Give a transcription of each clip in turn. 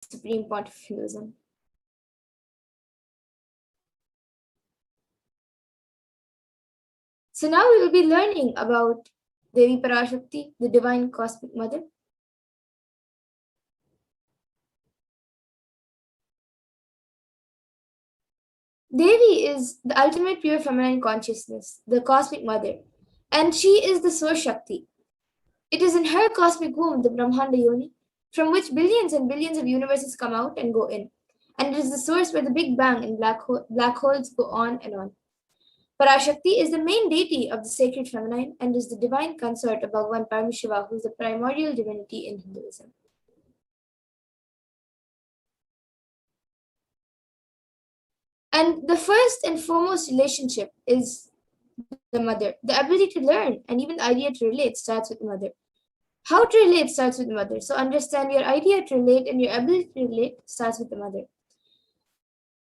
supreme point of Hinduism. So now we will be learning about Devi Parashakti, the divine cosmic mother. Devi is the ultimate pure feminine consciousness, the cosmic mother, and she is the source Shakti. It is in her cosmic womb, the Brahmanda Yoni, from which billions and billions of universes come out and go in. And it is the source where the Big Bang and black holes go on and on. Parashakti is the main deity of the sacred feminine and is the divine consort of Bhagavan Paramashiva, who is the primordial divinity in Hinduism. And the first and foremost relationship is the mother. The ability to learn and even the idea to relate starts with the mother. How to relate starts with the mother. So understand your idea to relate and your ability to relate starts with the mother.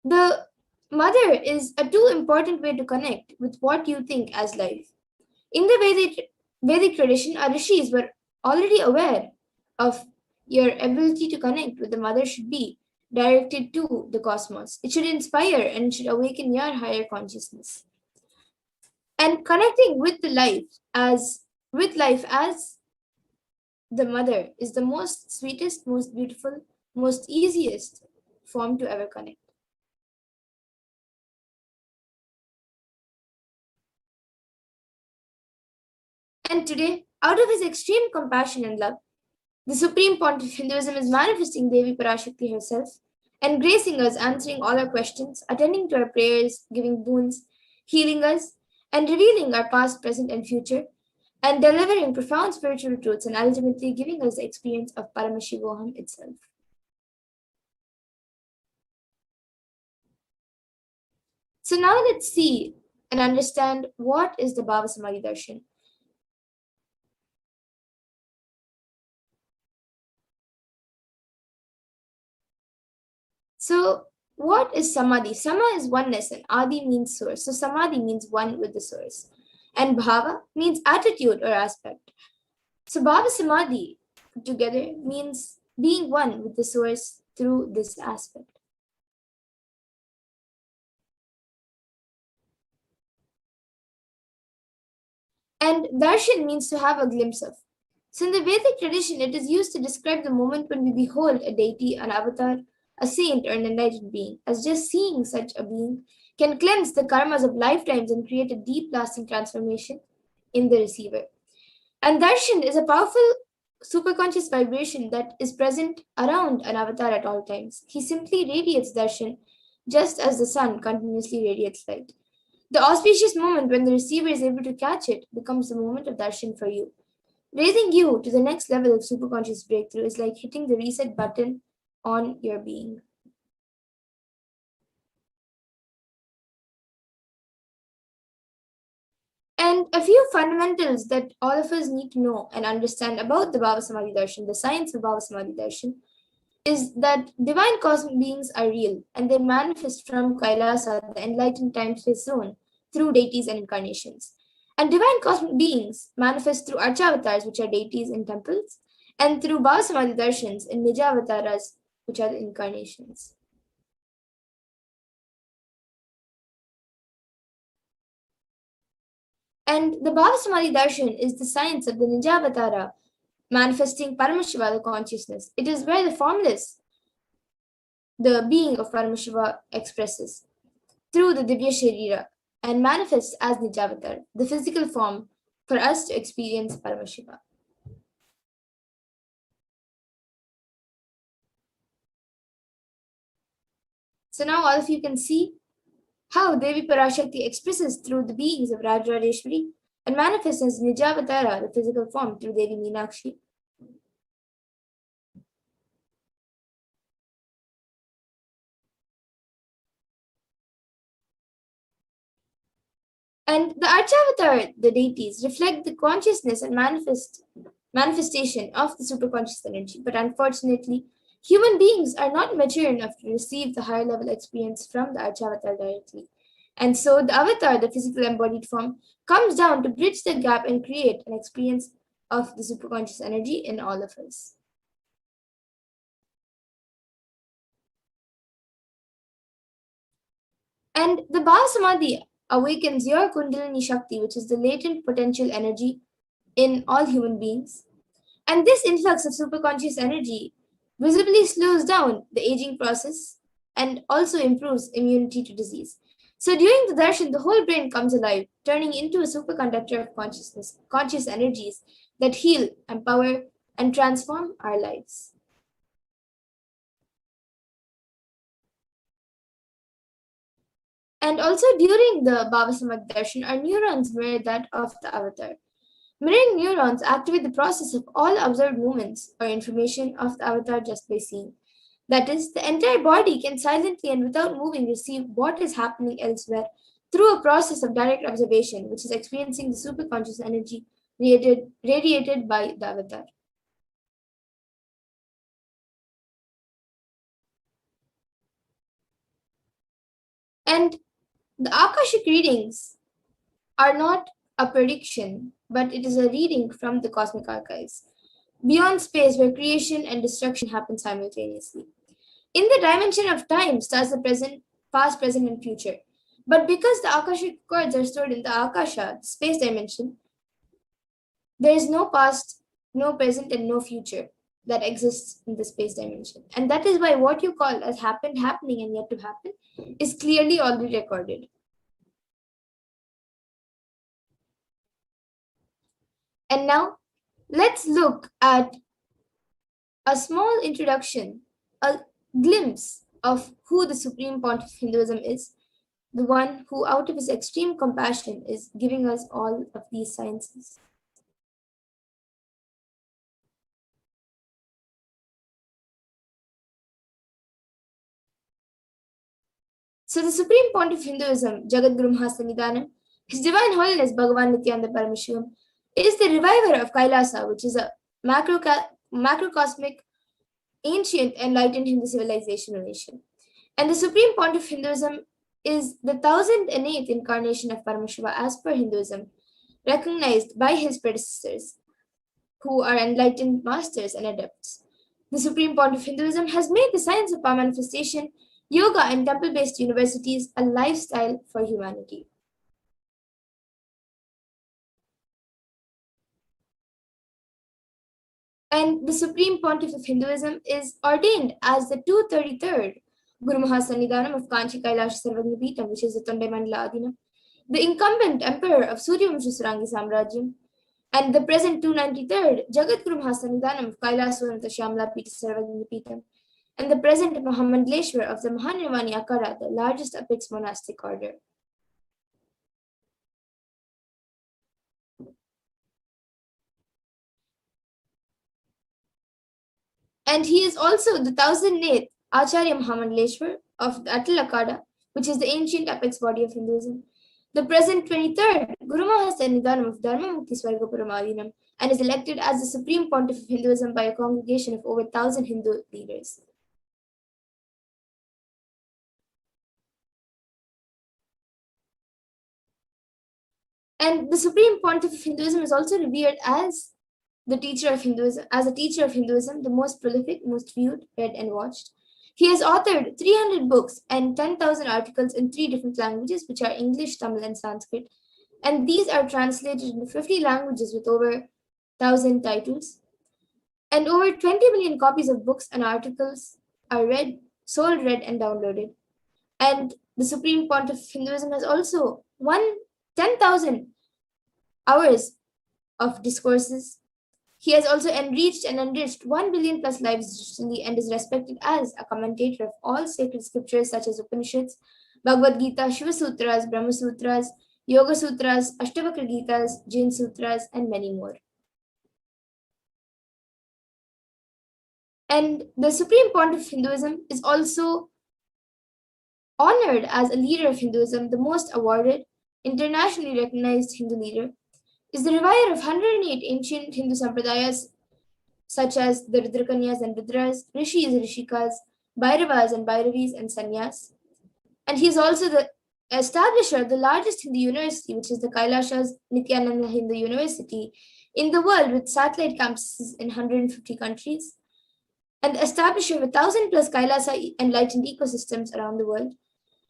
The mother is a too important way to connect with what you think as life. In the Vedic tradition, our rishis were already aware of your ability to connect with the mother should be directed to the cosmos. It should inspire and should awaken your higher consciousness. And connecting with life as the mother is the most sweetest, most beautiful, most easiest form to ever connect. And today, out of his extreme compassion and love, the supreme point of Hinduism is manifesting Devi Parashakti herself and gracing us, answering all our questions, attending to our prayers, giving boons, healing us, and revealing our past, present, and future, and delivering profound spiritual truths and ultimately giving us the experience of Paramashivoham itself. So now let's see and understand what is the Bhava Samadhi Darshan. So what is Samadhi? Sama is oneness and Adi means source. So Samadhi means one with the source. And Bhava means attitude or aspect. So Bhava Samadhi together means being one with the source through this aspect. And darshan means to have a glimpse of. So in the Vedic tradition, it is used to describe the moment when we behold a deity, an avatar, a saint, or an enlightened being, as just seeing such a being can cleanse the karmas of lifetimes and create a deep lasting transformation in the receiver. And darshan is a powerful superconscious vibration that is present around an avatar at all times. He simply radiates darshan just as the sun continuously radiates light. The auspicious moment when the receiver is able to catch it becomes the moment of darshan for you. Raising you to the next level of superconscious breakthrough is like hitting the reset button on your being. And a few fundamentals that all of us need to know and understand about the Bhava Samadhi Darshan, the science of Bhava Samadhi Darshan, is that divine cosmic beings are real and they manifest from Kailasa, the enlightened time-space zone, through deities and incarnations. And divine cosmic beings manifest through Archavatars, which are deities in temples, and through Bhava Samadhi Darshans in Nijavataras, which are the incarnations. And the Bhava Samadhi Darshan is the science of the Nijavatara, manifesting Paramashiva, the consciousness. It is where the formless, the being of Paramashiva, expresses through the Divya Sharira and manifests as Nijavatar, the physical form for us to experience Paramashiva. So now all of you can see how Devi Parashakti expresses through the beings of Rajrajeshwari and manifests as Nijavatara, the physical form, through Devi Meenakshi. And the Archavatar, the deities, reflect the consciousness and manifestation of the superconscious energy. But unfortunately, human beings are not mature enough to receive the higher level experience from the Archavatar directly. And so the avatar, the physical embodied form, comes down to bridge the gap and create an experience of the superconscious energy in all of us. And the Bhava Samadhi awakens your Kundalini Shakti, which is the latent potential energy in all human beings. And this influx of superconscious energy visibly slows down the aging process and also improves immunity to disease. So during the darshan, the whole brain comes alive, turning into a superconductor of consciousness, conscious energies that heal, empower, and transform our lives. And also during the Bhava Samadhi darshan, our neurons mirror that of the avatar. Mirroring neurons activate the process of all observed movements or information of the avatar just by seeing. That is, the entire body can silently and without moving receive what is happening elsewhere through a process of direct observation, which is experiencing the superconscious energy radiated by the avatar. And the Akashic readings are not a prediction, but it is a reading from the cosmic archives, beyond space where creation and destruction happen simultaneously. In the dimension of time stands the present, past, present, and future. But because the Akashic records are stored in the Akasha, the space dimension, there is no past, no present, and no future that exists in the space dimension. And that is why what you call as happened, happening, and yet to happen is clearly already recorded. And now, let's look at a small introduction, a glimpse of who the Supreme Pontiff of Hinduism is, the one who, out of his extreme compassion, is giving us all of these sciences. So, the Supreme Pontiff of Hinduism, Jagadguru Mahasannidhanam, His Divine Holiness Bhagavan Nithyananda Paramashivam, is the reviver of Kailasa, which is a macrocosmic, ancient, enlightened Hindu civilization or nation. And the Supreme Pontiff of Hinduism is the 1008th incarnation of Paramashiva as per Hinduism, recognized by his predecessors, who are enlightened masters and adepts. The Supreme Pontiff of Hinduism has made the science of power manifestation, yoga, and temple based universities a lifestyle for humanity. And the Supreme Pontiff of Hinduism is ordained as the 233rd Guru Mahasannidhanam of Kanchi Kailash Sarvagnapitam, which is the Tondai Mandala Adinam, the incumbent emperor of Suryavamsha Sarangi Samrajyam, and the present 293rd Jagadguru Mahasannidhanam of Kailaswaram Shyamla Pita Sarvagnapitam, and the present Mahamandleshwar of the Mahanirvani Akara, the largest apex monastic order. And he is also the 1008th Acharya Mahamandleshwar of the Atal Akada, which is the ancient apex body of Hinduism, the present 23rd Guru Mahasannidhanam of Dharma Mukti Swargapuram Adinam, and is elected as the Supreme Pontiff of Hinduism by a congregation of over 1,000 Hindu leaders. And the Supreme Pontiff of Hinduism is also revered as the teacher of Hinduism, the most prolific, most viewed, read, and watched. He has authored 300 books and 10,000 articles in 3 different languages, which are English, Tamil, and Sanskrit. And these are translated into 50 languages with over 1,000 titles. And over 20 million copies of books and articles are sold, read, and downloaded. And the Supreme Pontiff of Hinduism has also won 10,000 hours of discourses. He has also enriched 1 billion plus lives digitally and is respected as a commentator of all sacred scriptures such as Upanishads, Bhagavad Gita, Shiva Sutras, Brahma Sutras, Yoga Sutras, Ashtavakra Gitas, Jain Sutras, and many more. And the Supreme Pontiff of Hinduism is also honored as a leader of Hinduism, the most awarded, internationally recognized Hindu leader, is the reviver of 108 ancient Hindu sampradayas such as the Rudrakanyas and Rudras, Rishis, Rishikas, Bhairavas and Bhairavis, and Sannyas. And he is also the establisher of the largest Hindu university, which is the Kailasha's Nithyananda Hindu University in the world with satellite campuses in 150 countries, and the establisher of 1,000 plus Kailasa enlightened ecosystems around the world,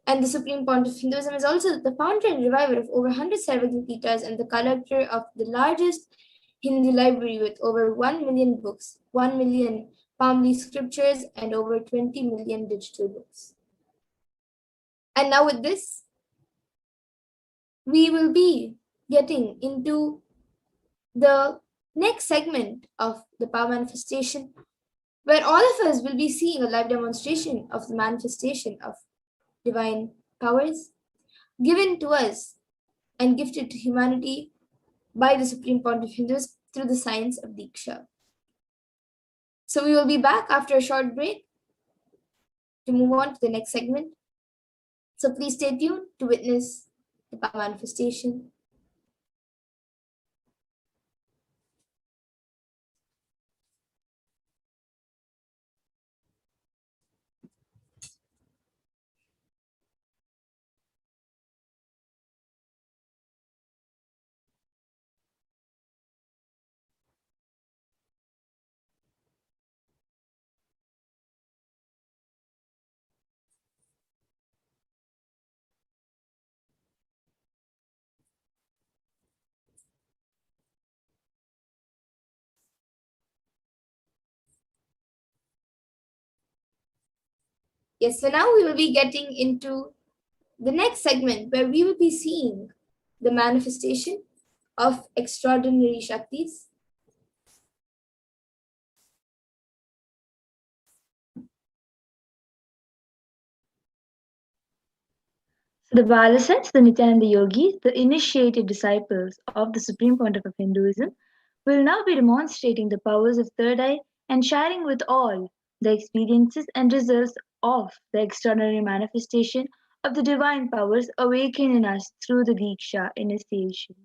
And the Supreme Pontiff of Hinduism is also the founder and reviver of over 100 Sarvagritas and the collector of the largest Hindi library with over 1 million books, 1 million palm leaf scriptures, and over 20 million digital books. And now, with this, we will be getting into the next segment of the power manifestation, where all of us will be seeing a live demonstration of the manifestation of divine powers given to us and gifted to humanity by the Supreme Pontiff of Hindus through the science of Diksha. So we will be back after a short break to move on to the next segment. So please stay tuned to witness the power manifestation. Yes, so now we will be getting into the next segment where we will be seeing the manifestation of extraordinary Shaktis. So the Balasats, the Nithyananda Yogis, the initiated disciples of the Supreme Pontiff of Hinduism, will now be demonstrating the powers of third eye and sharing with all the experiences and results of the extraordinary manifestation of the divine powers awakened in us through the Diksha initiation.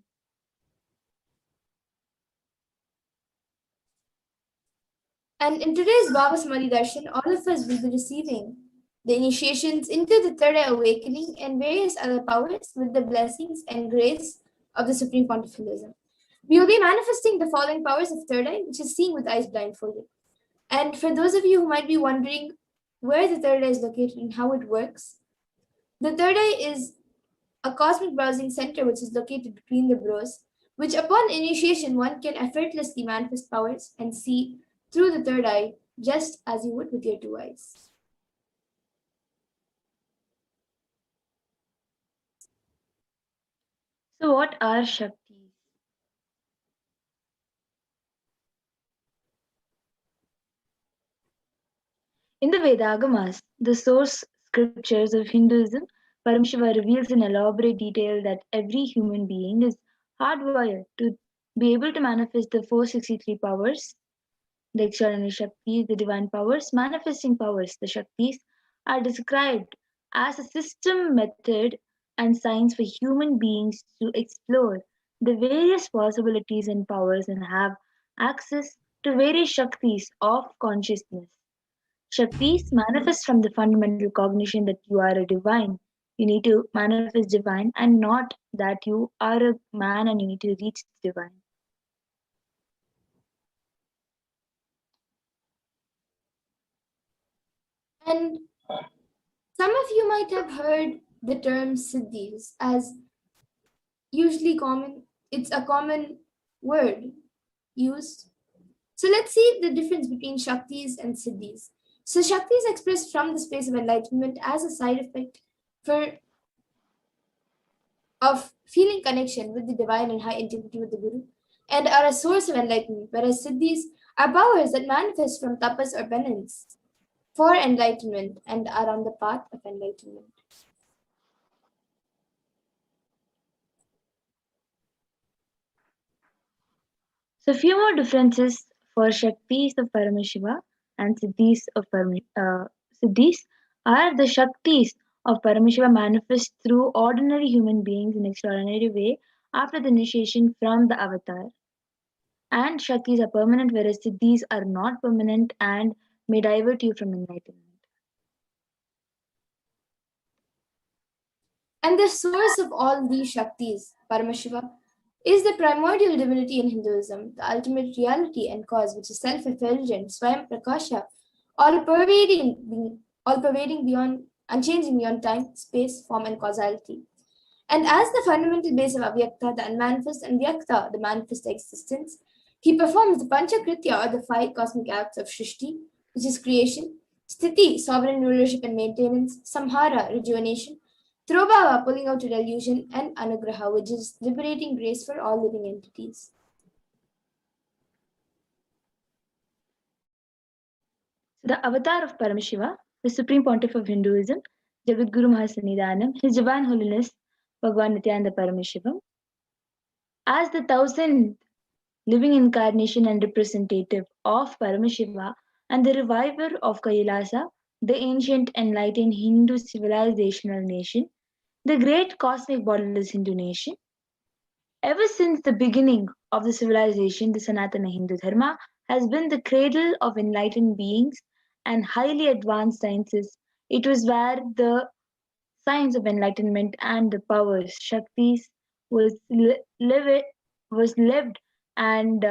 And in today's Baba Samadhi Darshan, all of us will be receiving the initiations into the third eye awakening and various other powers with the blessings and grace of the Supreme Pontiff of Hinduism. We will be manifesting the following powers of third eye, which is seeing with eyes blindfolded. And for those of you who might be wondering where the third eye is located and how it works, the third eye is a cosmic browsing center which is located between the brows, which upon initiation one can effortlessly manifest powers and see through the third eye just as you would with your two eyes. So, what are Shaktis? In the Vedagamas, the source scriptures of Hinduism, Paramashiva reveals in elaborate detail that every human being is hardwired to be able to manifest the 463 powers, the extraordinary Shaktis, the divine powers, manifesting powers, the Shaktis, are described as a system, method, and science for human beings to explore the various possibilities and powers and have access to various Shaktis of consciousness. Shaktis manifest from the fundamental cognition that you are a divine. You need to manifest divine and not that you are a man and you need to reach the divine. And some of you might have heard the term siddhis as usually common. It's a common word used. So let's see the difference between Shaktis and Siddhis. So Shakti is expressed from the space of enlightenment as a side effect of feeling connection with the divine and high intimacy with the Guru, and are a source of enlightenment, whereas Siddhis are powers that manifest from tapas or penance for enlightenment and are on the path of enlightenment. So, few more differences for Shaktis of Paramashiva and Siddhis are the Shaktis of Paramashiva manifest through ordinary human beings in extraordinary way after the initiation from the avatar. And Shaktis are permanent, whereas Siddhis are not permanent and may divert you from enlightenment. And the source of all these Shaktis, Paramashiva, is the primordial divinity in Hinduism, the ultimate reality and cause, which is self-effulgent, Swayam Prakasha, all pervading beyond unchanging beyond time, space, form, and causality. And as the fundamental base of Avyakta, the unmanifest, and Vyakta, the manifest existence, he performs the Panchakritya, or the five cosmic acts of Shrishti, which is creation, Sthiti, sovereign rulership and maintenance, Samhara, rejuvenation, Trobhava, pulling out a delusion, and Anugraha, which is liberating grace for all living entities. The avatar of Paramashiva, the Supreme Pontiff of Hinduism, Jagadguru Mahasannidhanam, His Divine Holiness Bhagavan Nithyananda Paramashivam, as the thousandth living incarnation and representative of Paramashiva and the reviver of Kailasa, the ancient enlightened Hindu civilizational nation, the great cosmic borderless Hindu nation. Ever since the beginning of the civilization, the Sanatana Hindu Dharma has been the cradle of enlightened beings and highly advanced sciences. It was where the science of enlightenment and the powers, Shaktis, was lived and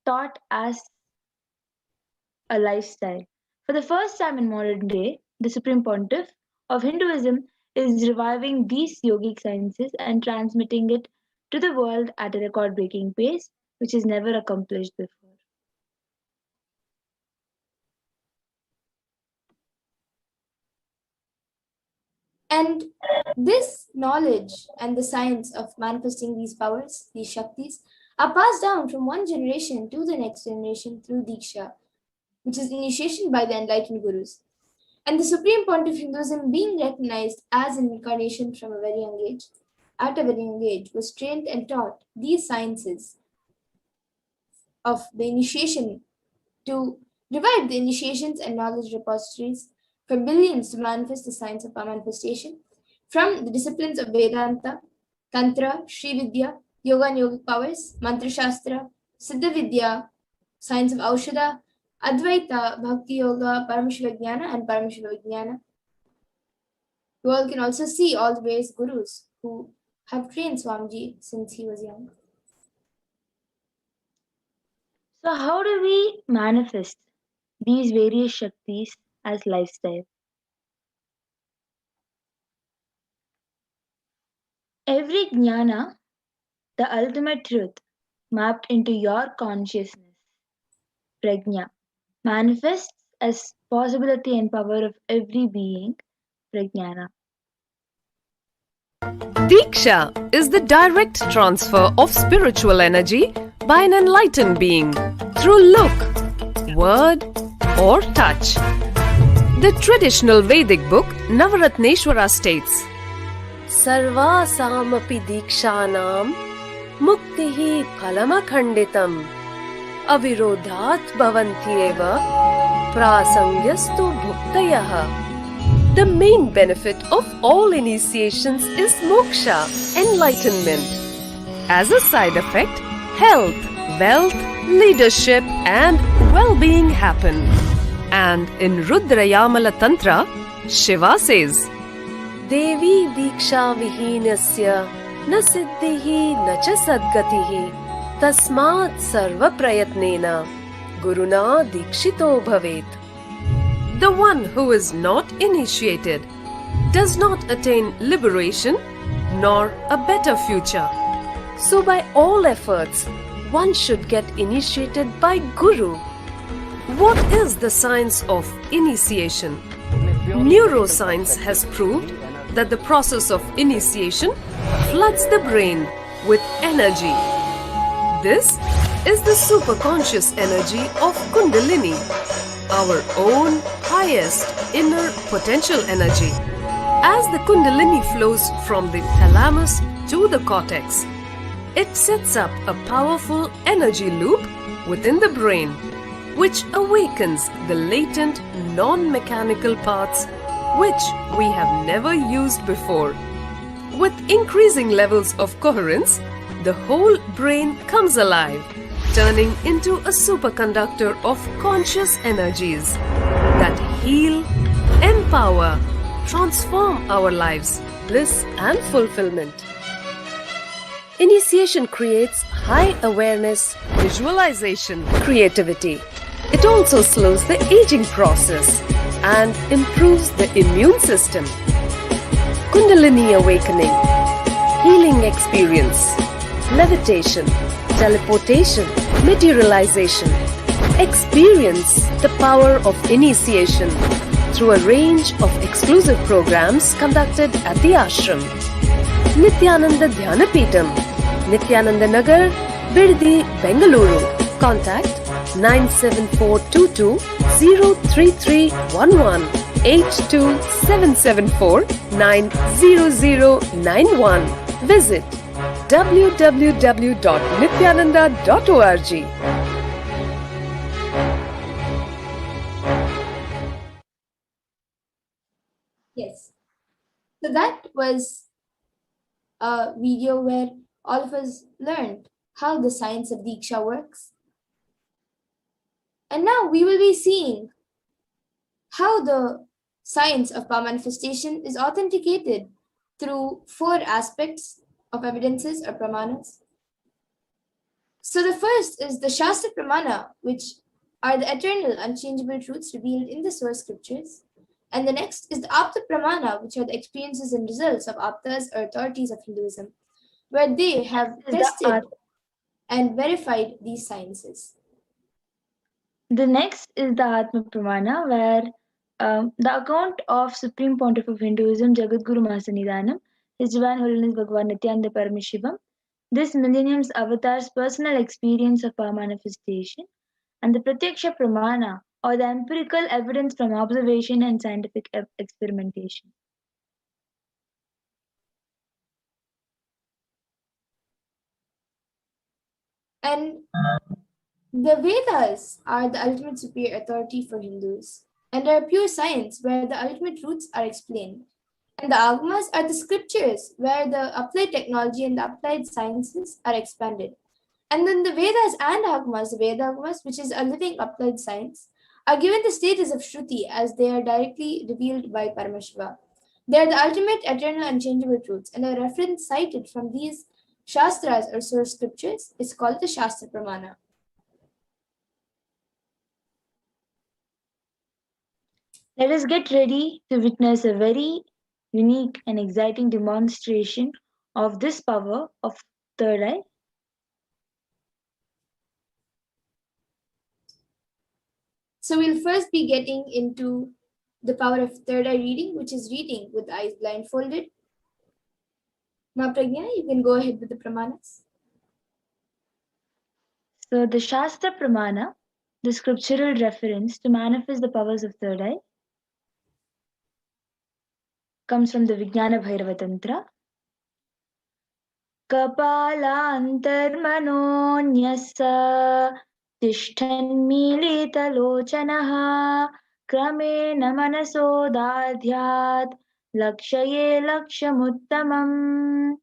taught as a lifestyle. For the first time in modern day, the Supreme Pontiff of Hinduism is reviving these yogic sciences and transmitting it to the world at a record breaking pace, which is never accomplished before. And this knowledge and the science of manifesting these powers, these Shaktis, are passed down from one generation to the next generation through Diksha, which is initiation by the enlightened gurus. And the Supreme Pontiff Hinduism, being recognized as an incarnation from a very young age, at a very young age, was trained and taught these sciences of the initiation to revive the initiations and knowledge repositories for billions to manifest the science of our manifestation from the disciplines of Vedanta, Tantra, Sri Vidya, Yoga and Yogic powers, Mantra Shastra, Siddha Vidya, science of Aushadha, Advaita, Bhakti Yoga, Paramashiva and Paramashiva Vijnana. You all can also see all the various gurus who have trained Swamiji since he was young. So, how do we manifest these various Shaktis as lifestyle? Every jnana, the ultimate truth, mapped into your consciousness, prajna, manifests as possibility and power of every being, prajnana. Diksha is the direct transfer of spiritual energy by an enlightened being through look, word, or touch. The traditional Vedic book Navaratneshwara states, Sarvasamapi dikshanam muktihi phalamakhanditam avirodhat bhavantyeva prasangyastu bhuktayah. The main benefit of all initiations is moksha, enlightenment. As a side effect, health, wealth, leadership and well-being happen. And in Rudrayamala Tantra, Shiva says, Devi diksha vihinasya na siddhihi na cha sadgatihi tasmat sarva prayatnena guruna dikshito bhavet. The one who is not initiated does not attain liberation nor a better future. So by all efforts, one should get initiated by Guru. What is the science of initiation? Neuroscience has proved that the process of initiation floods the brain with energy. This is the superconscious energy of Kundalini, our own highest inner potential energy. As the Kundalini flows from the thalamus to the cortex, it sets up a powerful energy loop within the brain, which awakens the latent non-mechanical parts which we have never used before. With increasing levels of coherence, the whole brain comes alive, turning into a superconductor of conscious energies that heal, empower, transform our lives, bliss and fulfillment. Initiation creates high awareness, visualization, creativity. It also slows the aging process. and improves the immune system. Kundalini awakening, healing experience, levitation, teleportation, materialization. Experience the power of initiation through a range of exclusive programs conducted at the ashram. Nithyananda Dhyanapitham, Nithyananda Nagar, Biddi, Bengaluru. Contact 97422 03311 82774 90091. Visit www.nithyananda.org. Yes. So that was a video where all of us learned how the science of Diksha works. And now we will be seeing how the science of power manifestation is authenticated through 4 aspects of evidences or pramanas. So the first is the Shastra Pramana, which are the eternal, unchangeable truths revealed in the source scriptures. And the next is the Apta Pramana, which are the experiences and results of Aptas or authorities of Hinduism, where they have tested and verified these sciences. The next is the Atma Pramana, where the account of Supreme Pontiff of Hinduism, Jagadguru Mahasanidhanam, His Divine Holiness Bhagavan Nithyananda Paramashivam, this millennium's avatar's personal experience of power manifestation, and the Pratyaksha Pramana, or the empirical evidence from observation and scientific experimentation. And the Vedas are the ultimate superior authority for Hindus and are pure science where the ultimate truths are explained. And the Agamas are the scriptures where the applied technology and the applied sciences are expanded. And then the Vedas and Agamas, the Veda Agamas, which is a living applied science, are given the status of Shruti as they are directly revealed by Paramashiva. They are the ultimate, eternal, unchangeable truths, and a reference cited from these Shastras or source scriptures is called the Shastra Pramana. Let us get ready to witness a very unique and exciting demonstration of this power of third eye. So we'll first be getting into the power of third eye reading, which is reading with the eyes blindfolded. Ma Pragya, you can go ahead with the pramanas. So the Shastra Pramana, the scriptural reference to manifest the powers of third eye, comes from the Vijnana Bhairava Tantra. Kapalantarmanonyasa tishthanmilitalochanaha kramena manasodadhyat lakshaye lakshamuttamam.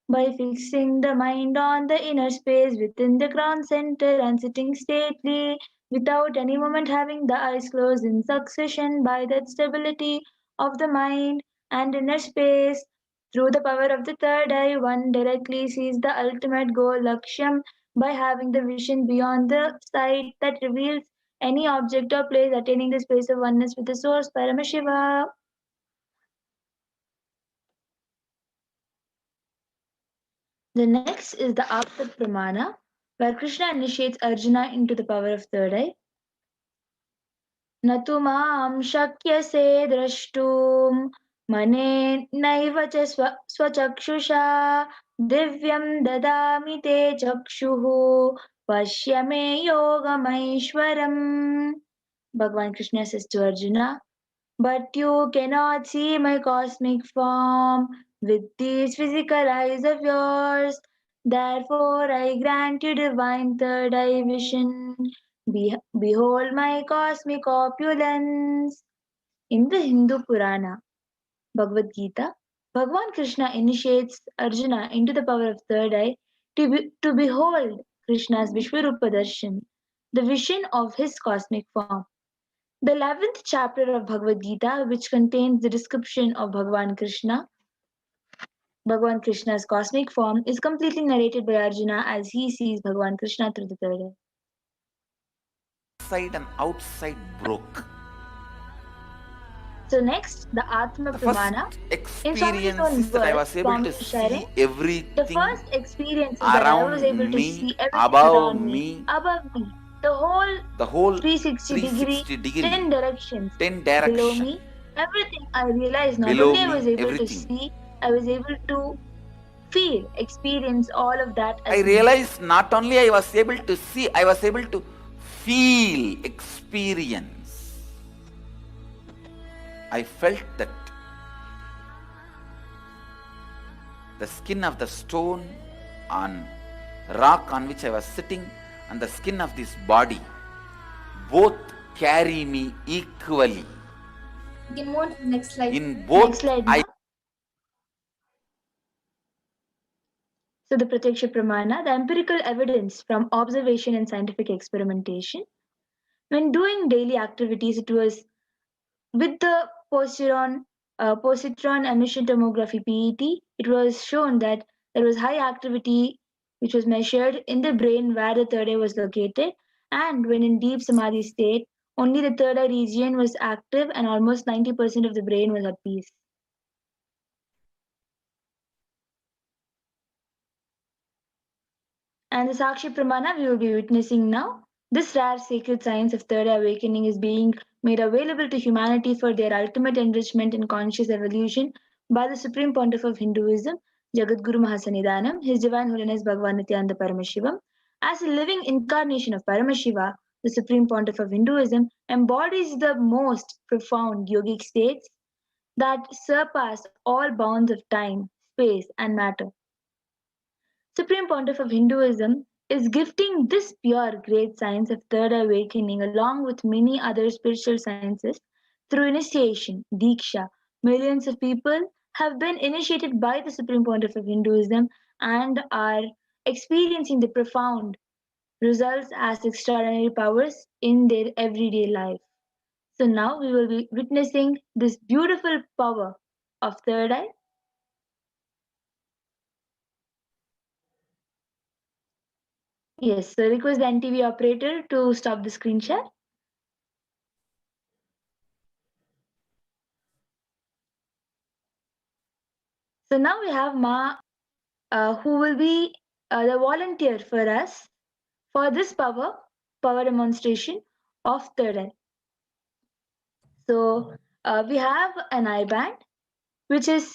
By fixing the mind on the inner space within the crown center and sitting stately without any moment having the eyes closed in succession, by that stability of the mind and inner space, through the power of the third eye, one directly sees the ultimate goal, Laksham, by having the vision beyond the sight that reveals any object or place, attaining the space of oneness with the source, Paramashiva. The next is the Apta Pramana, where Krishna initiates Arjuna into the power of third eye. Natu maam shakyase drashtum mane naiva cha swachakshusha divyam dadami te chakshuhu pashya me yogamaishwaram. Bhagavan Krishna says to Arjuna, but you cannot see my cosmic form with these physical eyes of yours. Therefore, I grant you divine third eye vision. Behold my cosmic opulence. In the Hindu Purana, Bhagavad Gita, Bhagavan Krishna initiates Arjuna into the power of third eye to behold Krishna's Vishwarupa Darshan, the vision of his cosmic form. The 11th chapter of Bhagavad Gita, which contains the description of Bhagavan Krishna's cosmic form, is completely narrated by Arjuna as he sees Bhagavan Krishna through the third eye. Inside and outside broke. So next, the Atma The first Pramana. In Swamiji's experience own is that I words, was able Swami to is sharing, see the everything first experience is that I was around able to me, see everything above around me, me, above me, the whole the whole 360 degree, 360 degree, 10 directions 10 below direction, me. Everything I realized, not below only I me, was able to everything. see, I was able to feel, experience all of that I as me. realized not only I was able to see, I was able to feel, experience. I felt that the skin of the stone on rock on which I was sitting and the skin of this body both carry me equally. You can move on to the next slide. In Next both slide, I ma. So the Pratyaksha Pramana, the empirical evidence from observation and scientific experimentation. When doing daily activities, it was with the positron emission tomography (PET), it was shown that there was high activity which was measured in the brain where the third eye was located, and when in deep samadhi state, only the third eye region was active and almost 90% of the brain was at peace. And the Sakshi Pramana we will be witnessing now. This rare sacred science of third eye awakening is being made available to humanity for their ultimate enrichment and conscious evolution by the Supreme Pontiff of Hinduism, Jagadguru Mahasanidanam, His Divine Holiness Bhagavan Nithyananda Paramashivam. As a living incarnation of Paramashiva, the Supreme Pontiff of Hinduism embodies the most profound yogic states that surpass all bounds of time, space, and matter. Supreme Pontiff of Hinduism is gifting this pure great science of third eye awakening along with many other spiritual sciences through initiation, Diksha. Millions of people have been initiated by the Supreme Pontiff of Hinduism and are experiencing the profound results as extraordinary powers in their everyday life. So now we will be witnessing this beautiful power of third eye. Yes, so request the NTV operator to stop the screen share. So now we have Ma, who will be the volunteer for us for this power demonstration of third eye. So we have an eye band, which is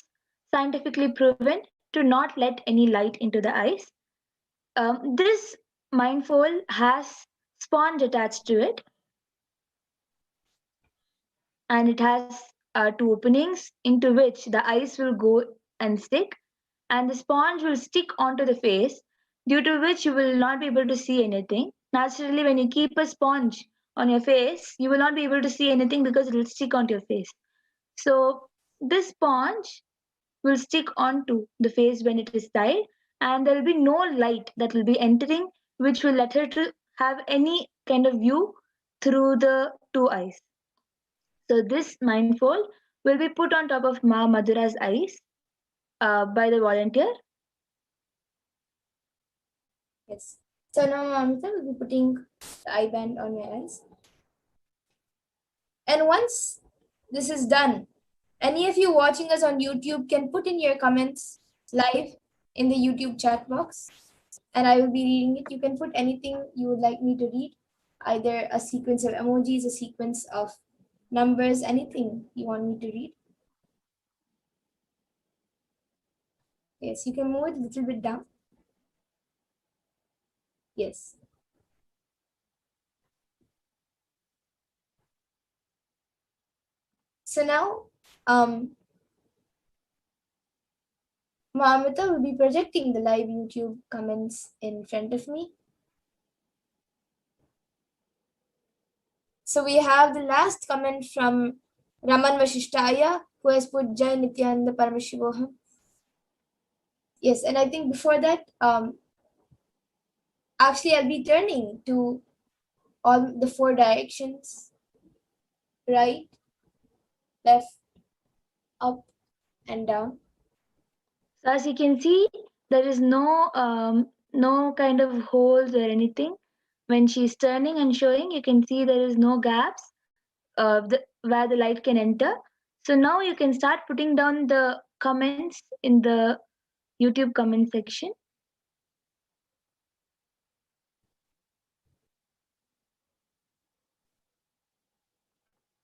scientifically proven to not let any light into the eyes. This mindfold has sponge attached to it, and it has two openings into which the eyes will go and stick, and the sponge will stick onto the face, due to which you will not be able to see anything. Naturally, when you keep a sponge on your face, you will not be able to see anything because it will stick onto your face. So, this sponge will stick onto the face when it is tied, and there will be no light that will be entering, which will let her to have any kind of view through the two eyes. So, this mindfold will be put on top of Ma Madhura's eyes by the volunteer. Yes. So now Mamita will be putting the eye band on your eyes. And once this is done, any of you watching us on YouTube can put in your comments live in the YouTube chat box, and I will be reading it. You can put anything you would like me to read, either a sequence of emojis, a sequence of numbers, anything you want me to read. Yes, you can move it a little bit down. Yes. So now, Mohamita will be projecting the live YouTube comments in front of me. So we have the last comment from Raman Vashishtaya, who has put Jai Nithyananda Paramashivoham. Yes, and I think before that, actually I'll be turning to all the four directions: right, left, up, and down. So as you can see, there is no kind of holes or anything. When she's turning and showing, you can see there is no gaps where the light can enter. So now you can start putting down the comments in the YouTube comment section.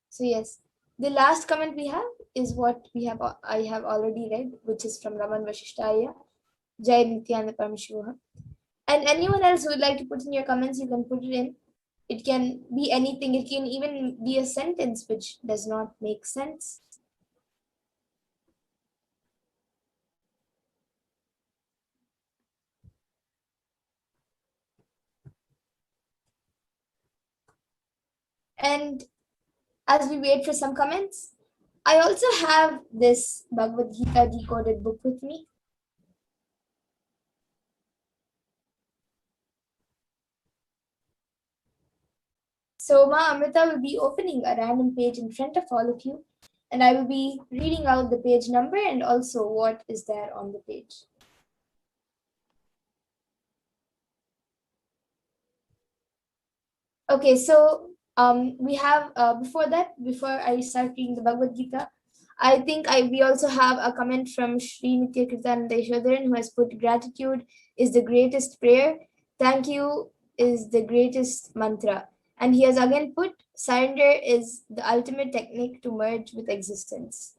So yes, the last comment we have is what I have already read, which is from Raman Vashishtaya, Jai Nithyananda Paramashivoham. And anyone else who would like to put in your comments, you can put it in. It can be anything. It can even be a sentence which does not make sense. And as we wait for some comments, I also have this Bhagavad Gita decoded book with me. So Ma Amrita will be opening a random page in front of all of you, and I will be reading out the page number and also what is there on the page. Okay, so we have before I start reading the Bhagavad Gita, I think we also have a comment from Sri Nithyananda who has put gratitude is the greatest prayer. Thank you is the greatest mantra. And he has again put surrender is the ultimate technique to merge with existence.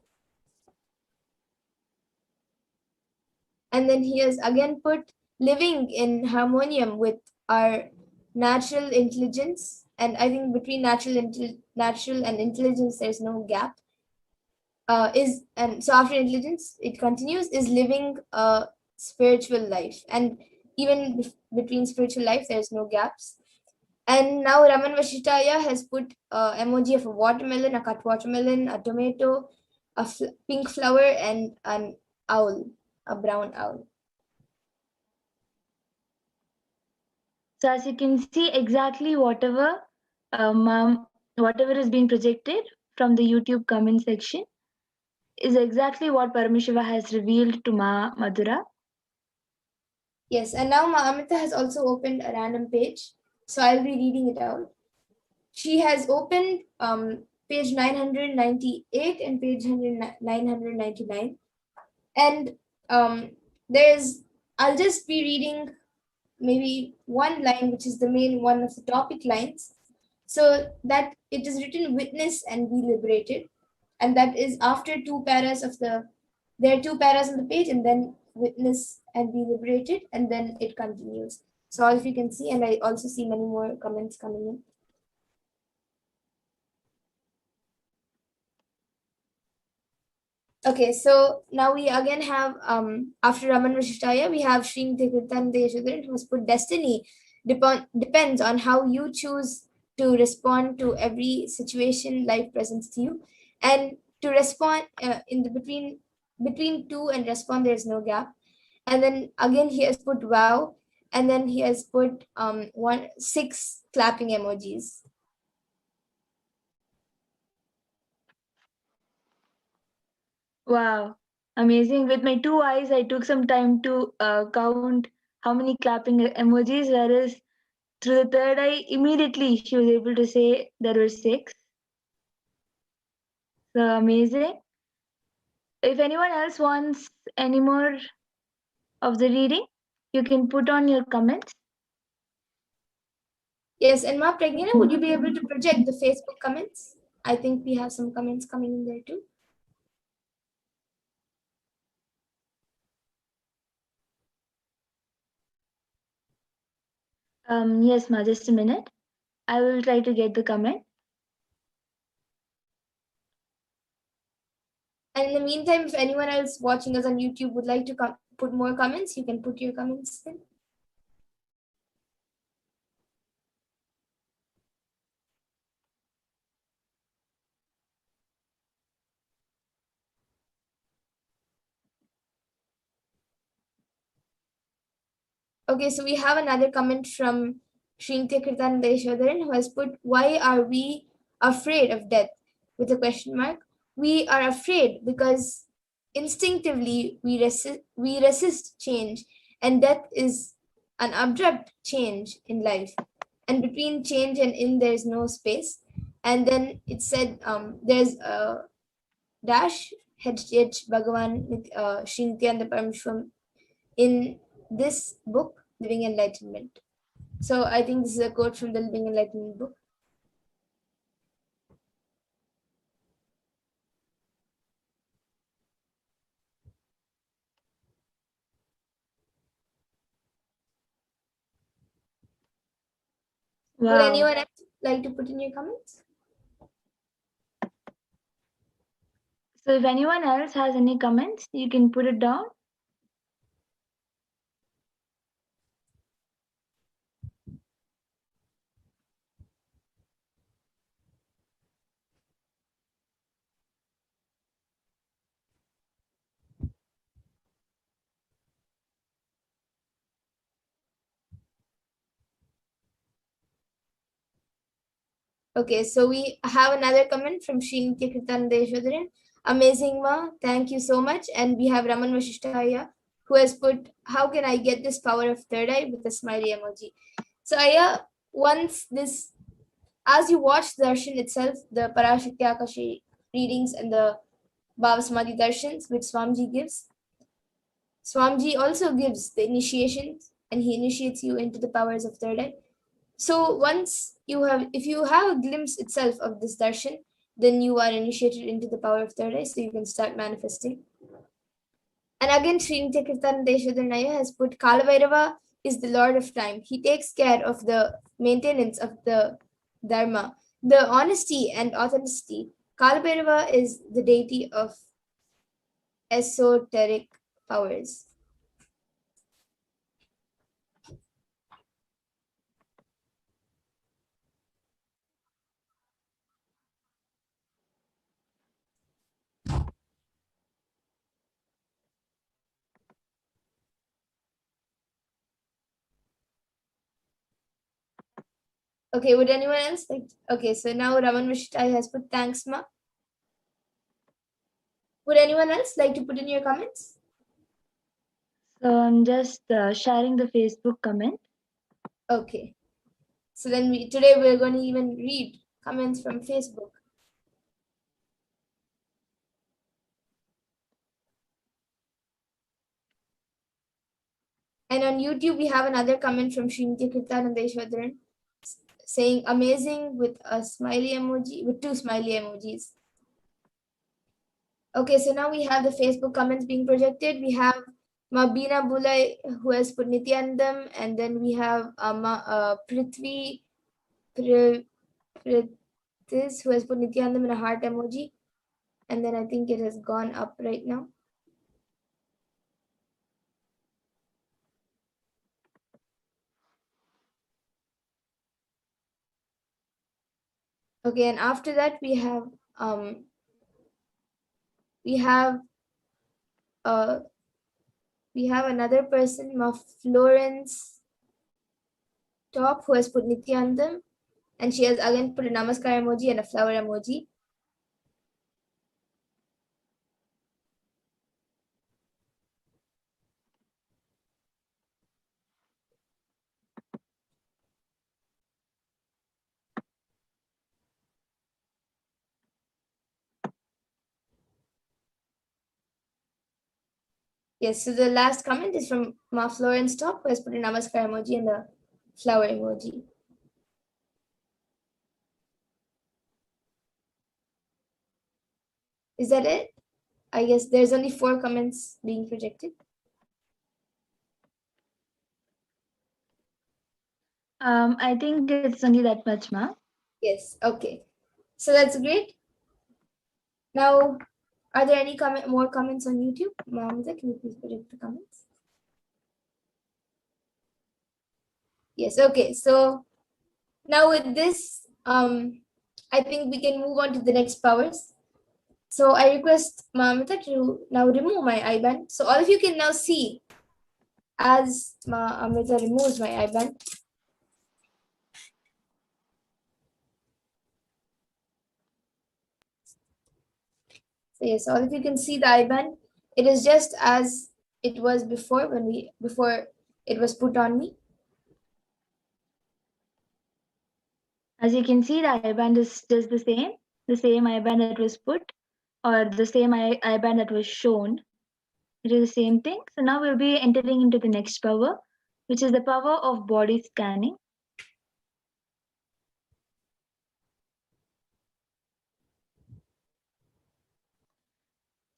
And then he has again put living in harmonium with our natural intelligence. And I think between natural and intelligence, there's no gap. So after intelligence, it continues is living a spiritual life, and even between spiritual life, there's no gaps. And now Raman Vashitaya has put emoji of a watermelon, a cut watermelon, a tomato, a pink flower, and an owl, a brown owl. So as you can see, exactly whatever is being projected from the YouTube comment section is exactly what Paramashiva has revealed to Ma Madhura. Yes, and now Ma Amrita has also opened a random page, so I'll be reading it out. She has opened page 998 and page 999, and I'll just be reading maybe one line, which is the main one of the topic lines, so that it is written witness and be liberated, and that is after there are two paras on the page, and then witness and be liberated, and then it continues. So if you can see, and I also see many more comments coming in. Okay, so now we again have after Raman Vashishtaya, we have Sri Nithyananda who has put destiny depends on how you choose to respond to every situation life presents to you, and to respond in the between two and respond, there's no gap. And then again he has put wow, and then he has put 6 clapping emojis. Wow, amazing. With my 2 eyes, I took some time to count how many clapping emojis, whereas through the third eye, immediately she was able to say there were 6. So amazing. If anyone else wants any more of the reading, you can put on your comments. Yes, and Ma Pragnana, would you be able to project the Facebook comments? I think we have some comments coming in there too. Yes, Ma, just a minute. I will try to get the comment. And in the meantime, if anyone else watching us on YouTube would like to put more comments, you can put your comments in. Okay, so we have another comment from Shrintya Kirtananda who has put, why are we afraid of death? With a question mark. We are afraid because instinctively we resist change, and death is an abrupt change in life. And between change and in, there's no space. And then it said there's a dash HDH Shri Nithyananda Paramashivam in this book, Living Enlightenment. So I think this is a quote from the Living Enlightenment book. Wow. Would anyone else like to put in your comments? So if anyone else has any comments, you can put it down. Okay, so we have another comment from Shri Nithyananda. Amazing, Ma. Thank you so much. And we have Raman Vashishtaya, who has put, how can I get this power of third eye, with a smiley emoji. So Aya, once this, as you watch the darshan itself, the Parashakti Akashic readings and the Bhavasamadhi darshans which Swamiji gives, Swamiji also gives the initiations and he initiates you into the powers of third eye. So once you have, if you have a glimpse itself of this darshan, then you are initiated into the power of third eye, so you can start manifesting. And again, Sri Nithyananda has put Kalavairava is the Lord of Time. He takes care of the maintenance of the Dharma, the honesty and authenticity. Kalavairava is the deity of esoteric powers. Okay, would anyone else like? Okay, so now Raman Vishtai has put thanks, Ma. Would anyone else like to put in your comments? So I'm just sharing the Facebook comment. Okay. So then today we're going to even read comments from Facebook. And on YouTube, we have another comment from Srimati Kirtanandeshwadran saying amazing with a smiley emoji, with two smiley emojis. Okay, so now we have the Facebook comments being projected. We have Mabina Bulai who has put Nityanandam, and then we have Prithvi Prithis who has put Nityanandam in a heart emoji. And then I think it has gone up right now. Okay, and after that we have uh we have another person, Florence Top, who has put Nityanandam, and she has again put a namaskar emoji and a flower emoji. Yes, so the last comment is from Ma Florence Top, who has put a namaskar emoji and a flower emoji. Is that it? I guess there's only 4 comments being projected. I think it's only that much, Ma. Yes, okay. So that's great. Now, are there any more comments on YouTube? Mamita, can you please project the comments? Yes, okay. So now with this, I think we can move on to the next powers. So I request Mamita to now remove my IBAN. So all of you can now see as Amrita removes my IBAN. So yes, all of you can see the IBAN. It is just as it was before before it was put on me. As you can see, the IBAN is just the same IBAN that was put or the same eye band that was shown. It is the same thing. So now we'll be entering into the next power, which is the power of body scanning.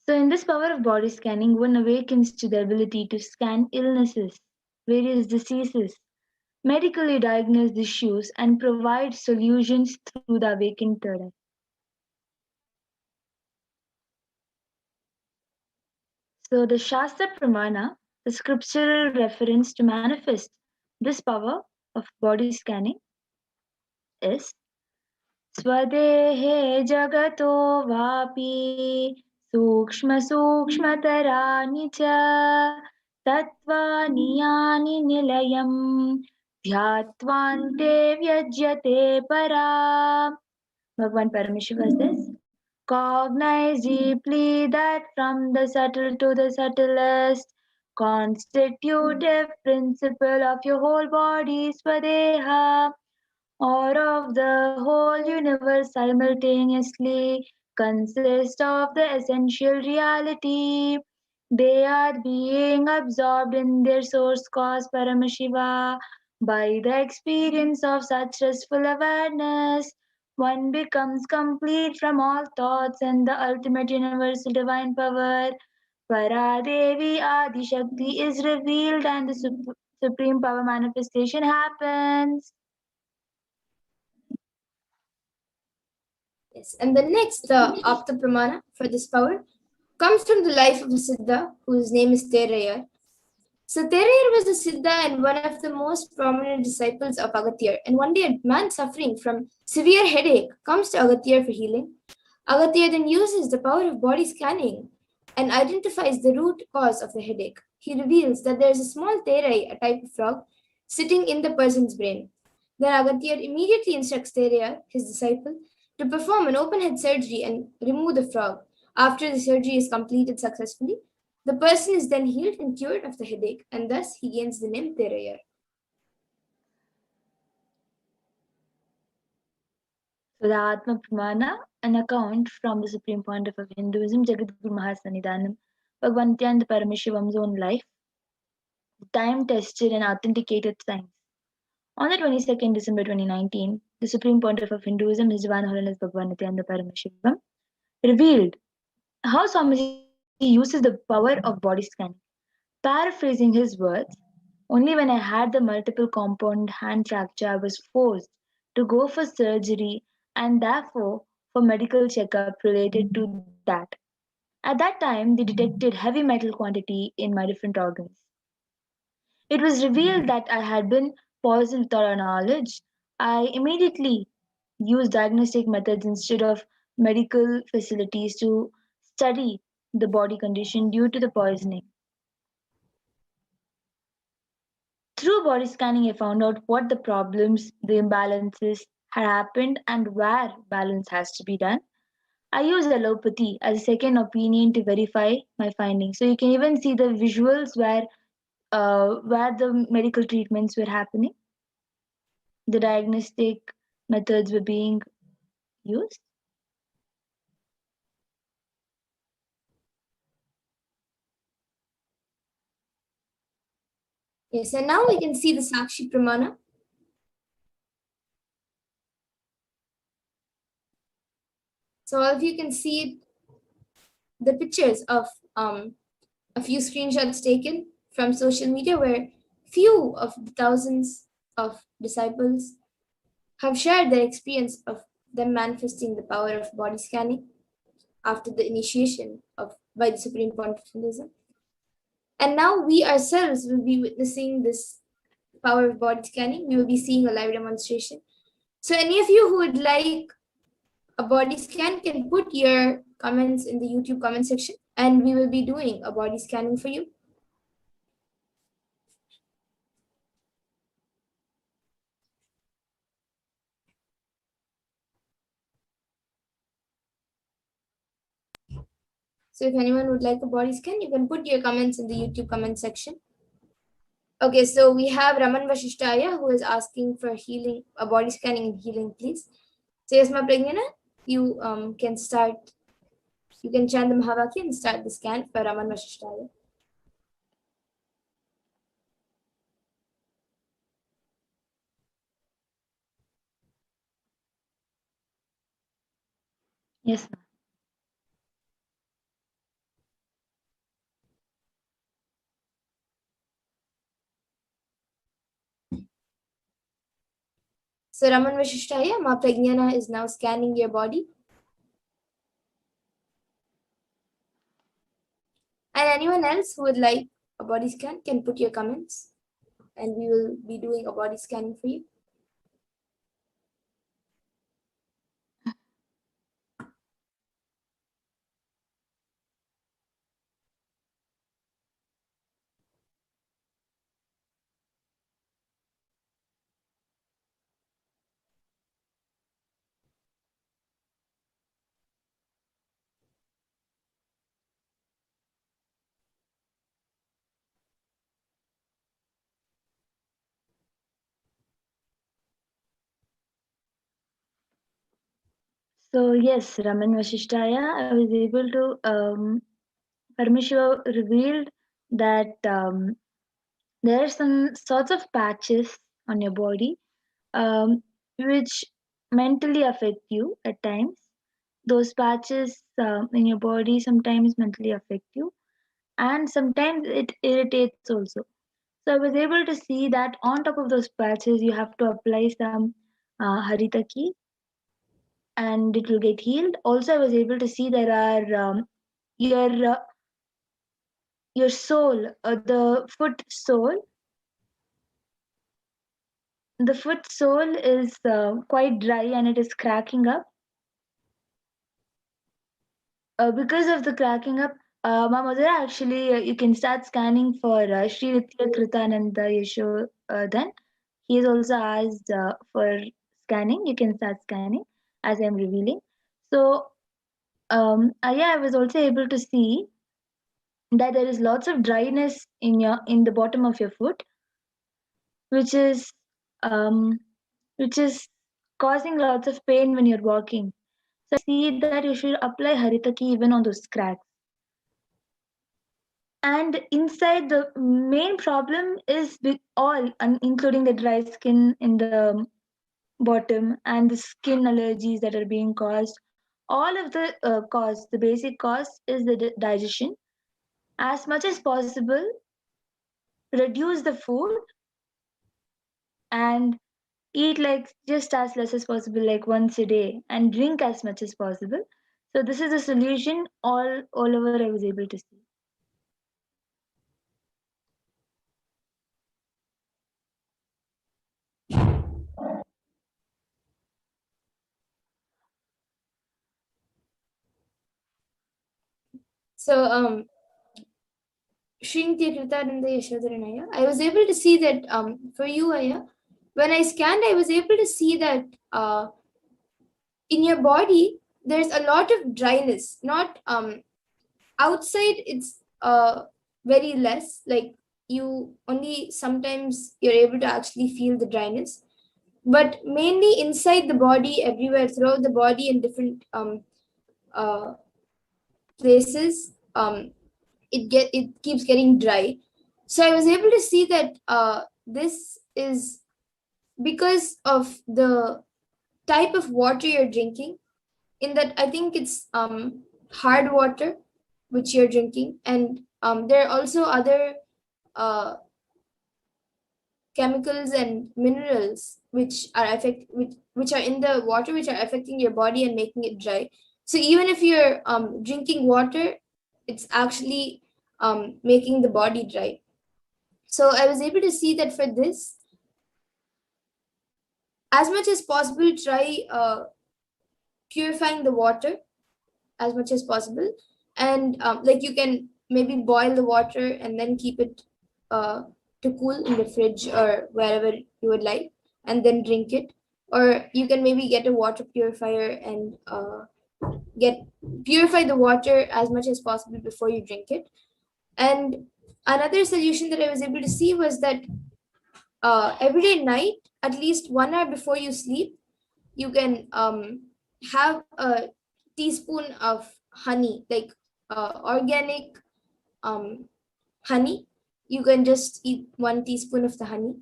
So in this power of body scanning, one awakens to the ability to scan illnesses, various diseases, medically diagnose issues, and provide solutions through the awakened third eye. So the Shastra Pramana, the scriptural reference to manifest this power of body scanning is Swadehe Jagato Vapi Sukshma Sukshmataraani cha Tattvani Yani Nilayam Dhyatvante Vyajyate Para. Bhagavan Paramashiva says, cognize deeply that from the subtle to the subtlest constitutive principle of your whole body, Swadeha, or of the whole universe simultaneously consist of the essential reality. They are being absorbed in their source cause Paramashiva. By the experience of such restful awareness, one becomes complete from all thoughts and the ultimate universal divine power. Paradevi Adi Shakti is revealed and the supreme power manifestation happens. Yes, and the next Apta Pramana for this power comes from the life of a Siddha whose name is Terayar. So Terayar was a Siddha and one of the most prominent disciples of Agathir. And one day a man suffering from severe headache comes to Agathir for healing. Agathir then uses the power of body scanning and identifies the root cause of the headache. He reveals that there is a small terai, a type of frog, sitting in the person's brain. Then Agathir immediately instructs Terayar, his disciple, to perform an open head surgery and remove the frog. After the surgery is completed successfully, the person is then healed and cured of the headache, and thus he gains the name Terayar. So the Atma Pramana, an account from the supreme point of Hinduism, Jagadguru Mahasannidhanam, Bhagavan Nithyananda Paramashivam's own life, time-tested and authenticated science. On the 22nd December 2019, the supreme pontiff of Hinduism, His Divine Holiness Bhagavan Nithyananda Paramashivam, revealed how Swamiji uses the power of body scanning. Paraphrasing his words, only when I had the multiple compound hand fracture, I was forced to go for surgery and therefore for medical checkup related to that. At that time, they detected heavy metal quantity in my different organs. It was revealed that I had been poisoned without our knowledge. I immediately used diagnostic methods instead of medical facilities to study the body condition due to the poisoning. Through body scanning, I found out what the problems, the imbalances had happened, and where balance has to be done. I use allopathy as a second opinion to verify my findings. So you can even see the visuals where the medical treatments were happening, the diagnostic methods were being used. Yes, and now we can see the Sakshi Pramana. So all of you can see the pictures of a few screenshots taken from social media where few of the thousands of disciples have shared their experience of them manifesting the power of body scanning after the initiation of by the Supreme Pontiff of Hinduism. And now we ourselves will be witnessing this power of body scanning. We will be seeing a live demonstration. So any of you who would like a body scan can put your comments in the YouTube comment section and we will be doing a body scanning for you. So if anyone would like a body scan, you can put your comments in the YouTube comment section. Okay, so we have Raman Vashishtaya who is asking for healing, a body scanning and healing, please. So yes, Ma Pragnana, you can start You can chant the Mahavakya and start the scan for Raman Vashishtaya. Yes, ma'am. So Raman Vashishtaya, Ma Pragnana is now scanning your body. And anyone else who would like a body scan can put your comments, and we will be doing a body scanning for you. So yes, Raman Vashishtaya, I was able to Paramashiva revealed that there are some sorts of patches on your body which mentally affect you at times. Those patches in your body sometimes mentally affect you, and sometimes it irritates also. So I was able to see that on top of those patches, you have to apply some haritaki and it will get healed. Also, I was able to see there are your uh, your sole, the foot sole is quite dry and it is cracking up. Because of the cracking up, my mother actually, you can start scanning for Sri Nithyananda Yesho. Then he has also asked for scanning. You can start scanning as I'm revealing. So yeah, I was also able to see that there is lots of dryness in the bottom of your foot, which is um, which is causing lots of pain when you're walking. So I see that you should apply haritaki even on those cracks. And inside, the main problem is with all, including the dry skin in the bottom and the skin allergies that are being caused. All of the cause, the basic cause is the digestion. As much as possible, reduce the food and eat like just as less as possible, like once a day, and drink as much as possible. So this is a solution all over I was able to see. So Shrinti Kritananda Yashodharanaya, I was able to see that for you, Aya, when I scanned, I was able to see that in your body there's a lot of dryness. Not outside, it's very less. Like you only sometimes you're able to actually feel the dryness, but mainly inside the body, everywhere throughout the body in different uh, places. It keeps getting dry. So I was able to see that this is because of the type of water you're drinking. In that, I think it's hard water which you're drinking, and there are also other uh, chemicals and minerals which are in the water, which are affecting your body and making it dry. So even if you're drinking water, it's actually making the body dry. So I was able to see that for this, as much as possible, try purifying the water as much as possible. And like you can maybe boil the water and then keep it uh, to cool in the fridge or wherever you would like, and then drink it. Or you can maybe get a water purifier and get purify the water as much as possible before you drink it. And another solution that I was able to see was that every day night, at least 1 hour before you sleep, you can have a teaspoon of honey, like organic honey. You can just eat 1 teaspoon of the honey.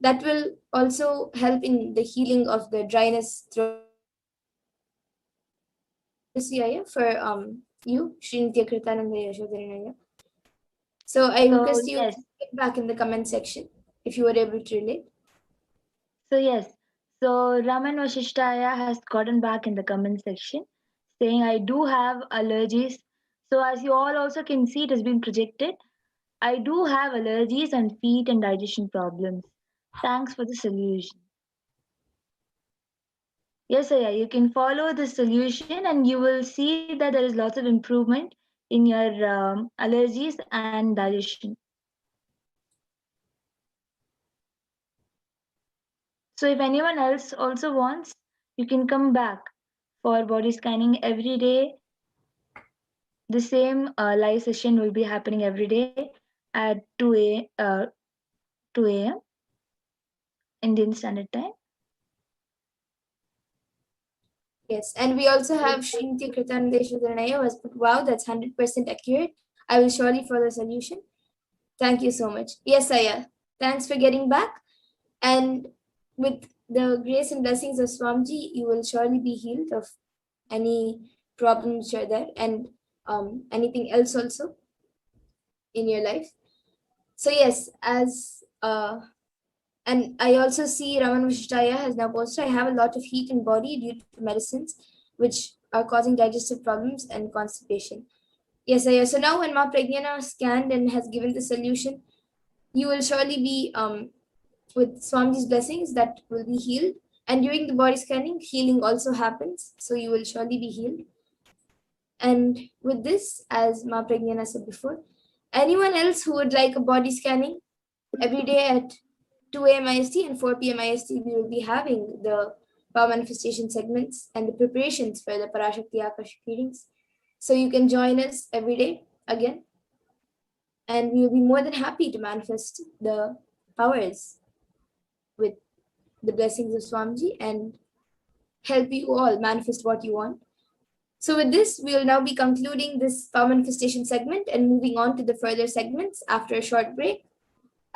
That will also help in the healing of the dryness throat. For you, Srinitya Kritananda Yashodharanaya. So I So request you to yes, get back in the comment section if you were able to relate. so yes, so Raman Vashishtaya has gotten back in the comment section saying, I do have allergies. So as you all also can see, it has been projected. I do have allergies and feet and digestion problems. Thanks for the solution. Yes, Aya, you can follow the solution and you will see that there is lots of improvement in your allergies and digestion. So if anyone else also wants, you can come back for body scanning every day. The same live session will be happening every day at 2 a.m. Indian Standard Time. Yes, and we also have Srinitya Kritananda Yashodharanaya who has put, wow, that's 100% accurate. I will surely follow the solution. Thank you so much. Yes, Aya. Thanks for getting back. And with the grace and blessings of Swamiji, you will surely be healed of any problems which are there, and anything else also in your life. So yes, as and I also see Raman Vishtaya has now posted, I have a lot of heat in body due to medicines which are causing digestive problems and constipation. Yes, Aya. So now when Ma Pragyana scanned and has given the solution, you will surely be with Swamiji's blessings that will be healed. And during the body scanning, healing also happens. So you will surely be healed. And with this, as Ma Pragyana said before, anyone else who would like a body scanning every day at 2 a.m. IST and 4 p.m. IST, we will be having the power manifestation segments and the preparations for the Parashakti Akashic readings. So you can join us every day again, and we will be more than happy to manifest the powers with the blessings of Swamiji and help you all manifest what you want. So with this, we will now be concluding this power manifestation segment and moving on to the further segments after a short break.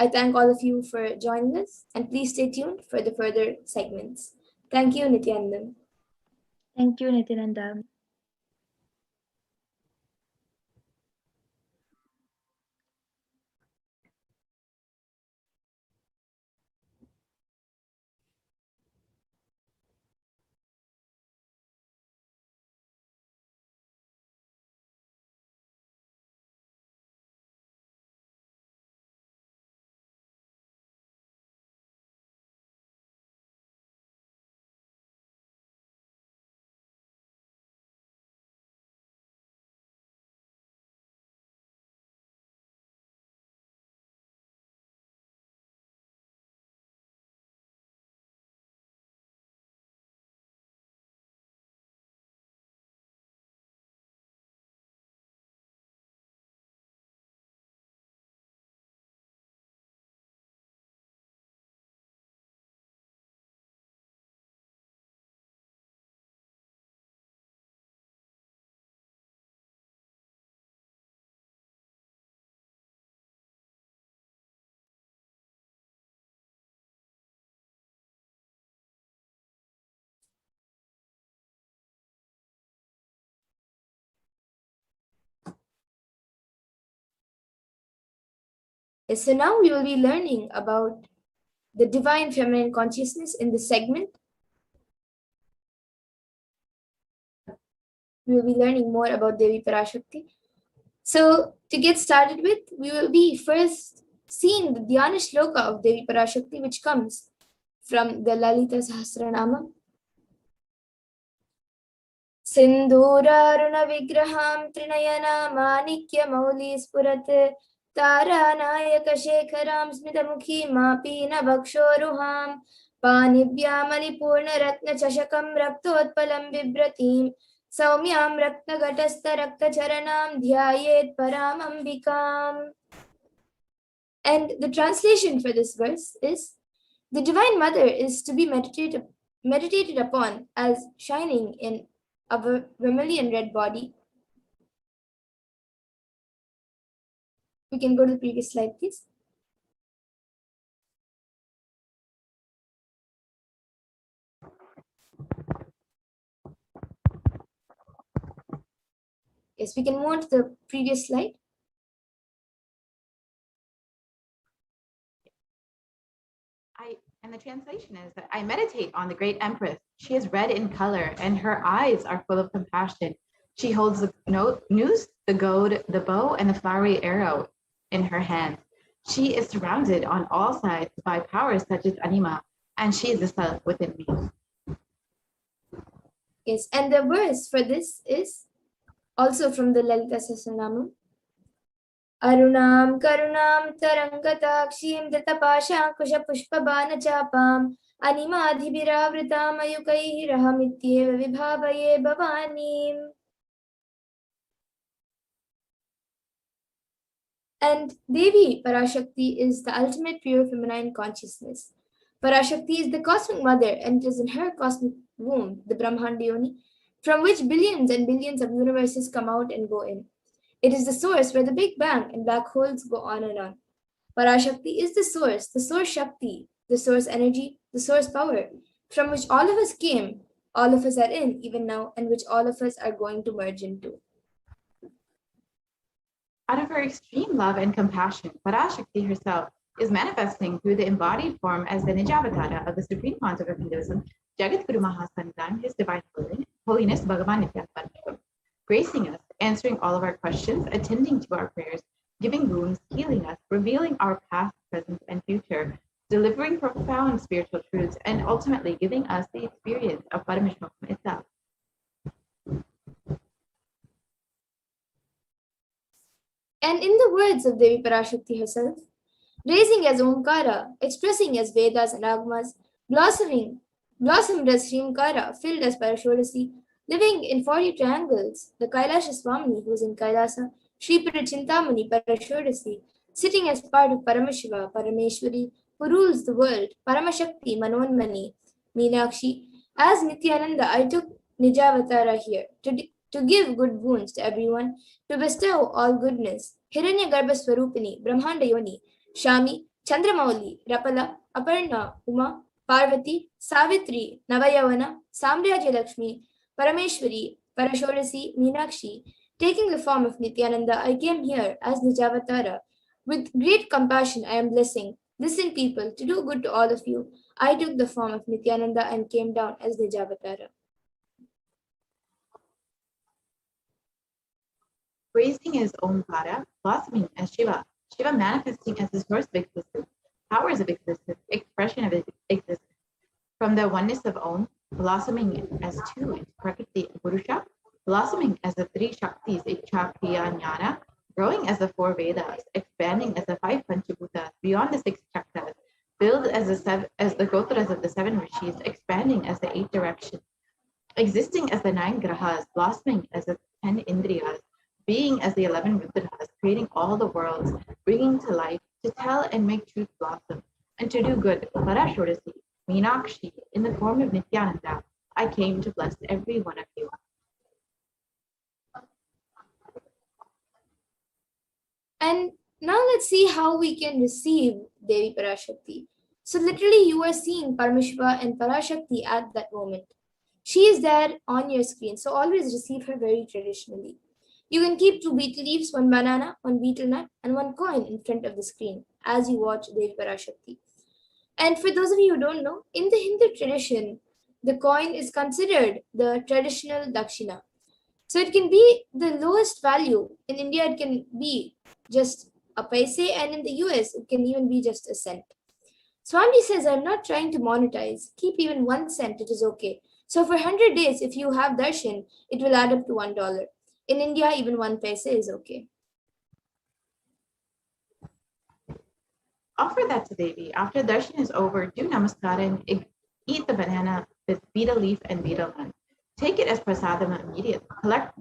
I thank all of you for joining us, and please stay tuned for the further segments. Thank you, Nithyanandam. Thank you, Nityananda. So now we will be learning about the divine feminine consciousness in this segment. We will be learning more about Devi Parashakti. So to get started with, we will be first seeing the Dhyana Shloka of Devi Parashakti, which comes from the Lalita Sahasranama. Sindhuraruna Vigraham Trinayana Manikya Mauli Spurat Taranayaka Shekharam Smitamukhi Mapina Bhakshoruham Panivyamali Ratna Chashakam Raktotpalam Vibratim Saumyam Ratna Gatasta Rakta Charanam Dhyayet Param Ambikam. And the translation for this verse is, the Divine Mother is to be meditated upon as shining in a vermilion red body, We can go to the previous slide, please. Yes, we can move on to the previous slide. And the translation is that I meditate on the great empress. She is red in color, and her eyes are full of compassion. She holds the noose, the goad, the bow, and the flowery arrow in her hand. She is surrounded on all sides by powers such as Anima, and she is the self within me. Yes, and the verse for this is also from the Lalita Sahasranamam. Arunam karunam tarangatakshim datapaşankuşapuşpabanachapam animadhibhiravritam ayukaihirahamityeva vibhavaye bhavanim. And Devi Parashakti is the ultimate pure feminine consciousness. Parashakti is the cosmic mother, and it is in her cosmic womb, the Brahmanda Yoni, from which billions and billions of universes come out and go in. It is the source where the Big Bang and black holes go on and on. Parashakti is the source Shakti, the source energy, the source power, from which all of us came, all of us are in even now, and which all of us are going to merge into. Out of her extreme love and compassion, Parashakti herself is manifesting through the embodied form as the Nijavatara of the Supreme Pontiff of Hinduism, Jagat Guru Mahasandan, His Divine Holiness Bhagavan Nithyananda Paramashivam, gracing us, answering all of our questions, attending to our prayers, giving wounds, healing us, revealing our past, present, and future, delivering profound spiritual truths, and ultimately giving us the experience of Paramashivoham itself. And in the words of Devi Parashakti herself, raising as Omkara, expressing as Vedas and Agmas, blossomed as Srimkara, filled as Parashodasi, living in 40 triangles, the Kailasha Swamini, who is in Kailasa, Sripura Chintamani, Parashodasi, sitting as part of Paramashiva, Parameshwari, who rules the world, Paramashakti, Manonmani, Meenakshi. As Nithyananda, I took Nijavatara here to give good boons to everyone, to bestow all goodness. Hiranyagarbha Swarupini, Brahmanda Yoni, Shami, Chandramauli, Rapala, Aparna, Uma, Parvati, Savitri, Navayavana, Samrajya Lakshmi, Parameshwari, Parashodasi, Meenakshi. Taking the form of Nithyananda, I came here as Nijavatara. With great compassion, I am blessing. Listen, people, to do good to all of you. I took the form of Nithyananda and came down as Nijavatara. Raising as Omkara, blossoming as Shiva, Shiva manifesting as the source of existence, powers of existence, expression of existence. From the oneness of Om, blossoming as two into Prakriti and Purusha, blossoming as the three Shaktis, Ichha, Kriya, Jnana, growing as the four Vedas, expanding as the five Panchabhutas, beyond the six Chakras, filled as the Gotras of the seven Rishis, expanding as the eight directions, existing as the nine Grahas, blossoming as the 10 Indriyas, being as the 11 Rudras, creating all the worlds, bringing to life, to tell and make truth blossom, and to do good. Parashodasi, Meenakshi, in the form of Nithyananda, I came to bless every one of you. And now let's see how we can receive Devi Parashakti. So literally you are seeing Paramashiva and Parashakti at that moment. She is there on your screen, so always receive her very traditionally. You can keep 2 betel leaves, 1 banana, 1 betel nut, and 1 coin in front of the screen as you watch Devi Parashakti. And for those of you who don't know, in the Hindu tradition, the coin is considered the traditional dakshina. So it can be the lowest value. In India, it can be just a paise, and in the US, it can even be just a cent. Swami says, I'm not trying to monetize. Keep even 1 cent, it is okay. So for 100 days, if you have darshan, it will add up to $1. In India, even 1 paise is okay. Offer that to Devi. After darshan is over, do namaskar and eat the banana with betel leaf and betel nut. Take it as prasadam immediately. Collect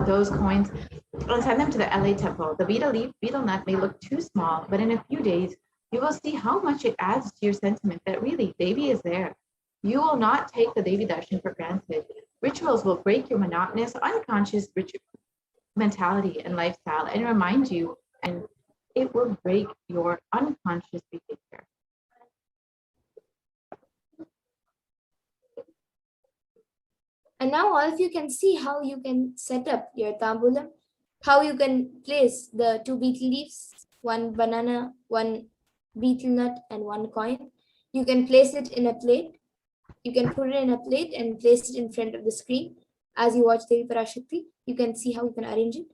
those coins and send them to the LA temple. The betel leaf, betel nut may look too small, but in a few days, you will see how much it adds to your sentiment that really Devi is there. You will not take the Devi darshan for granted. Rituals will break your monotonous, unconscious mentality and lifestyle and remind you and it will break your unconscious behavior. And now all of you can see how you can set up your tambulam, how you can place the 2 betel leaves, 1 banana, 1 betel nut, and 1 coin. You can place it in a plate. You can put it in a plate and place it in front of the screen. As you watch Devi Parashakti, you can see how you can arrange it.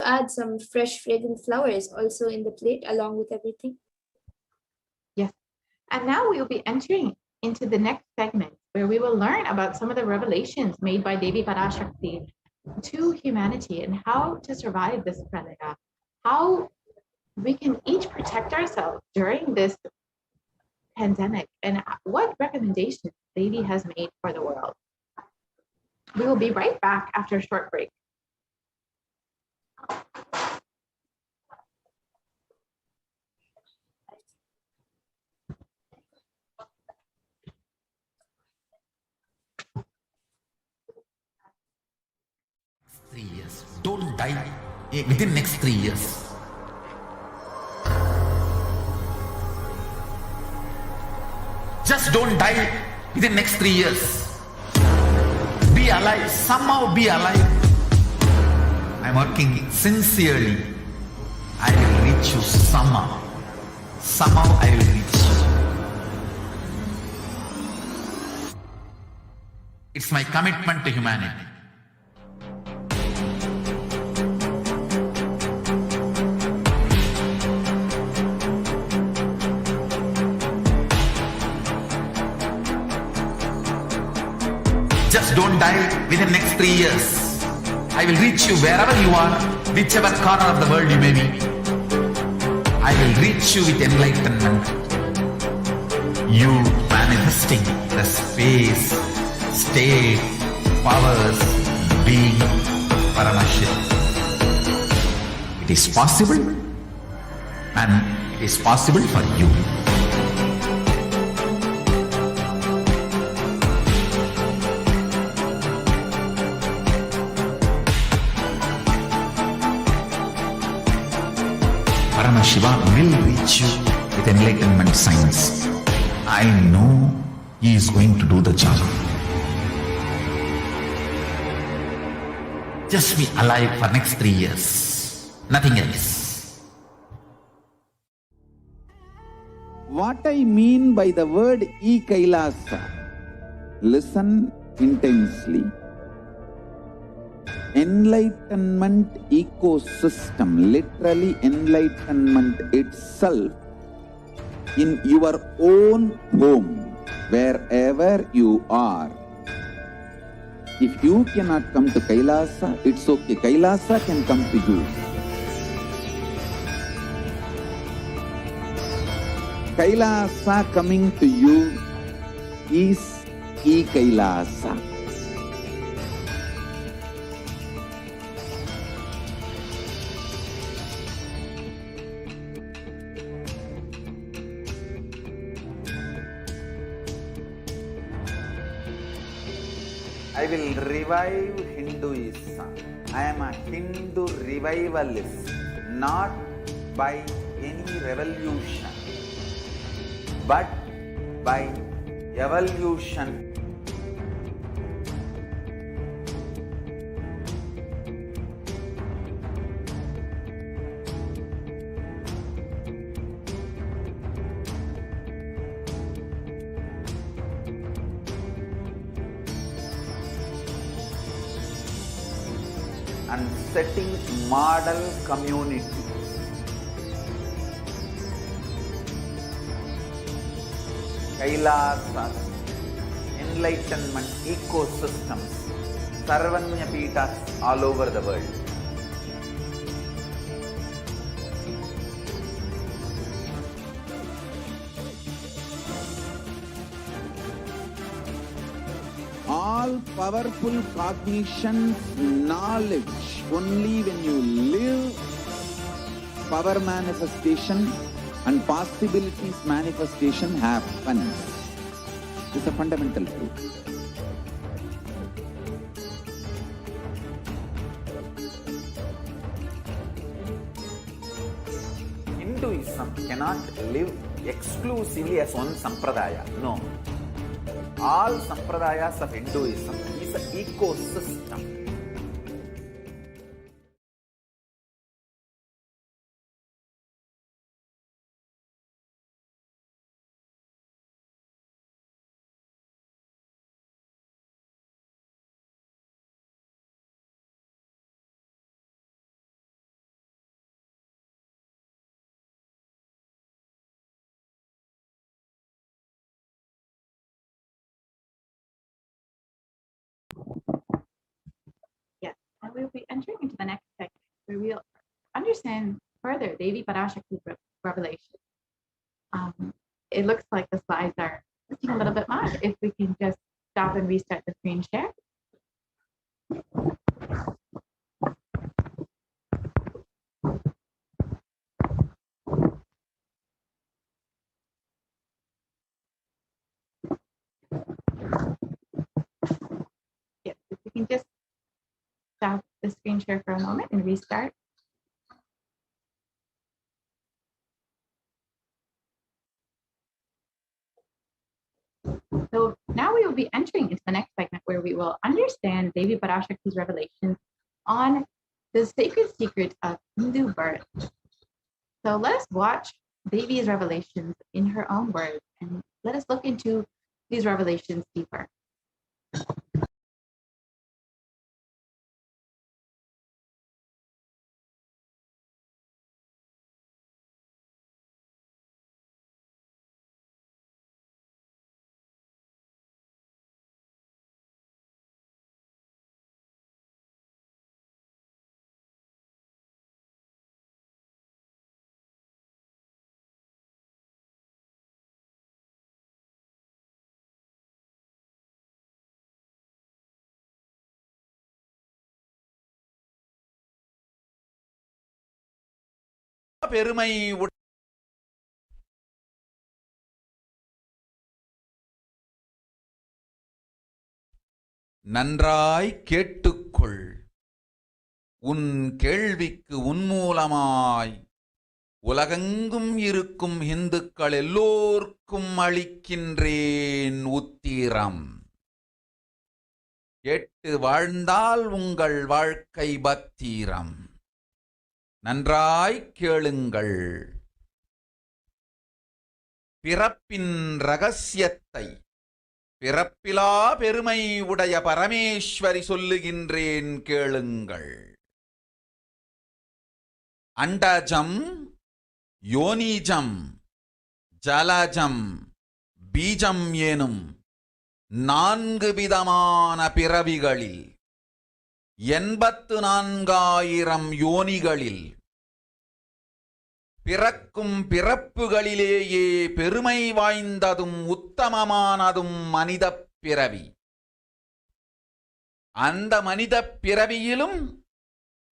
Add some fresh fragrant flowers also in the plate along with everything. Yes. And now we will be entering into the next segment where we will learn about some of the revelations made by Devi Parashakti to humanity and how to survive this pralaya, how we can each protect ourselves during this pandemic, and what recommendations Devi has made for the world. We will be right back after a short break. Don't die within next 3 years. Just don't die within next 3 years. Be alive, somehow be alive. I'm working sincerely. I will reach you somehow. Somehow I will reach you. It's my commitment to humanity. Just don't die within next 3 years. I will reach you wherever you are, whichever corner of the world you may be. I will reach you with enlightenment. You manifesting the space, state, powers, being Paramashivoham. It is possible, and it is possible for you. Paramashivoham will reach you with enlightenment science. I know he is going to do the job. Just be alive for next 3 years. Nothing else. What I mean by the word e-Kailasa, listen intensely. Enlightenment ecosystem, literally enlightenment itself, in your own home, wherever you are. If you cannot come to Kailasa, it's okay. Kailasa can come to you. Kailasa coming to you is e-Kailasa. I will revive Hinduism. I am a Hindu revivalist, not by any revolution, but by evolution. And setting model community. Kailasas, enlightenment ecosystems, Sarvanya Peethas all over the world. All powerful cognition, knowledge, only when you live, power manifestation and possibilities manifestation happens. It's a fundamental truth. Hinduism cannot live exclusively as one sampradaya. No. All sampradayas of Hinduism is an ecosystem. Yes, and we'll be entering into the next segment where we'll understand further Devi Parashakti revelation. It looks like the slides are looking a little bit much. If we can just stop and restart the screen share. Yes, if we can just stop the screen share for a moment and restart. So now we will be entering into the next segment where we will understand Devi Parashakti's revelations on the sacred secret of Hindu birth. So let us watch Devi's revelations in her own words and let us look into these revelations deeper. பெருமை நன்றாய் கேட்டுக்கொள். உன் கேள்விக்கு உன்மூலமாய் உலகெங்கும் இருக்கும் இந்துக்கள் எல்லோர்க்கும் அளிக்கின்றேன் உத்திரம். கேட்டு வாழ்ந்தால் உங்கள் வாழ்க்கை பத்திரம். நன்றாய் கேளுங்கள். பிறப்பின் ரகசியத்தை பிறப்பிலா பெருமை உடைய பரமேஸ்வரி சொல்லுகின்றேன் கேளுங்கள். அண்டஜம், யோனிஜம், ஜலஜம், பீஜம் எனும் 4 விதமான பிறவிகளில் 84,000 யோனிகளில் பிறக்கும் பிறப்புகளிலேயே பெருமை வாய்ந்ததும் உத்தமமானதும் மனிதப் பிறவி. அந்த மனிதப் பிறவியிலும்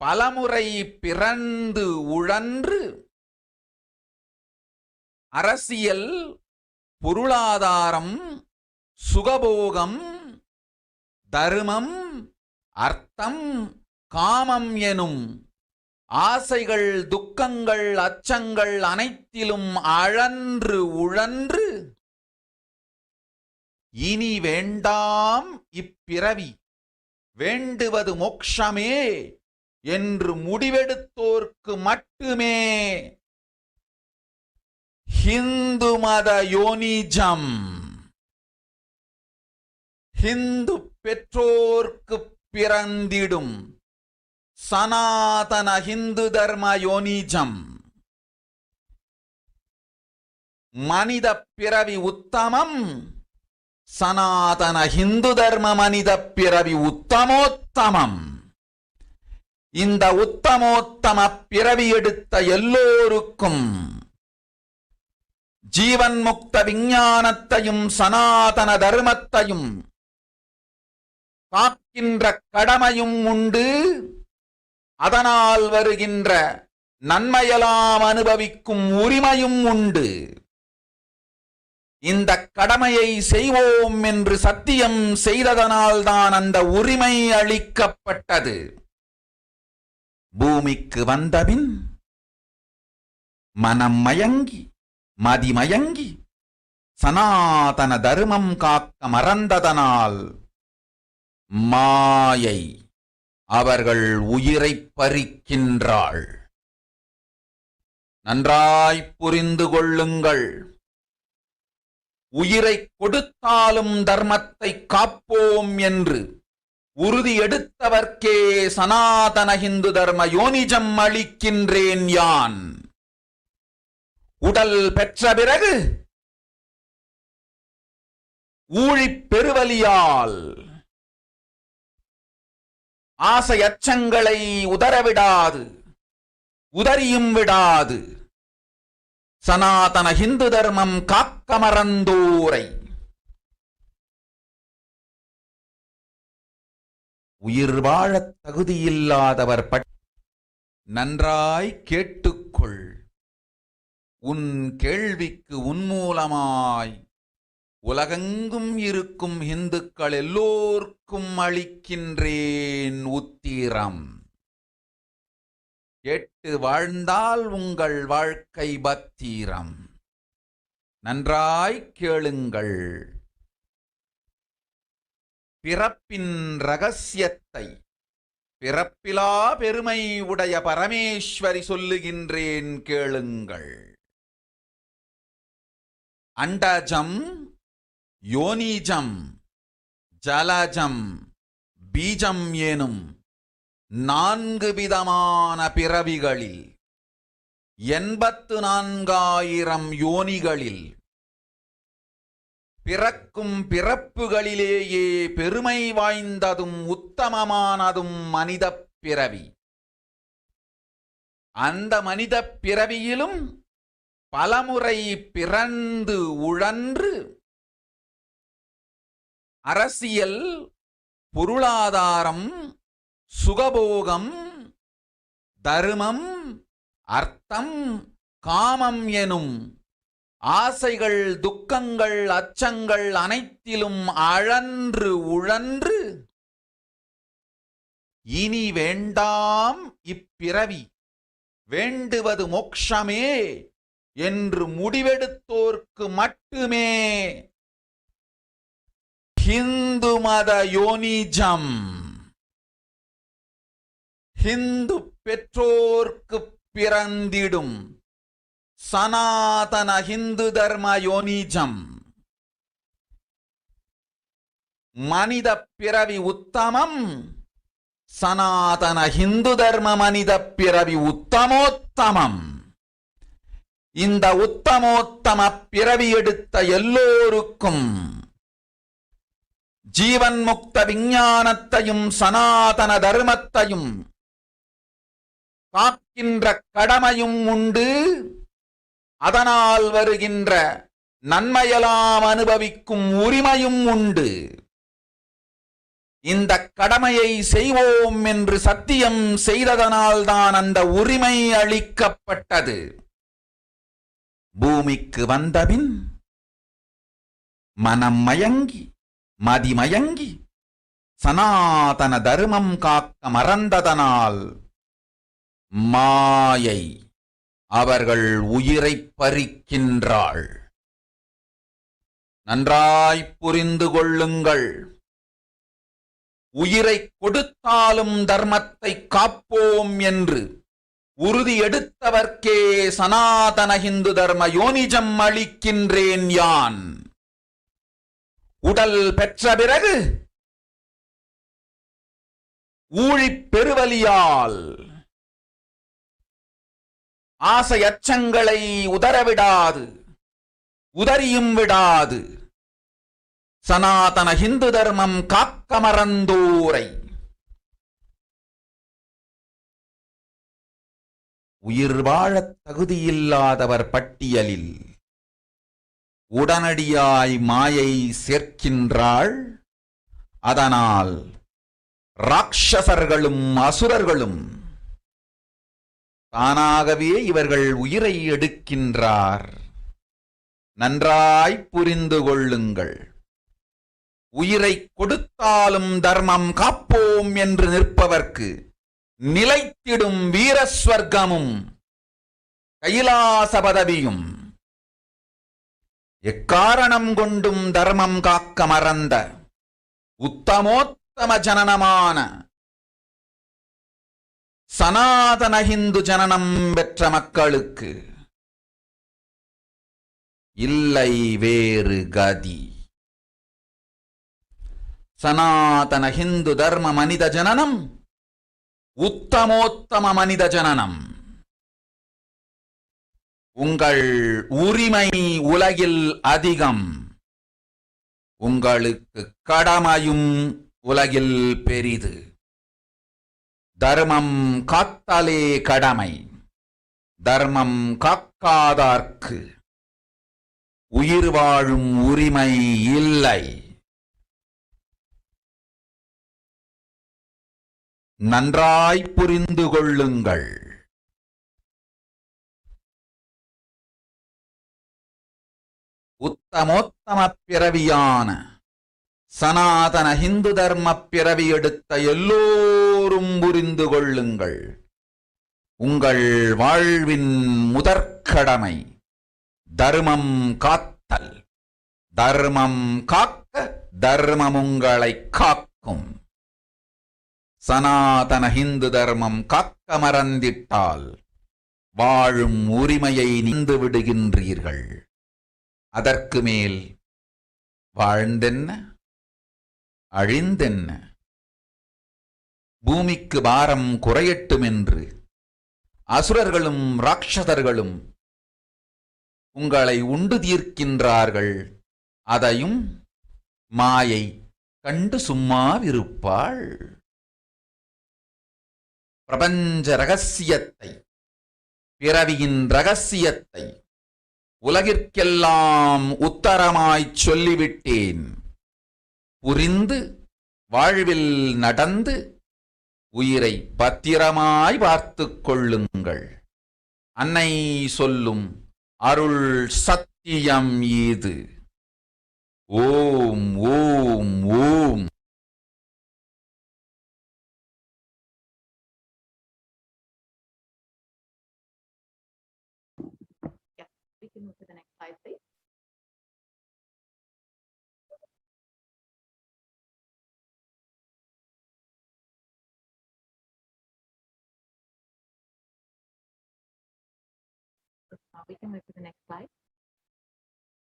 பலமுறை பிறந்து உழன்று அரசியல், பொருளாதாரம், சுகபோகம், தர்மம், அர்த்தம், காமம் எனும் ஆசைகள், துக்கங்கள், அச்சங்கள் அனைத்திலும் அழன்று உழன்று இனி வேண்டாம் இப்பிறவி, வேண்டுவது மோட்சமே என்று முடிவெடுத்தோர்க்கு மட்டுமே ஹிந்து மத யோனிஜம், ஹிந்து பெற்றோர்க்கு பிறந்திடும் சனாதன ஹிந்து தர்ம யோனிஜம். மனித பிறவி உத்தமம், சனாதன ஹிந்து தர்ம மனித பிறவி உத்தமோத்தமம். இந்த உத்தமோத்தம பிறவி எடுத்த எல்லோருக்கும் ஜீவன் முக்த விஞ்ஞானத்தையும் சனாதன தர்மத்தையும் காக்கின்ற கடமையும் உண்டு. அதனால் வருகின்ற நன்மையெல்லாம் அனுபவிக்கும் உரிமையும் உண்டு. இந்த கடமையை செய்வோம் என்று சத்தியம் செய்ததனால்தான் அந்த உரிமை அளிக்கப்பட்டது. பூமிக்கு வந்தபின் மனம் மயங்கி மதிமயங்கி சனாதன தர்மம் காக்க மறந்ததனால் மாயை அவர்கள் உயிரைப் பறிக்கின்றாள். நன்றாய் புரிந்து கொள்ளுங்கள். உயிரை கொடுத்தாலும் தர்மத்தை காப்போம் என்று உறுதி எடுத்தவர்க்கே சனாதன ஹிந்து தர்ம யோனிஜம் அளிக்கின்றேன் யான். உடல் பெற்ற பிறகு ஊழிப் பெருவலியால் ஆசை அச்சங்களை உதறவிடாது, உதறியும் விடாது சனாதன ஹிந்து தர்மம் காக்க மறந்தோரை உயிர் வாழத் தகுதியில்லாதவர் நன்றாய் கேட்டுக்கொள். உன் கேள்விக்கு உன்மூலமாய் உலகெங்கும் இருக்கும் இந்துக்கள் எல்லோர்க்கும் அளிக்கின்றேன் உத்திரம். கேட்டு வாழ்ந்தால் உங்கள் வாழ்க்கை பத்திரம். நன்றாய் கேளுங்கள். பிறப்பின் ரகசியத்தை பிறப்பிலா பெருமை உடைய பரமேஸ்வரி சொல்லுகின்றேன் கேளுங்கள். அண்டஜம், யோனிஜம், ஜலஜம், பீஜம் எனும் 4 விதமான பிறவிகளில் 84,000 யோனிகளில் பிறக்கும் பிறப்புகளிலேயே பெருமை வாய்ந்ததும் உத்தமமானதும் மனிதப் பிறவி. அந்த மனிதப் பிறவியிலும் பலமுறை பிறந்து உழன்று அரசியல், பொருளாதாரம், சுகபோகம், தர்மம், அர்த்தம், காமம் எனும் ஆசைகள், துக்கங்கள், அச்சங்கள் அனைத்திலும் அழன்று உழன்று இனி வேண்டாம் இப்பிறவி, வேண்டுவது மோட்சமே என்று முடிவெடுத்தோர்க்கு மட்டுமே ஹிந்து மத யோனிஜம், ஹிந்து பெற்றோர்க்கு பிறந்திடும் சனாதன ஹிந்து தர்ம யோனிஜம். மனித பிறவி உத்தமம், சனாதன ஹிந்து தர்ம மனித பிறவி உத்தமோத்தமம். இந்த உத்தமோத்தம பிறவி எடுத்த எல்லோருக்கும் ஜீவன் முக்த விஞ்ஞானத்தையும் சனாதன தர்மத்தையும் காக்கின்ற கடமையும் உண்டு. அதனால் வருகின்ற நன்மையெல்லாம் அனுபவிக்கும் உரிமையும் உண்டு. இந்த கடமையை செய்வோம் என்று சத்தியம் செய்ததனால்தான் அந்த உரிமை அளிக்கப்பட்டது. பூமிக்கு வந்தபின் மனம் மயங்கி மதிமயங்கி சனாதன தர்மம் காக்க மறந்ததனால் மாயை அவர்கள் உயிரைப் பறிக்கின்றாள். நன்றாய் புரிந்து கொள்ளுங்கள். உயிரை கொடுத்தாலும் தர்மத்தை காப்போம் என்று உறுதி எடுத்தவர்க்கே சனாதன ஹிந்து தர்ம யோனிஜம் அளிக்கின்றேன் யான். உடல் பெற்ற பிறகு ஊழிப் பெருவலியால் ஆசை அச்சங்களை உதறவிடாது, உதறியும் விடாது சனாதன ஹிந்து தர்மம் காக்க மறந்தோரை உயிர் வாழத் தகுதியில்லாதவர் பட்டியலில் உடனடியாய் மாயை சேர்க்கின்றாள். அதனால் ராட்சசர்களும் அசுரர்களும் தானாகவே இவர்கள் உயிரை எடுக்கின்றார். நன்றாய் புரிந்து கொள்ளுங்கள். உயிரை கொடுத்தாலும் தர்மம் காப்போம் என்று நிற்பவர்க்கு நிலைத்திடும் வீரஸ்வர்க்கமும் கைலாச பதவியும் எக்காரணம் கொண்டும் தர்மம் காக்க மறந்த உத்தமோத்தம ஜனனமான சனாதன ஹிந்து ஜனனம் பெற்ற மக்களுக்கு இல்லை வேறு கதி. சனாதன ஹிந்து தர்ம மனித ஜனனம் உத்தமோத்தம மனித ஜனனம். உங்கள் உரிமை உலகில் அதிகம், உங்களுக்கு கடமையும் உலகில் பெரிது. தர்மம் காத்தாலே கடமை, தர்மம் காக்காதார்க்கு உயிர் வாழும் உரிமை இல்லை. நன்றாய் புரிந்து கொள்ளுங்கள். உத்தமோத்தம பிறவியான சனாதன ஹிந்து தர்ம பிறவி எடுத்த எல்லோரும் புரிந்து கொள்ளுங்கள். உங்கள் வாழ்வின் முதற்கடமை தர்மம் காத்தல். தர்மம் காக்க தர்மம் உங்களை காக்கும். சனாதன ஹிந்து தர்மம் காக்க மறந்திட்டால் வாழும் உரிமையை நீந்து விடுகின்றீர்கள். அதற்கு மேல் வாழ்ந்தென்ன அழிந்தென்ன? பூமிக்கு பாரம் குறையட்டும் என்று அசுரர்களும் ராட்சதர்களும் உங்களை உண்டு தீர்க்கின்றார்கள். அதையும் மாயை கண்டு சும்மாவிருப்பாள். பிரபஞ்ச ரகசியத்தை, பிறவியின் ரகசியத்தை உலகிற்கெல்லாம் உத்தரமாய்ச் சொல்லிவிட்டேன். புரிந்து வாழ்வில் நடந்து உயிரை பத்திரமாய் பார்த்துக் கொள்ளுங்கள். அன்னை சொல்லும் அருள் சத்தியம் இது. ஓம் ஓம் ஓம். We can move to the next slide, please. We can move to the next slide.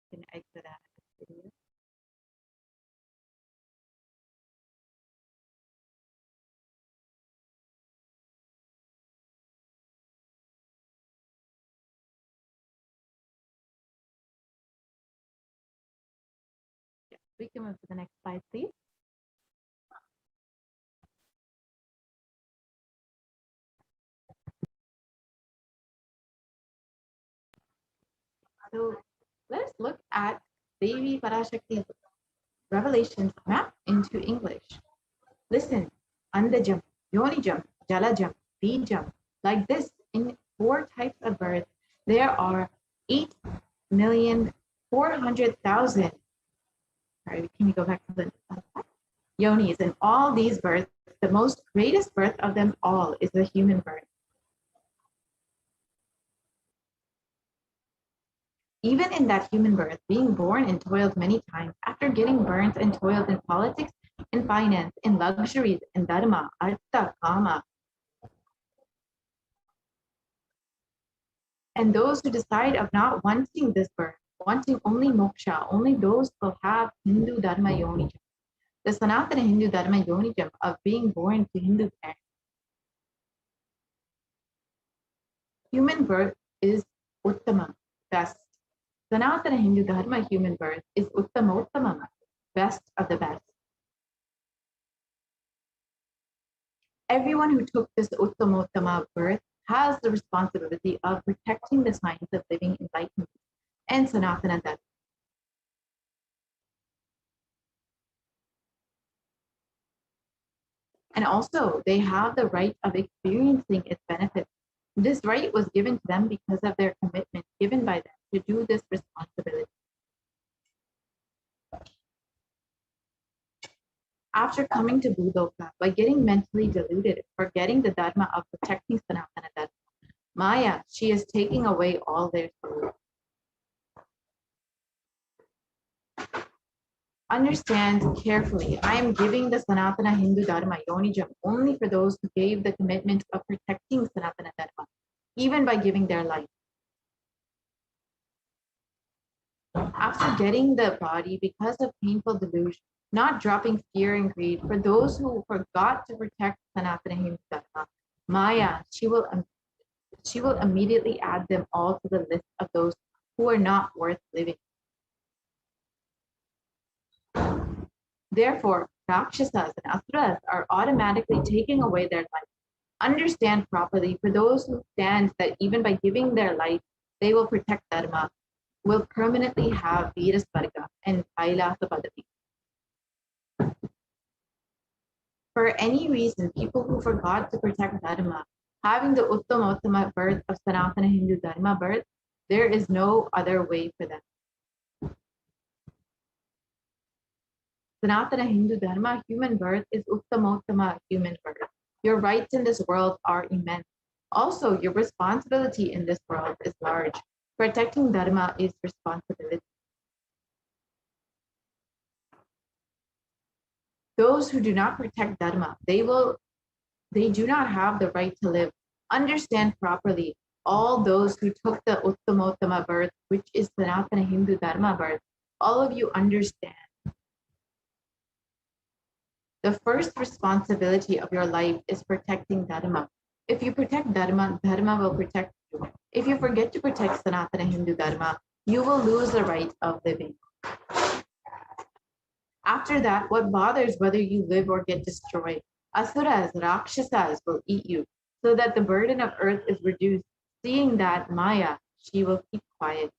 You can exit out of this video. We can move to the next slide, please. So let's look at Devi Parashakti's revelations mapped into English. Listen, Andajam, Yonijam, Jalajam, Bijam. Like this, in 4 types of birth, there are 8,400,000. Sorry, can you go back to the yonis? And all these births, the most greatest birth of them all is the human birth. Even in that human birth, being born and toiled many times, after getting burnt and toiled in politics, in finance, in luxuries, in dharma, artha, kama. And those who decide of not wanting this birth, wanting only moksha, only those will have Hindu dharma yonijam, the Sanatana Hindu dharma yonijam of being born to Hindu parents. Human birth is uttama, best. Sanatana Hindu dharma human birth is uttamottama, best of the best. Everyone who took this uttamottama birth has the responsibility of protecting the science of living enlightenment and Sanatana Dharma. And also, they have the right of experiencing its benefits. This right was given to them because of their commitment given by them to do this responsibility. After coming to Bhuloka, by getting mentally deluded, forgetting the dharma of protecting Sanatana Dharma, Maya, she is taking away all their souls. Understand carefully, I am giving the Sanatana Hindu Dharma Yonijam only for those who gave the commitment of protecting Sanatana Dharma, even by giving their life. After getting the body because of painful delusion, not dropping fear and greed, for those who forgot to protect Sanatana Hindu Dharma, Maya, she will immediately add them all to the list of those who are not worth living. Therefore, Rakshasas and Asuras are automatically taking away their life. Understand properly, for those who stand that even by giving their life, they will protect Dharma, will permanently have Veerasvarga and Kailasa Padati. For any reason, people who forgot to protect Dharma, having the Uttama birth of Sanatana Hindu Dharma birth, there is no other way for them. Sanatana Hindu Dharma human birth is Uttamottama human birth. Your rights in this world are immense. Also, your responsibility in this world is large. Protecting Dharma is responsibility. Those who do not protect Dharma, they do not have the right to live. Understand properly, all those who took the Uttamottama birth, which is Sanatana Hindu Dharma birth, all of you understand. The first responsibility of your life is protecting Dharma. If you protect Dharma, Dharma will protect you. If you forget to protect Sanatana Hindu Dharma, you will lose the right of living. After that, what bothers whether you live or get destroyed? Asuras, Rakshasas will eat you, so that the burden of earth is reduced. Seeing that, Maya, she will keep quiet.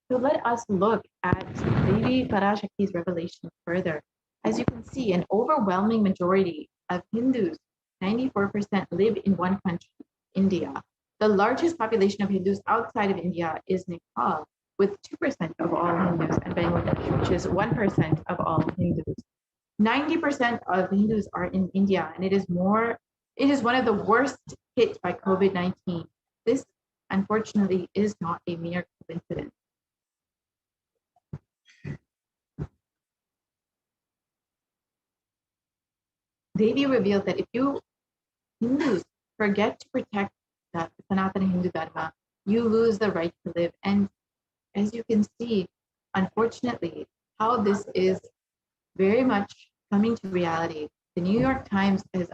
So let us look at Devi Parashakti's revelation further. As you can see, an overwhelming majority of Hindus, 94%, live in one country, India. The largest population of Hindus outside of India is Nepal, with 2% of all Hindus, and Bangladesh, which is 1% of all Hindus. 90% of Hindus are in India, and it is one of the worst hit by COVID-19. This, unfortunately, is not a mere coincidence. Devi revealed that if you Hindus forget to protect the Sanatana Hindu Dharma, you lose the right to live. And as you can see, unfortunately, how this is very much coming to reality. The New York Times has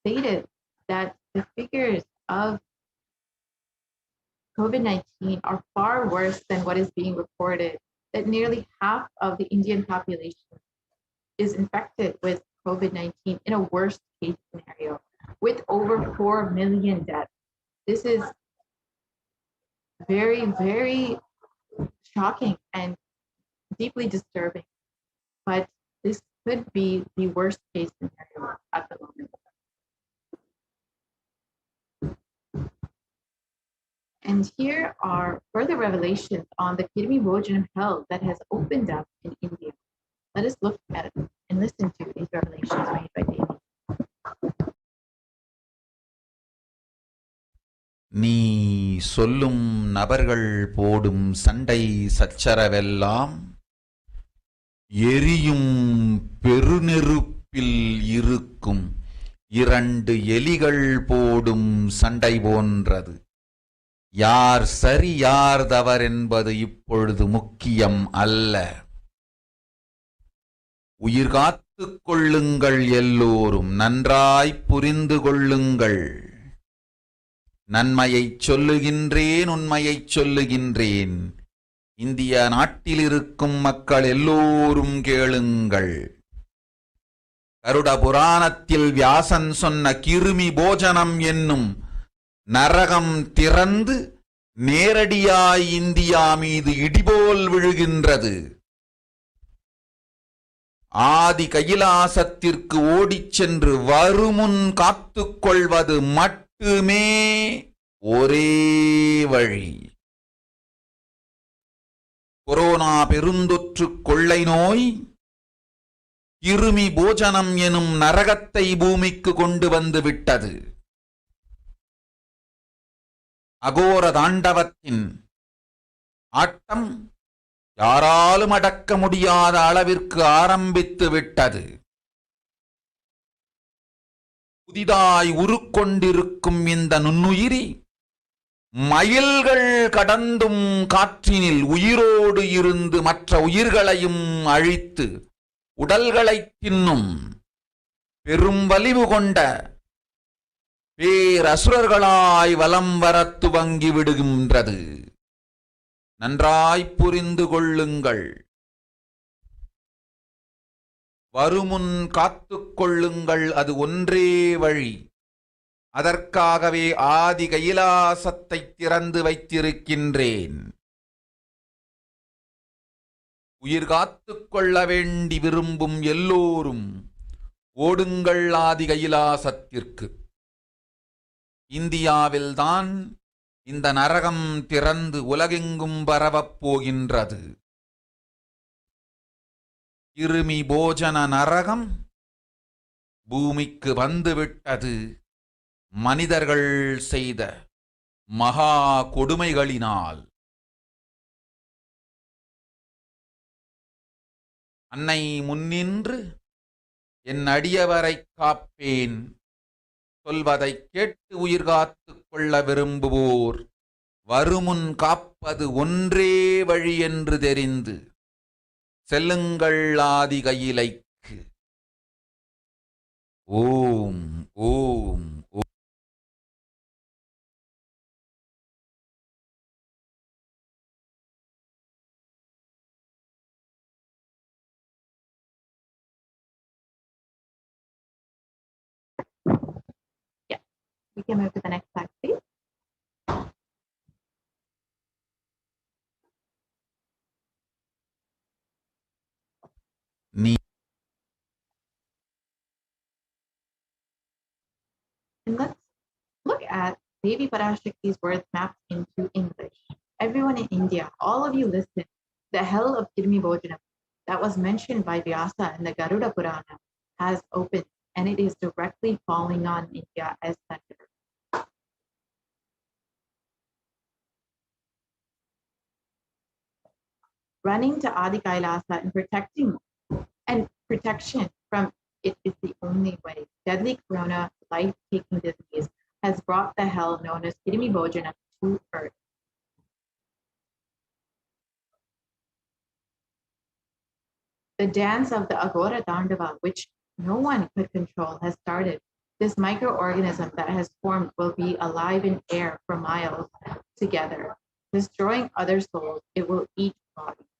stated that the figures of COVID-19 are far worse than what is being reported, that nearly half of the Indian population is infected with COVID-19 in a worst case scenario, with over 4 million deaths. This is very, very shocking and deeply disturbing, but this could be the worst case scenario at the moment. And here are further revelations on the Kirmi Bhojanam hell that has opened up in India. Let us look at it and listen to these revelations made by Devi. நீ சொல்லும் நபர்கள் போடும் சண்டை சச்சரவெல்லாம் எரியும் பெருநெருப்பில் இருக்கும் 2 எலிகள் போடும் சண்டை போன்றது. யார் சரி யார் தவறென்பது இப்பொழுது முக்கியம் அல்ல. உயிர் காத்துக் கொள்ளுங்கள், எல்லோரும் நன்றாய் புரிந்து கொள்ளுங்கள். நன்மையைச் சொல்லுகின்றேன், உண்மையைச் சொல்லுகின்றேன். இந்திய நாட்டில் இருக்கும் மக்கள் எல்லோரும் கேளுங்கள். கருட புராணத்தில் வியாசன் சொன்ன கிருமி போஜனம் என்னும் நரகம் திறந்து நேரடியாய் இந்தியா மீது இடிபோல் விழுகின்றது. ஆதி கைலாசத்திற்கு ஓடிச் சென்று வருமுன் காத்துக்கொள்வது மட்டுமே ஒரே வழி. கொரோனா பெருந்தொற்று கொள்ளை நோய் கிருமி போஜனம் எனும் நரகத்தை பூமிக்கு கொண்டு வந்து விட்டது. அகோர தாண்டவத்தின் ஆட்டம் யாராலும் அடக்க முடியாத அளவிற்கு ஆரம்பித்து விட்டது. புதிதாய் உருக்கொண்டிருக்கும் இந்த நுண்ணுயிரி மைல்கள் கடந்தும் காற்றினில் உயிரோடு இருந்து மற்ற உயிர்களையும் அழித்து உடல்களை தின்னும் பெரும் வலிவு கொண்ட பேரசுரர்களாய் வலம் வரத் துவங்கி விடுகின்றது. நன்றாய் புரிந்து கொள்ளுங்கள். வருமுன் காத்துக் கொள்ளுங்கள், அது ஒன்றே வழி. அதற்காகவே ஆதி கைலாசத்தை திறந்து வைத்திருக்கின்றேன். உயிர் காத்துக் கொள்ள வேண்டி விரும்பும் எல்லோரும் ஓடுங்கள் ஆதி கைலாசத்திற்கு. இந்தியாவில்தான் இந்த நரகம் திறந்து உலகெங்கும் பரவப் போகின்றது. கிருமி போஜன நரகம் பூமிக்கு வந்துவிட்டது. மனிதர்கள் செய்த மகா கொடுமைகளினால். அன்னை முன்னின்று என் அடியவரை காப்பேன் சொல்வதை கேட்டு உயிர் காத்துக் கொள்ள விரும்புவோர் வருமுன் காப்பது ஒன்றே வழி என்று தெரிந்து செல்லுங்கள் ஆதி கையிலைக்கு. ஓம் ஓம் ஓம். Yeah, we can move to the next slide, please. நீ And let's look at Devi Parashakti's words mapped into English. Everyone in India, all of you listen. The hell of Kirmi Bojanam that was mentioned by Vyasa in the Garuda Purana has opened, and it is directly falling on India as thunder. Running to Adi Kailasa and protection from it is the only way. Deadly corona, life-taking disease, has brought the hell known as Kirmi Bojana to earth. The dance of the Agora Dandava, which no one could control, has started. This microorganism that has formed will be alive in air for miles together. Destroying other souls, it will eat bodies.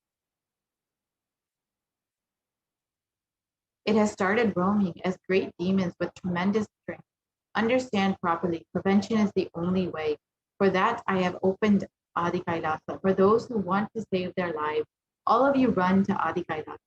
It has started roaming as great demons with tremendous strength. Understand properly, prevention is the only way. For that, I have opened Adi Kailasa. For those who want to save their lives, all of you run to Adi Kailasa.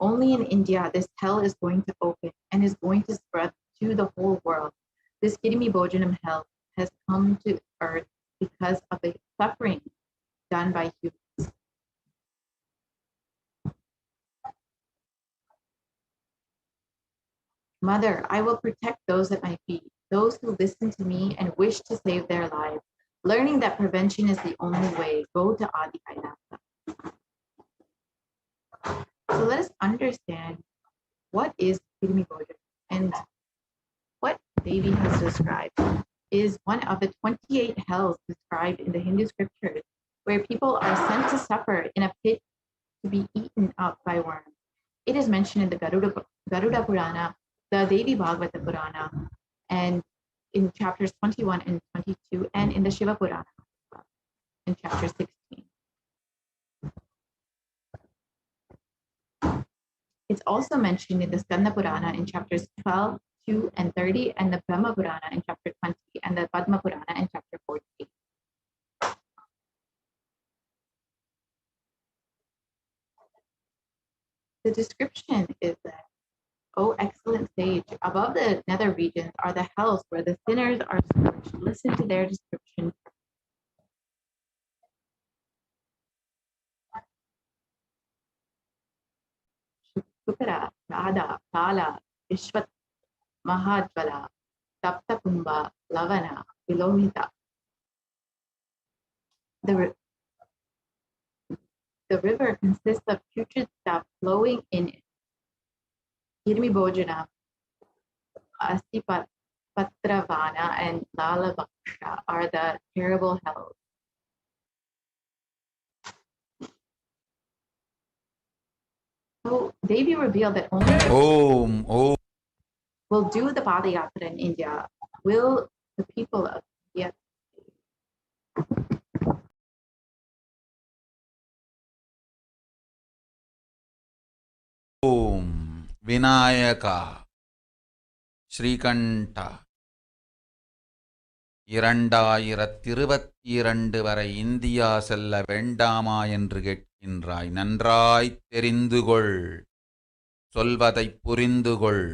Only in India, this hell is going to open and is going to spread to the whole world. This Kirmi Bojanam hell has come to earth because of the suffering done by humans. Mother, I will protect those at my feet, those who listen to me and wish to save their lives. Learning that prevention is the only way, go to Adi Kailasa. So let us understand what is Kirmi Bojanam, and what Devi has described is one of the 28 hells described in the Hindu scriptures, where people are sent to suffer in a pit to be eaten up by worms. It is mentioned in the Garuda Purana, the Devi Bhagavata Purana, and in chapters 21 and 22, and in the Shiva Purana in chapter 16. It's also mentioned in the Skanda Purana in chapters 12, 2, and 30, and the Brahma Purana in chapter 20, and the Padma Purana in chapter 48. The description is that, O excellent sage, above the nether regions are the hells where the sinners are scorched. Listen to their description. Kukara, Radha, Kala, Vishwat, Mahajvala, Taptakumbha, Lavana, Vilomita. The, the river consists of putrid stuff flowing in it. Kirmi Bojana, Astipatravana, and Lalavaksha are the terrible hells. So Devi revealed that only Om, Om. will do the Padayatra in India. Will the people of India Om Vinayaka Srikanta 2022 வரை India செல்ல வேண்டாமா என்று கேட்கின்றாய். நன்றாய் தெரிந்து கொள், சொல்வதைப் புரிந்து கொள்.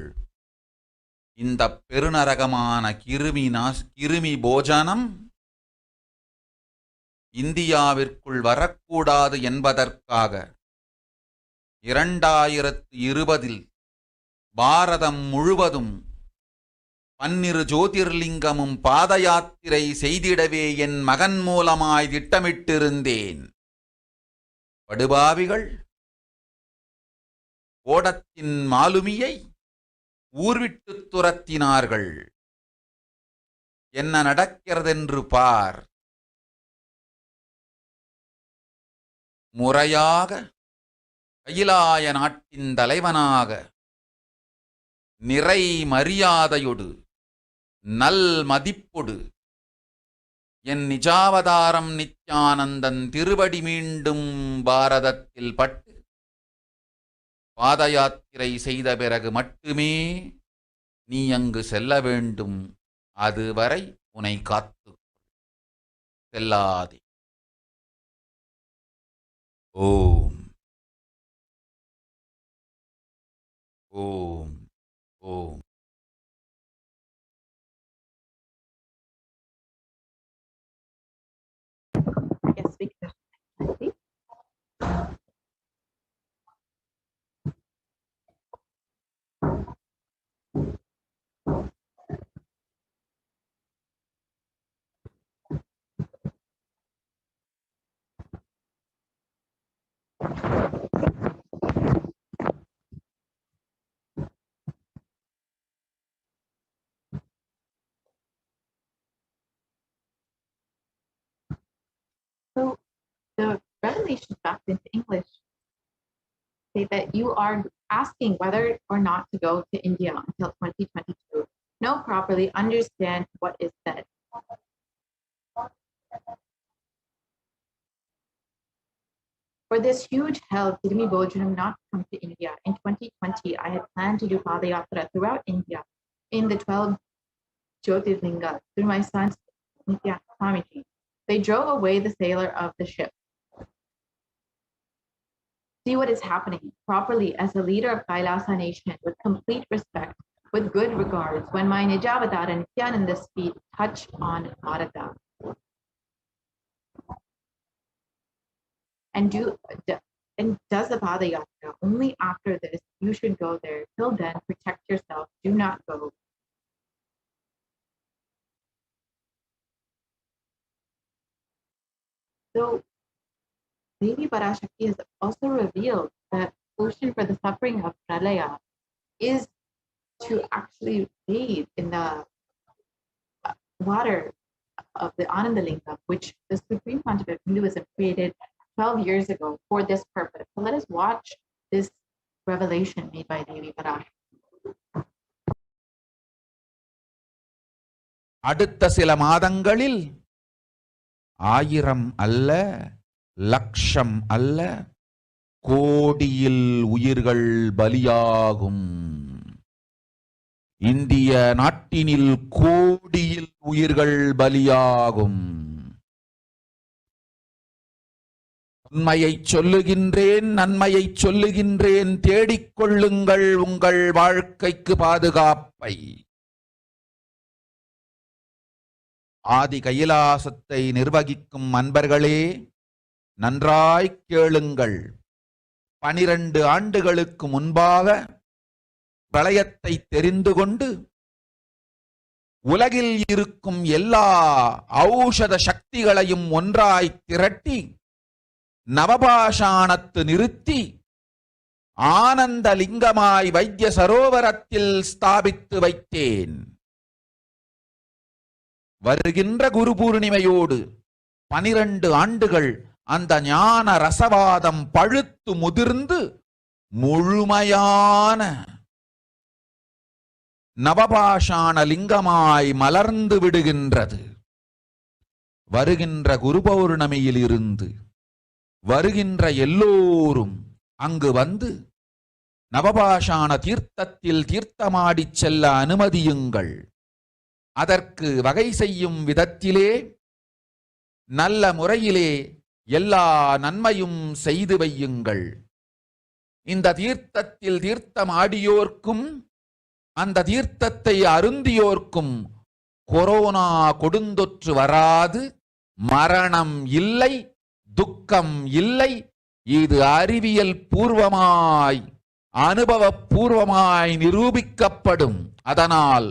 இந்த பெருநரகமான கிருமி போஜனம் இந்தியாவிற்குள் வரக்கூடாது என்பதற்காக 2020 பாரதம் முழுவதும் 12 ஜோதிர்லிங்கமும் பாத யாத்திரை செய்திடவே என் மகன் மூலமாய் திட்டமிட்டிருந்தேன். படுபாவிகள் ஓடத்தின் மாலுமியை ஊர்விட்டு துரத்தினார்கள். என்ன நடக்கிறதென்று பார். முறையாக கைலாய நாட்டின் தலைவனாக நிறை மரியாதையொடு நல் மதிப்பொடு என் நிஜாவதாரம் நித்யானந்தன் திருவடி மீண்டும் பாரதத்தில் பட்டு பாத யாத்திரை செய்த பிறகு மட்டுமே நீ அங்கு செல்ல வேண்டும். அதுவரை உன்னை காத்து செல்லாதே. ஓம் ஓம் ஓம். Yes, we can. So the revelation back into English say that you are asking whether or not to go to India until 2022. Know properly, understand what is said. For this huge hell, Kirmi Bojanam not to come to India. In 2020, I had planned to do Padayatra throughout India in the 12 Jyotirlingas through my sons, Nithyananda. They drove away the sailor of the ship. See what is happening properly as the leader of Kailasa nation with complete respect, with good regards, when my Nijavadara and Nithyananda's feet touch on Bharata. And does the Padayatra. Only after this, you should go there. Till then, protect yourself. Do not go. So, Devi Parashakti has also revealed that the solution for the suffering of Pralaya is to actually bathe in the water of the Anandalingam, which the Supreme Pontiff of Hinduism created 12 years ago for this purpose. So let us watch this revelation made by Devi Parashakti. அடுத்த சில மாதங்களில் 1000 அல்ல, லட்சம் அல்ல, கோடியில் உயிர்கள் பலியாகும். இந்திய நாட்டினில் கோடியில் உயிர்கள் பலியாகும். உண்மையை சொல்லுகின்றேன், நன்மையை சொல்லுகின்றேன். தேடிக்கொள்ளுங்கள் உங்கள் வாழ்க்கைக்கு பாதுகாப்பை. ஆதி கைலாசத்தை நிர்வகிக்கும் அன்பர்களே, நன்றாய் கேளுங்கள். 12 ஆண்டுகளுக்கு முன்பாக பிரளயத்தை தெரிந்து கொண்டு உலகில் இருக்கும் எல்லா ஔஷத சக்திகளையும் ஒன்றாய் திரட்டி நவபாஷாணத்து நிறுத்தி ஆனந்த லிங்கமாய் வைத்திய சரோவரத்தில் ஸ்தாபித்து வைத்தேன். வருகின்ற குரு பூர்ணிமையோடு 12 ஆண்டுகள் அந்த ஞான ரசவாதம் பழுத்து முதிர்ந்து முழுமையான நவபாஷாண லிங்கமாய் மலர்ந்து விடுகின்றது. வருகின்ற குரு பௌர்ணமியில் இருந்து வருகின்ற எல்லோரும் அங்கு வந்து நவபாஷாண தீர்த்தத்தில் தீர்த்தமாடிச் செல்ல அனுமதியுங்கள். அதற்கு வகை செய்யும் விதத்திலே நல்ல முறையிலே எல்லா நன்மையும் செய்து வையுங்கள். இந்த தீர்த்தத்தில் தீர்த்தமாடியோர்க்கும் அந்த தீர்த்தத்தை அருந்தியோர்க்கும் கொரோனா கொடுந்தொற்று வராது, மரணம் இல்லை, துக்கம் இல்லை. இது அறிவியல் பூர்வமாய் அனுபவபூர்வமாய் நிரூபிக்கப்படும். அதனால்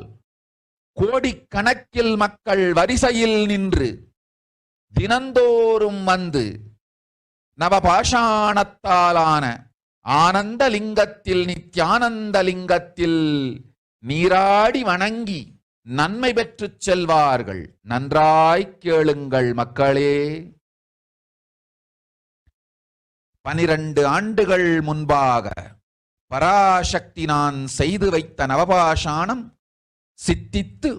கோடிக்கணக்கில் மக்கள் வரிசையில் நின்று தினந்தோறும் வந்து நவபாஷாணத்தாலான ஆனந்த லிங்கத்தில் நித்யானந்த லிங்கத்தில் நீராடி வணங்கி நன்மை பெற்றுச் செல்வார்கள். நன்றாய் கேளுங்கள் மக்களே. 12 ஆண்டுகள் முன்பாக பராசக்தி நான் செய்து வைத்த நவபாஷாணம் சித்தித்து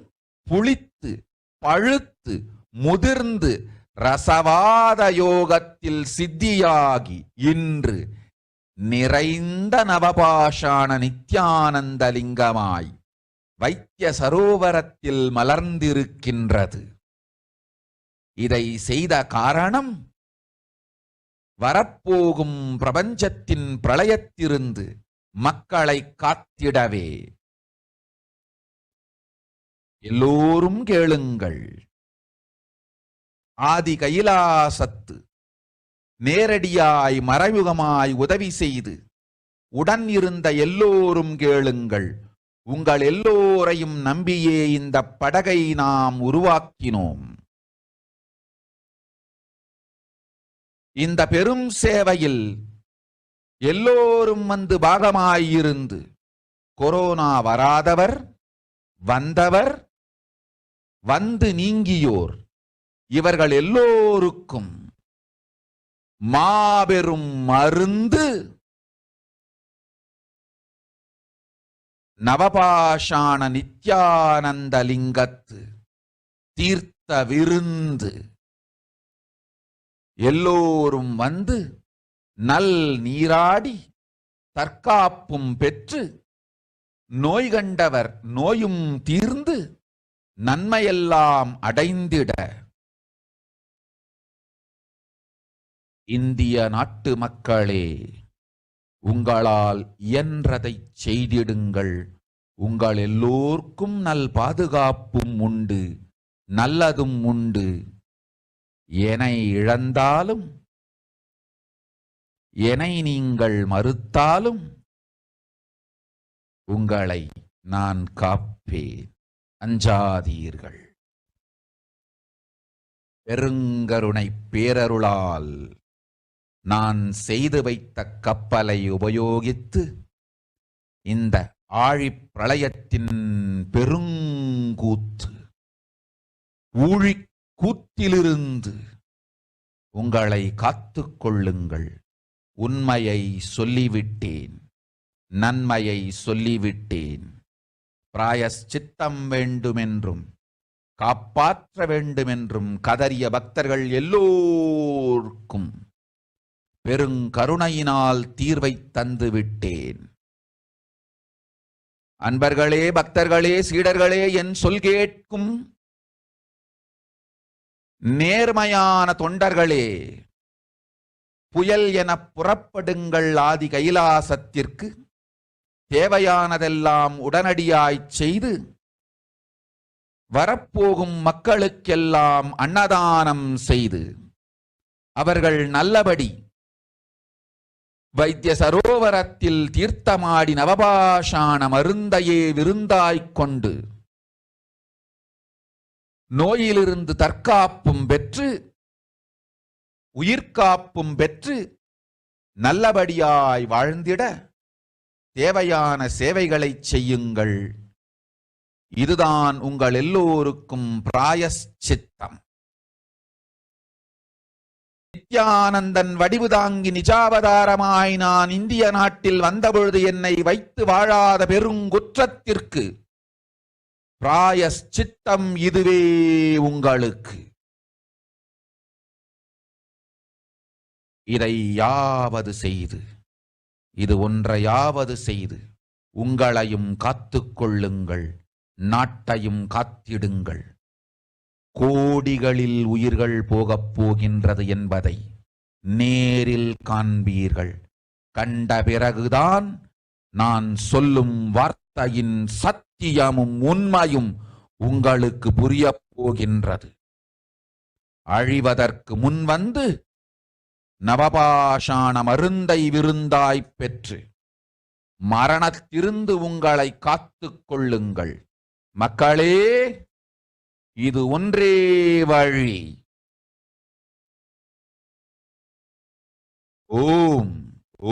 புளித்து பழுத்து முதிர்ந்து ரசவாத யோகத்தில் சித்தியாகி இன்று நிறைந்த நவபாஷாண நித்யானந்த லிங்கமாய் வைத்திய சரோவரத்தில் மலர்ந்திருக்கின்றது. இதை செய்த காரணம் வரப்போகும் பிரபஞ்சத்தின் பிரளயத்திலிருந்து மக்களை காத்திடவே. எல்லோரும் கேளுங்கள். ஆதி கைலாசத்து நேரடியாய் மறைமுகமாய் உதவி செய்து உடன் இருந்த எல்லோரும் கேளுங்கள். உங்கள் எல்லோரையும் நம்பியே இந்த படகை நாம் உருவாக்கினோம். இந்த பெரும் சேவையில் எல்லோரும் வந்து பாகமாயிருந்து கொரோனா வராதவர், வந்தவர், வந்து நீங்கியோர் இவர்கள் எல்லோருக்கும் மாபெரும் மருந்து நவபாஷாண நித்யானந்த லிங்கத்து தீர்த்த விருந்து. எல்லோரும் வந்து நல் நீராடி தற்காப்பும் பெற்று நோய் கண்டவர் நோயும் தீர்ந்து நன்மையெல்லாம் அடைந்திட இந்திய நாட்டு மக்களே, உங்களால் இயன்றதை செய்திடுங்கள். உங்கள் எல்லோர்க்கும் நல் பாதுகாப்பும் உண்டு, நல்லதும் உண்டு. என்னை இழந்தாலும் என்னை நீங்கள் மறுத்தாலும் உங்களை நான் காப்பேன். அஞ்சாதீர்கள். பெருங்கருணை பேரருளால் நான் செய்து வைத்த கப்பலை உபயோகித்து இந்த ஆழிப் பிரளயத்தின் பெருங்கூத்து ஊழிக் கூத்திலிருந்து உங்களை காத்துக் கொள்ளுங்கள். உண்மையை சொல்லிவிட்டேன், நன்மையை சொல்லிவிட்டேன். பிராயஷ்சித்தம் வேண்டுமென்றும் காப்பாற்ற வேண்டுமென்றும் கதறிய பக்தர்கள் எல்லோருக்கும் பெருங்கருணையினால் தீர்வை தந்து விட்டேன். அன்பர்களே, பக்தர்களே, சீடர்களே, என் சொல் கேட்கும் நேர்மையான தொண்டர்களே, புயல் என புறப்படுங்கள். ஆதி கைலாசத்திற்கு தேவையானதெல்லாம் உடனடியாய்ச் செய்து வரப்போகும் மக்களுக்கெல்லாம் அன்னதானம் செய்து அவர்கள் நல்லபடி வைத்திய சரோவரத்தில் தீர்த்தமாடி நவபாஷாண மருந்தையே விருந்தாய்க் கொண்டு நோயிலிருந்து தற்காப்பும் பெற்று உயிர்காப்பும் பெற்று நல்லபடியாய் வாழ்ந்திட தேவையான சேவைகளை செய்யுங்கள். இதுதான் உங்கள் எல்லோருக்கும் பிராயஷ்சித்தம். நித்யானந்தன் வடிவு தாங்கி நிஜாவதாரமாய் நான் இந்திய நாட்டில் வந்தபொழுது என்னை வைத்து வாழாத பெருங்குற்றத்திற்கு பிராயஷ்சித்தம் இதுவே உங்களுக்கு. இதை யாவது செய்து, இது ஒன்றையாவது செய்து உங்களையும் காத்துக்கொள்ளுங்கள், நாட்டையும் காத்திடுங்கள். கோடிகளில் உயிர்கள் போகப் போகின்றது என்பதை நேரில் காண்பீர்கள். கண்ட பிறகுதான் நான் சொல்லும் வார்த்தையின் சத்தியமும் உண்மையும் உங்களுக்கு புரியப் போகின்றது. அழிவதற்கு முன் வந்து நவபாஷாண மருந்தை விருந்தாய்ப் பெற்று மரணத்திலிருந்து உங்களை காத்துக் கொள்ளுங்கள். மக்களே, இது ஒன்றே வழி. ஓம்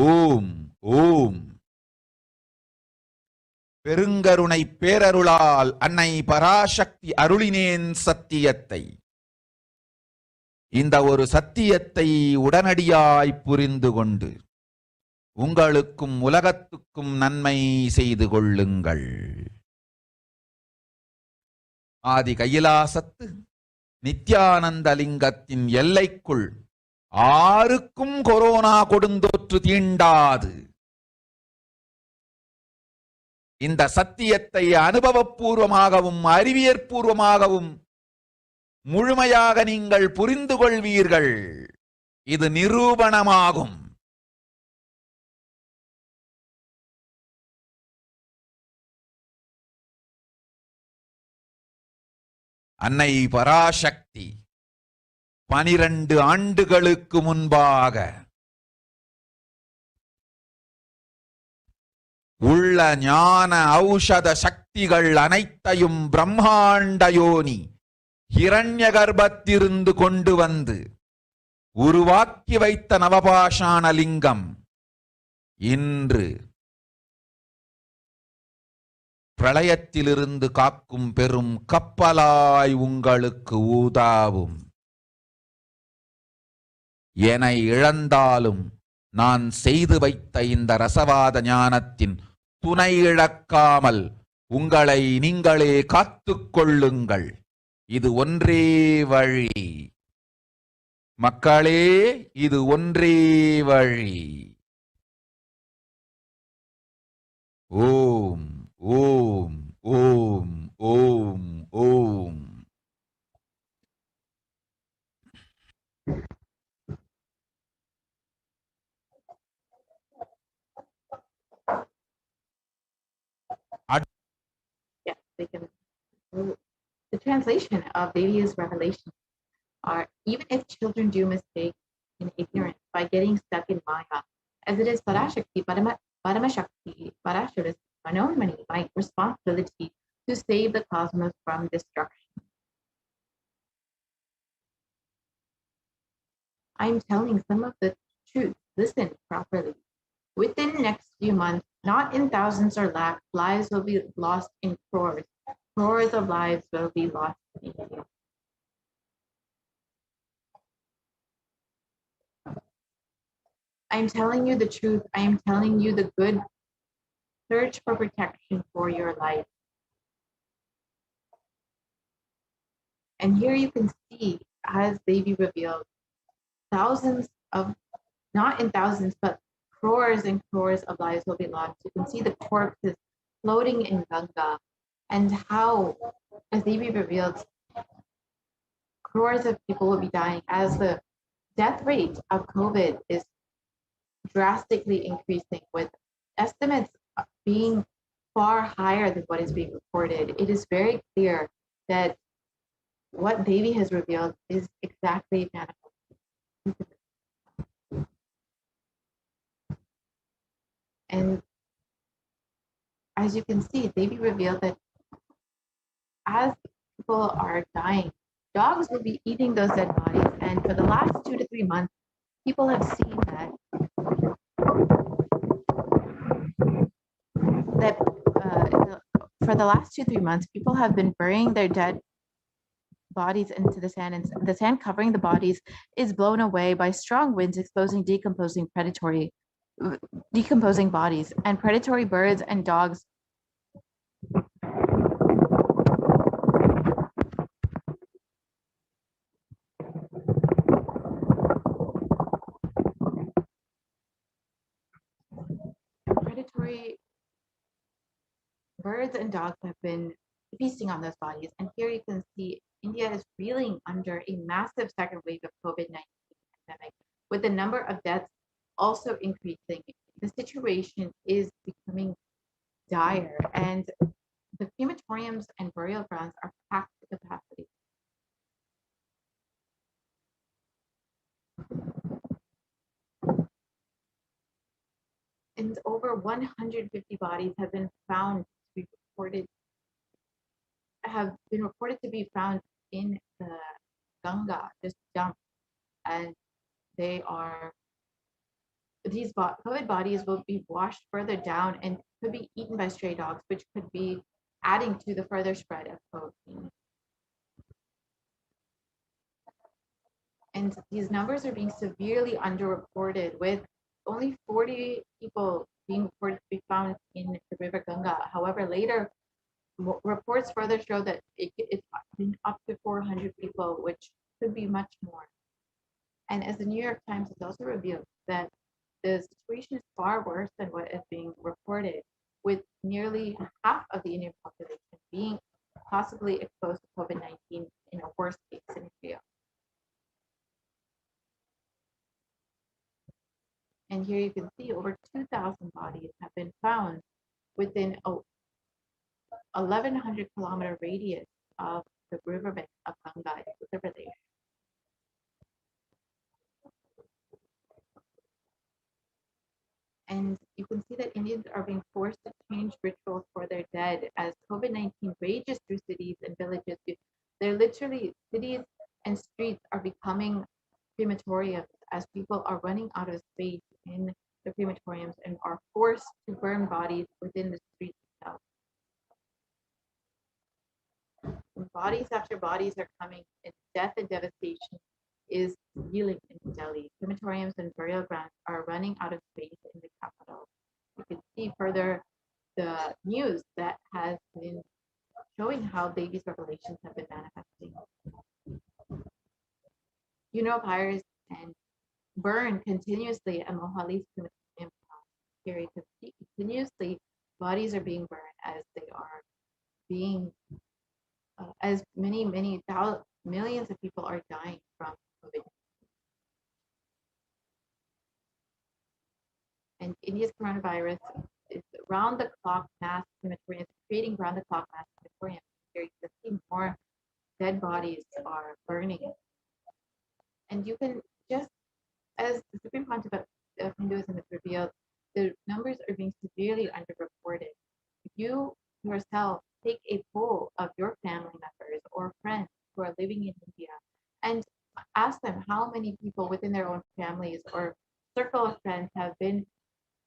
ஓம் ஓம். பெருங்கருணை பேரருளால் அன்னை பராசக்தி அருளினேன் சத்தியத்தை. இந்த ஒரு சத்தியத்தை உடனடியாய் புரிந்து கொண்டு உங்களுக்கும் உலகத்துக்கும் நன்மை செய்து கொள்ளுங்கள். ஆதி கையிலாசத்து நித்யானந்த லிங்கத்தின் எல்லைக்குள் ஆருக்கும் கொரோனா கொடுந்தொற்று தீண்டாது. இந்த சத்தியத்தை அனுபவபூர்வமாகவும் அறிவியற்பூர்வமாகவும் முழுமையாக நீங்கள் புரிந்து கொள்வீர்கள். இது நிரூபணமாகும். அன்னை பராசக்தி 12 ஆண்டுகளுக்கு முன்பாக உள்ள ஞான ஔஷத சக்திகள் அனைத்தையும் பிரம்மாண்ட யோனி ஹிரண்ய கர்ப்பத்திலிருந்து கொண்டு வந்து உருவாக்கி வைத்த நவபாஷாண லிங்கம் இன்று பிரளயத்திலிருந்து காக்கும் பெரும் கப்பலாய் உங்களுக்கு ஊதாவும். என இழந்தாலும் நான் செய்து வைத்த இந்த ரசவாத ஞானத்தின் துணை இழக்காமல் உங்களை நீங்களே காத்துக் கொள்ளுங்கள். இது ஒன்றே வழி. மக்களே, இது ஒன்றே வழி. ஓம் ஓம் ஓம் ஓம் ஓம். Yes, they can. The translation of Devi's revelation are, even if children do mistakes in ignorance by getting stuck in Maya, as it is Parashakti, Paramashakti, Parashuras, Manonmani, my responsibility to save the cosmos from destruction. I'm telling some of the truth. Listen properly. Within the next few months, not in thousands or lakhs, lives will be lost in crores. Crores of lives will be lost in India. I'm telling you the truth. I am telling you the good. Search for protection for your life. And here you can see, as Devi revealed, thousands of, not in thousands, but crores and crores of lives will be lost. You can see the corpses floating in Ganga, and how, as Devi revealed, crores of people will be dying as the death rate of COVID is drastically increasing, with estimates being far higher than what is being reported. It is very clear that what Devi has revealed is exactly manifested. And as you can see, Devi revealed that as people are dying, dogs will be eating those dead bodies. And for the last 2 to 3 months, people have seen that for the last 2 3 months, people have been burying their dead bodies into the sand, and the sand covering the bodies is blown away by strong winds, exposing decomposing bodies, and predatory birds and dogs predatory birds and dogs have been feasting on those bodies. And here you can see India is reeling under a massive second wave of COVID-19 pandemic, with the number of deaths also increasing. The situation is becoming dire, and the crematoriums and burial grounds are packed to capacity. And over 150 bodies have been reported to be found in the Ganga, just dumped, and these COVID bodies will be washed further down and could be eaten by stray dogs, which could be adding to the further spread of COVID. And these numbers are being severely underreported, with only 40 people being reported to be found in the river Ganga. However, later reports further show that it's been up to 400 people, which could be much more. And as the New York Times has also revealed, that the situation is far worse than what is being reported, with nearly half of the Indian population being possibly exposed to COVID-19 in a worst case scenario. And here you can see over 2,000 bodies have been found within a 1,100-kilometer radius of the riverbank of Ganga in Uttar Pradesh. And you can see that Indians are being forced to change rituals for their dead as COVID-19 rages through cities and villages. They're literally, cities and streets are becoming crematoriums as people are running out of space in the crematoriums and are forced to burn bodies within the streets itself. Bodies after bodies are coming, and death and devastation is reeling in Delhi. Crematoriums and burial grounds are running out of space in the capital. You can see further the news that has been showing how babies' revelations have been manifesting. Fires and burn continuously at Mohali's crematorium. Here you can see continuously bodies are being burned as they are being, as many millions of people are dying from COVID. And India's coronavirus is round-the-clock mass crematoriums, creating round-the-clock mass crematoriums. Here you can see more dead bodies are burning. And you can just, as the Supreme Pontiff of Hinduism has revealed, the numbers are being severely underreported. If you yourself take a poll of your family members or friends who are living in India and ask them how many people within their own families or circle of friends have been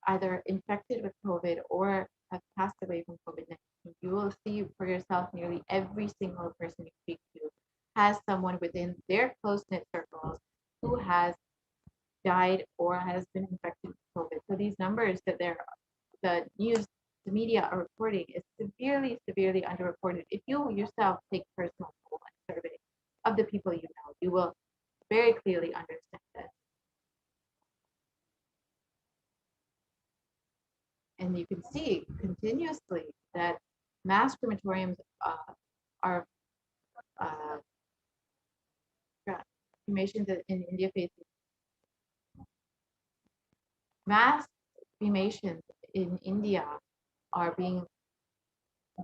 either infected with COVID or have passed away from COVID-19, you will see for yourself nearly every single person you speak to has someone within their close-knit circles who has died or has been infected with COVID. So these numbers that the news, the media are reporting is severely, severely underreported. If you yourself take personal poll and survey of the people you know, you will very clearly understand this. And you can see continuously that mass crematoriums are cremations in India faces. Mass cremations in India are being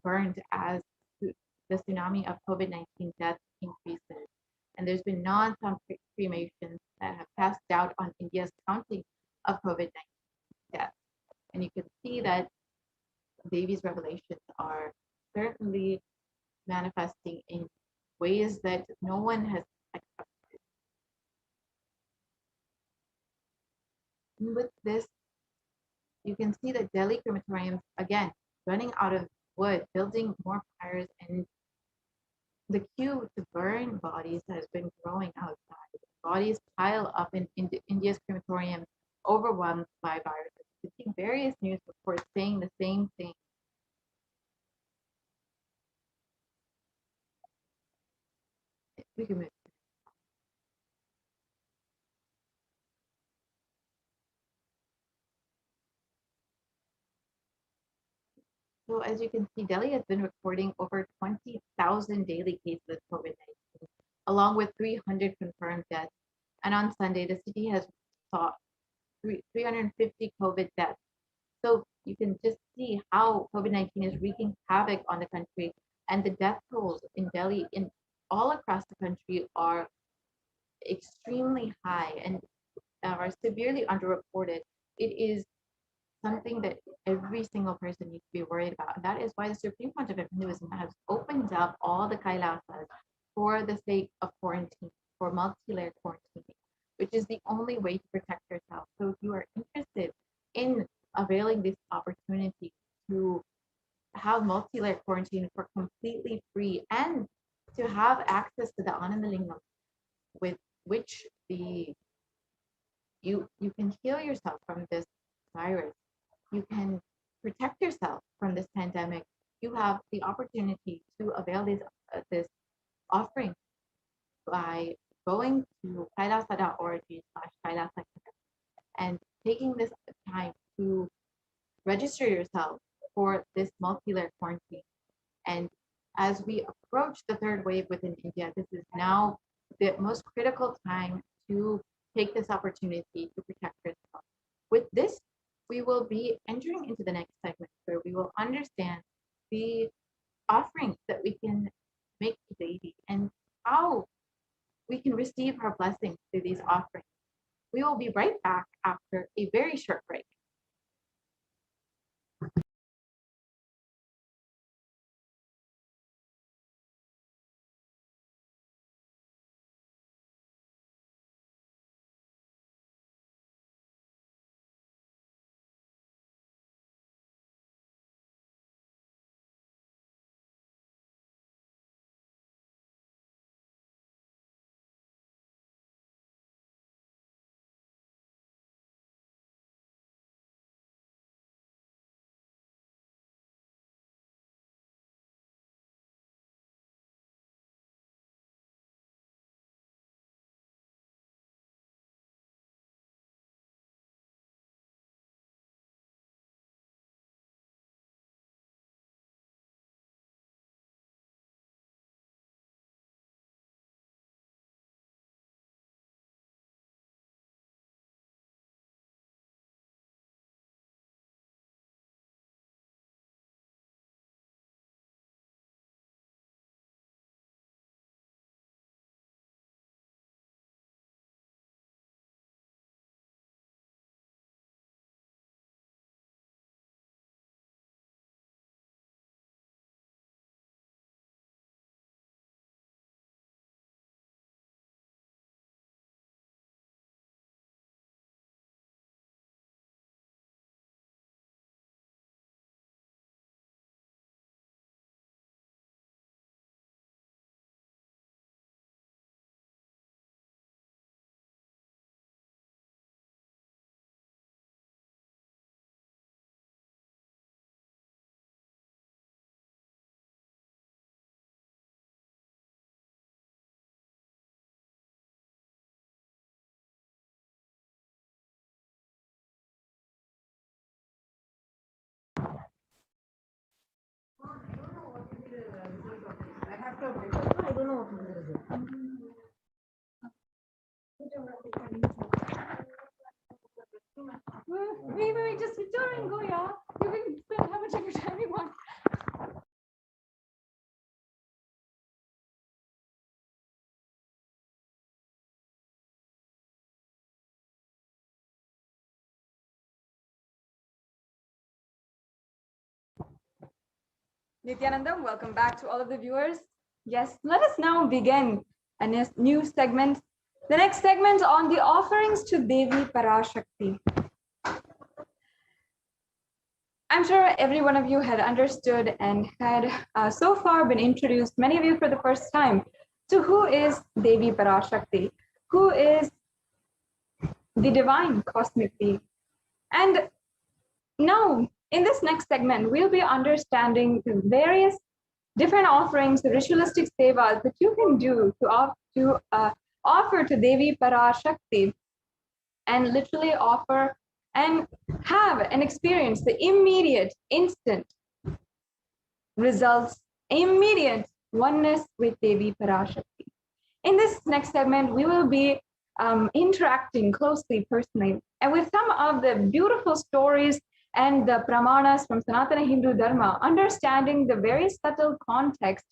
burned as the tsunami of COVID-19 deaths increases. And there's been non-stop cremations that have cast doubt on India's counting of COVID-19 deaths. And you can see that Devi's revelations are certainly manifesting in ways that no one has expected. And with this, you can see that Delhi crematoriums, again, running out of wood, building more pyres, and the queue to burn bodies has been growing outside. Bodies pile up in India's crematorium, overwhelmed by viruses. We've seen various news reports saying the same thing. We can move. So as you can see, Delhi has been recording over 20,000 daily cases of COVID-19, along with 300 confirmed deaths. And on Sunday, the city has saw 350 COVID deaths. So you can just see how COVID-19 is wreaking havoc on the country, and the death tolls in Delhi in all across the country are extremely high and are severely underreported. It is something that every single person needs to be worried about. And that is why the Supreme Court of Hinduism has opened up all the kailasas for the sake of quarantine, for multi-layer quarantine, which is the only way to protect yourself. So if you are interested in availing this opportunity to have multi-layer quarantine for completely free and to have access to the Anandalingam with which you can heal yourself from this virus, you can protect yourself from this pandemic, you have the opportunity to avail this offering by going to kailasa.org/kailasa and taking this time to register yourself for this multi-layer quarantine. And as we approach the third wave within India, this is now the most critical time to take this opportunity to protect yourself. With this, we will be entering into the next segment where we will understand the offerings that we can make to Devi and how we can receive her blessings through these offerings. We will be right back after a very short break. Wait, just sit down and go, yeah. You can spend how much of your time you want. Nithyananda, welcome back to all of the viewers. Yes, let us now begin a new segment. The next segment on the offerings to Devi Parashakti. I'm sure every one of you had understood and had so far been introduced, many of you for the first time, to who is Devi Parashakti, who is the divine cosmic being. And now, in this next segment, we'll be understanding the various different offerings, the ritualistic sevas that you can do to offer to Devi Parashakti, and literally offer and have and experience the immediate, instant results, immediate oneness with Devi Parashakti. In this next segment, we will be interacting closely, personally, and with some of the beautiful stories and the pramanas from Sanatana Hindu Dharma, understanding the very subtle context,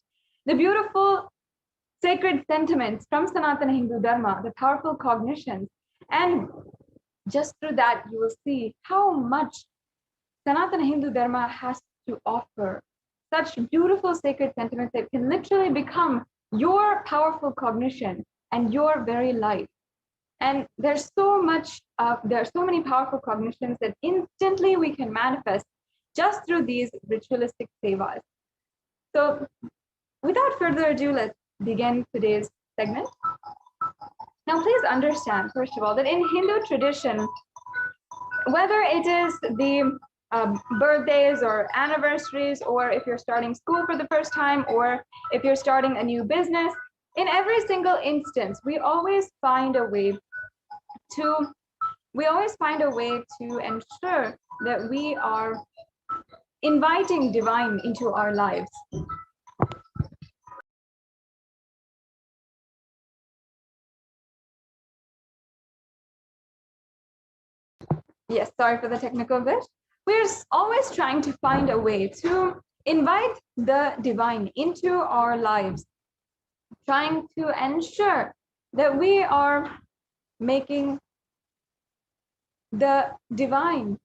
the beautiful sacred sentiments from Sanatana Hindu Dharma, the powerful cognitions, and just through that, you will see how much Sanatana Hindu Dharma has to offer. Such beautiful sacred sentiments that can literally become your powerful cognition and your very life. And there's so there are so many powerful cognitions that instantly we can manifest just through these ritualistic sevas. So without further ado, let's begin today's segment. Now, please understand, first of all, that in Hindu tradition, whether it is the birthdays or anniversaries, or if you're starting school for the first time, or if you're starting a new business, in every single instance, we always find a way to ensure that we are inviting divine into our lives. Yes, sorry for the technical bit. We're always trying to find a way to invite the divine into our lives, trying to ensure that we are making the divine,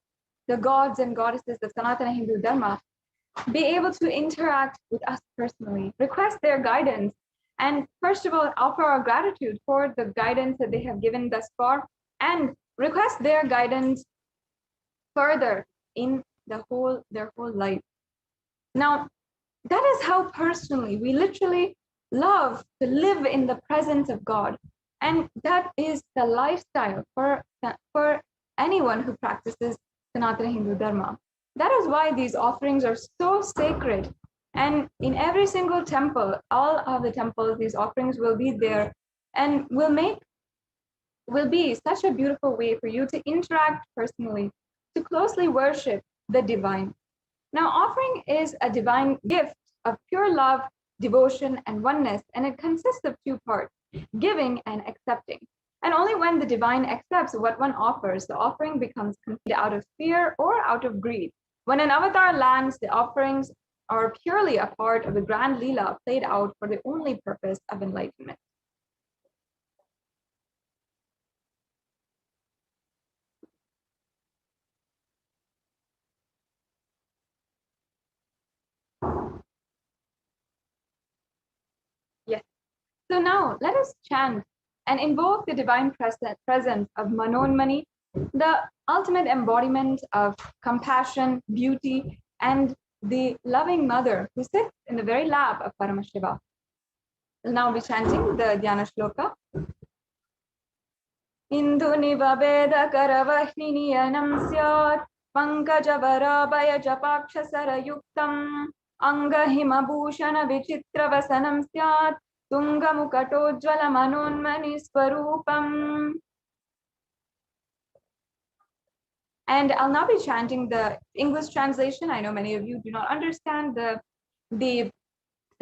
the gods and goddesses of Sanatana Hindu Dharma, be able to interact with us personally, request their guidance, and first of all, offer our gratitude for the guidance that they have given thus far, and request their guidance further in their whole life. Now, that is how personally we literally love to live in the presence of God. And that is the lifestyle for anyone who practices Sanatana Hindu Dharma. That is why these offerings are so sacred. And in every single temple, all of the temples, these offerings will be there and will be such a beautiful way for you to interact personally, to closely worship the divine. Now, offering is a divine gift of pure love, devotion, and oneness, and it consists of two parts, giving and accepting. And only when the divine accepts what one offers, the offering becomes complete out of fear or out of greed. When an avatar lands, the offerings are purely a part of the grand Leela played out for the only purpose of enlightenment. Yes. So now let us chant and invoke the divine presence of Manonmani, the ultimate embodiment of compassion, beauty, and the loving mother who sits in the very lap of Paramashiva. We'll now be chanting the Dhyana Shloka. Indu nivabeda karavahiniyanam syat pankajavaraabhaya japakshasara yuktam angahimabhushana vichitravasanam syat tungamukatojjvala manonmani swarupam. And I'll now be chanting the English translation. I know many of you do not understand the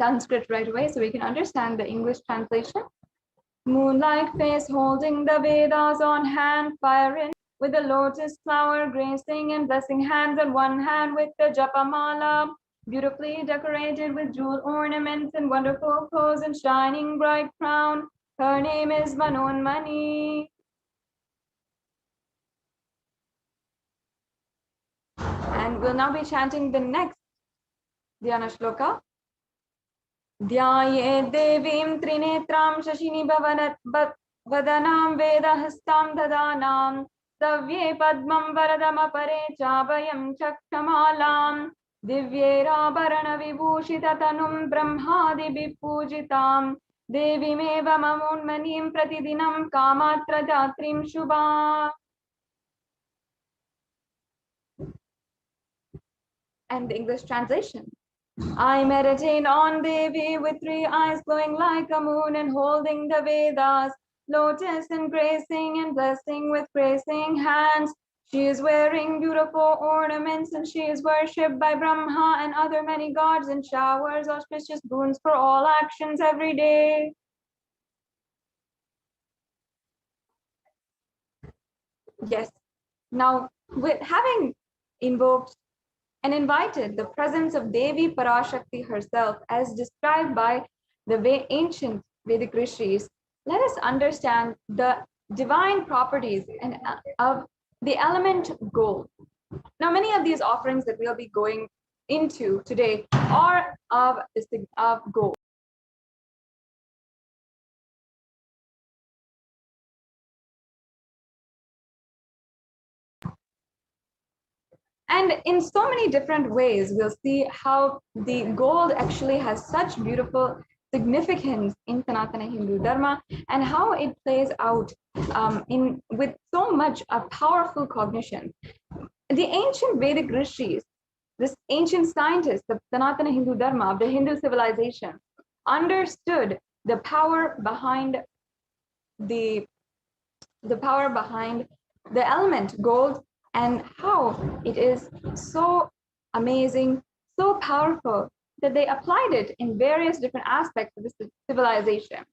Sanskrit right away, so we can understand the English translation. Moonlight face holding the Vedas on hand, firing with the lotus flower, gracing and blessing hands on one hand with the Japamala, beautifully decorated with jewel ornaments and wonderful clothes and shining bright crown. Her name is Manonmani. And we'll now be chanting the next Dhyana Shloka. Dhyaye devim trinetram shashini vadanam vedahastam dadanam savye padmam varadam apare chabhayam chakshamalam divyerabarana vibhushitatanum brahmadi vipujitam devimeva mamunmanim pratidinam kamatra datrim shubha. And the English translation. I meditate on Devi with 3 eyes glowing like a moon and holding the Vedas, lotus embracing and blessing with gracing hands. She is wearing beautiful ornaments and she is worshipped by Brahma and other many gods and showers auspicious boons for all actions every day. Yes. Now, with having invoked and invited the presence of Devi Parashakti herself as described by the ancient Vedic rishis, let us understand the divine properties and of the element gold. Now, many of these offerings that we'll be going into today are of gold. And in so many different ways, we'll see how the gold actually has such beautiful significance in Sanatana Hindu Dharma and how it plays out with so much a powerful cognition. The ancient Vedic rishis, this ancient scientists of Sanatana Hindu Dharma, of the Hindu civilization, understood the power behind the element gold and how it is so amazing, so powerful that they applied it in various different aspects of this civilization.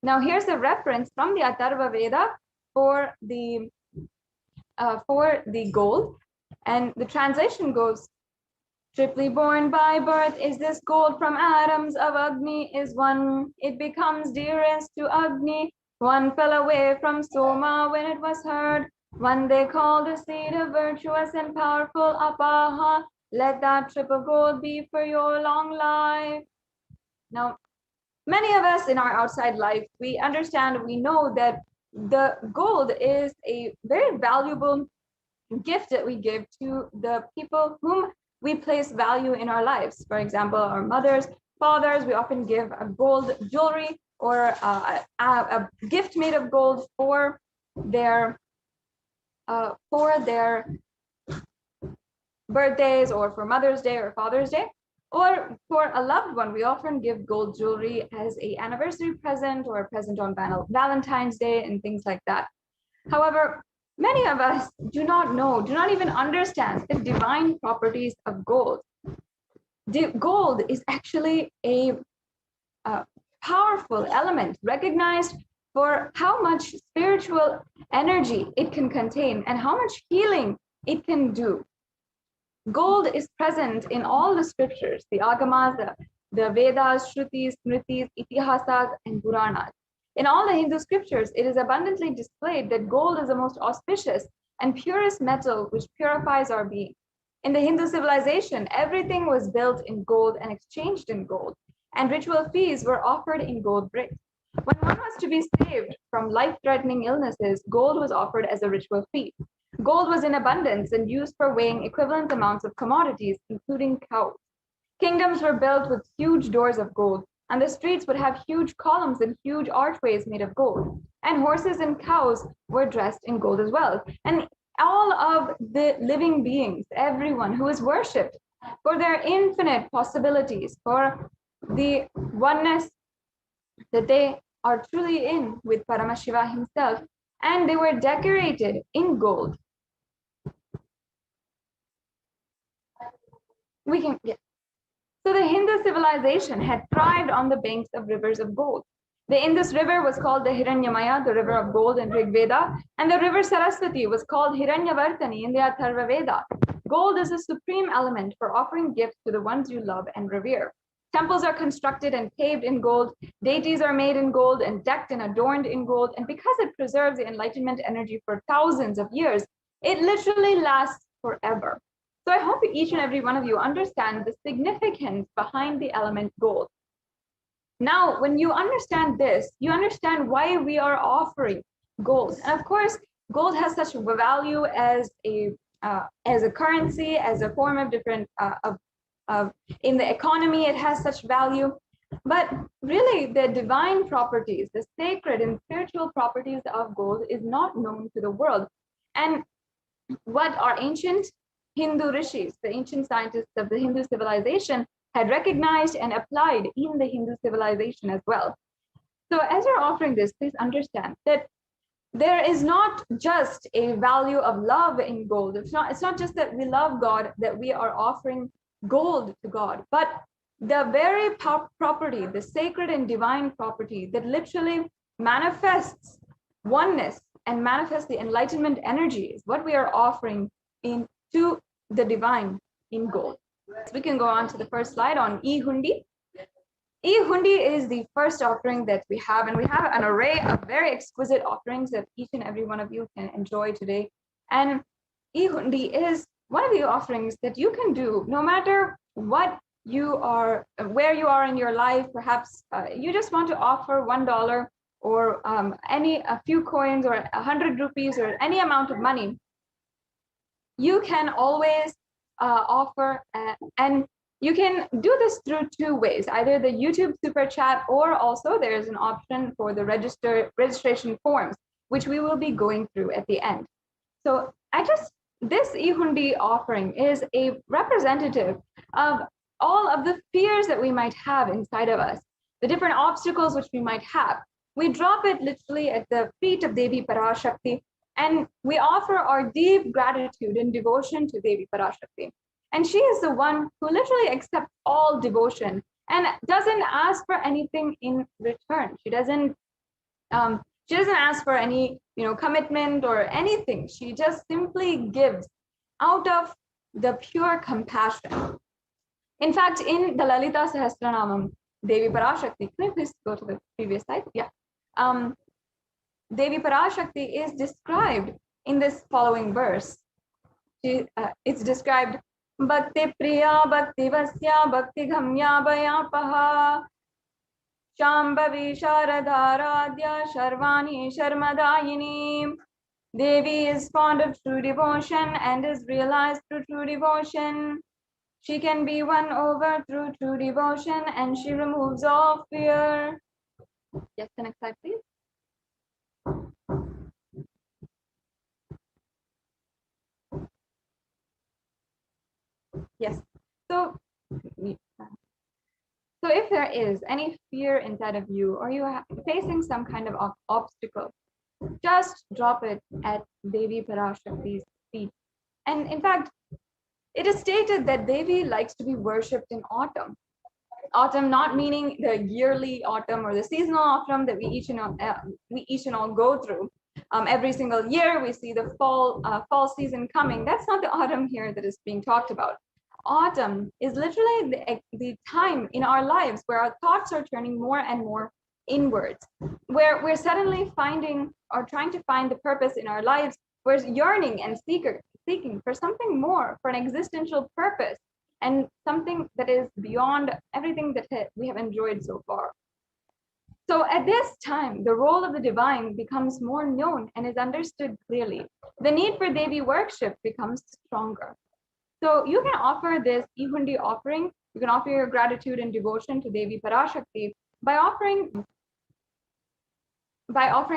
Now, here's a reference from the Atharva Veda for the gold, and the translation goes, triply born by birth is this gold from atoms of Agni is one. It becomes dearest to Agni. One fell away from Soma when it was heard. One they called the seed of virtuous and powerful Apaha. Let that triple gold be for your long life. Now, many of us in our outside life, we understand, we know that the gold is a very valuable gift that we give to the people whom we place value in our lives. For example, our mothers, fathers, we often give a gold jewelry or a gift made of gold for their birthdays or for Mother's Day or Father's Day. Or for a loved one, we often give gold jewelry as an anniversary present or a present on Valentine's Day and things like that. However, many of us do not even understand the divine properties of gold. Gold is actually a powerful element recognized for how much spiritual energy it can contain and how much healing it can do. Gold is present in all the scriptures, the Agamas, the Vedas, Shrutis, Smritis, Itihasas, and Puranas. In all the Hindu scriptures, it is abundantly displayed that gold is the most auspicious and purest metal which purifies our being. In the Hindu civilization, everything was built in gold and exchanged in gold, and ritual feasts were offered in gold bricks. When one was to be saved from life-threatening illnesses, gold was offered as a ritual fee. Gold was in abundance and used for weighing equivalent amounts of commodities, including cows. Kingdoms were built with huge doors of gold, and the streets would have huge columns and huge archways made of gold. And horses and cows were dressed in gold as well. And all of the living beings, everyone who is worshipped for their infinite possibilities, for the oneness that they are truly in with Paramashiva himself, and they were decorated in gold. So the Hindu civilization had thrived on the banks of rivers of gold. The Indus River was called the Hiranyamaya, the river of gold in Rig Veda, and the river Saraswati was called Hiranyavartani in the Atharva Veda. Gold is a supreme element for offering gifts to the ones you love and revere. Temples are constructed and paved in gold, deities are made in gold and decked and adorned in gold, and because it preserves the enlightenment energy for thousands of years, it literally lasts forever. So I hope each and every one of you understand the significance behind the element gold. Now, when you understand this, you understand why we are offering gold. And of course, gold has such a value as a currency, as a form of different in the economy. It has such value. But really, the divine properties, the sacred and spiritual properties of gold is not known to the world. And what our ancient Hindu rishis, the ancient scientists of the Hindu civilization, had recognized and applied in the Hindu civilization as well. So as you're offering this, please understand that there is not just a value of love in gold. It's not just that we love God, that we are offering gold to God, but the very property, the sacred and divine property that literally manifests oneness and manifests the enlightenment energy is what we are offering into the divine in gold. So we can go on to the first slide on E-Hundi. E-Hundi is the first offering that we have, and we have an array of very exquisite offerings that each and every one of you can enjoy today. And E-Hundi is one of the offerings that you can do no matter what you are, where you are in your life. Perhaps you just want to offer $1 or a few coins or 100 rupees or any amount of money. You can always offer, and you can do this through two ways, either the YouTube super chat, or also there's an option for the registration forms, which we will be going through at the end. So this E-Hundi offering is a representative of all of the fears that we might have inside of us, the different obstacles which we might have. We drop it literally at the feet of Devi Parashakti, and we offer our deep gratitude and devotion to Devi Parashakti. And she is the one who literally accepts all devotion and doesn't ask for anything in return. She doesn't ask for any commitment or anything. She just simply gives out of the pure compassion. In fact, in the Lalita Sahasranamam, Devi Parashakti, can you please go to the previous slide? Yeah. Devi Parashakti is described in this following verse. It's described, Bhakti Priya Bhakti Vasya Bhakti Ghamya Bhayapaha Shambhavi Sharadharadhya Sharvani Sharmadayini. Devi is fond of true devotion and is realized through true devotion. She can be won over through true devotion, and she removes all fear. Yes, the next slide, please. Yes. So if there is any fear inside of you, or you are facing some kind of obstacle, just drop it at Devi Parashakti's feet. And in fact, it is stated that Devi likes to be worshipped in autumn. Autumn not meaning the yearly autumn or the seasonal autumn that we each and all go through. Every single year we see the fall season coming. That's not the autumn here that is being talked about. Autumn is literally the time in our lives where our thoughts are turning more and more inwards, where we're suddenly finding or trying to find the purpose in our lives. We're yearning and seeking for something more, for an existential purpose, and something that is beyond everything that we have enjoyed so far. So at this time, the role of the divine becomes more known and is understood clearly. The need for Devi worship becomes stronger. So you can offer this E-Hundi offering. You can offer your gratitude and devotion to Devi Parashakti by offering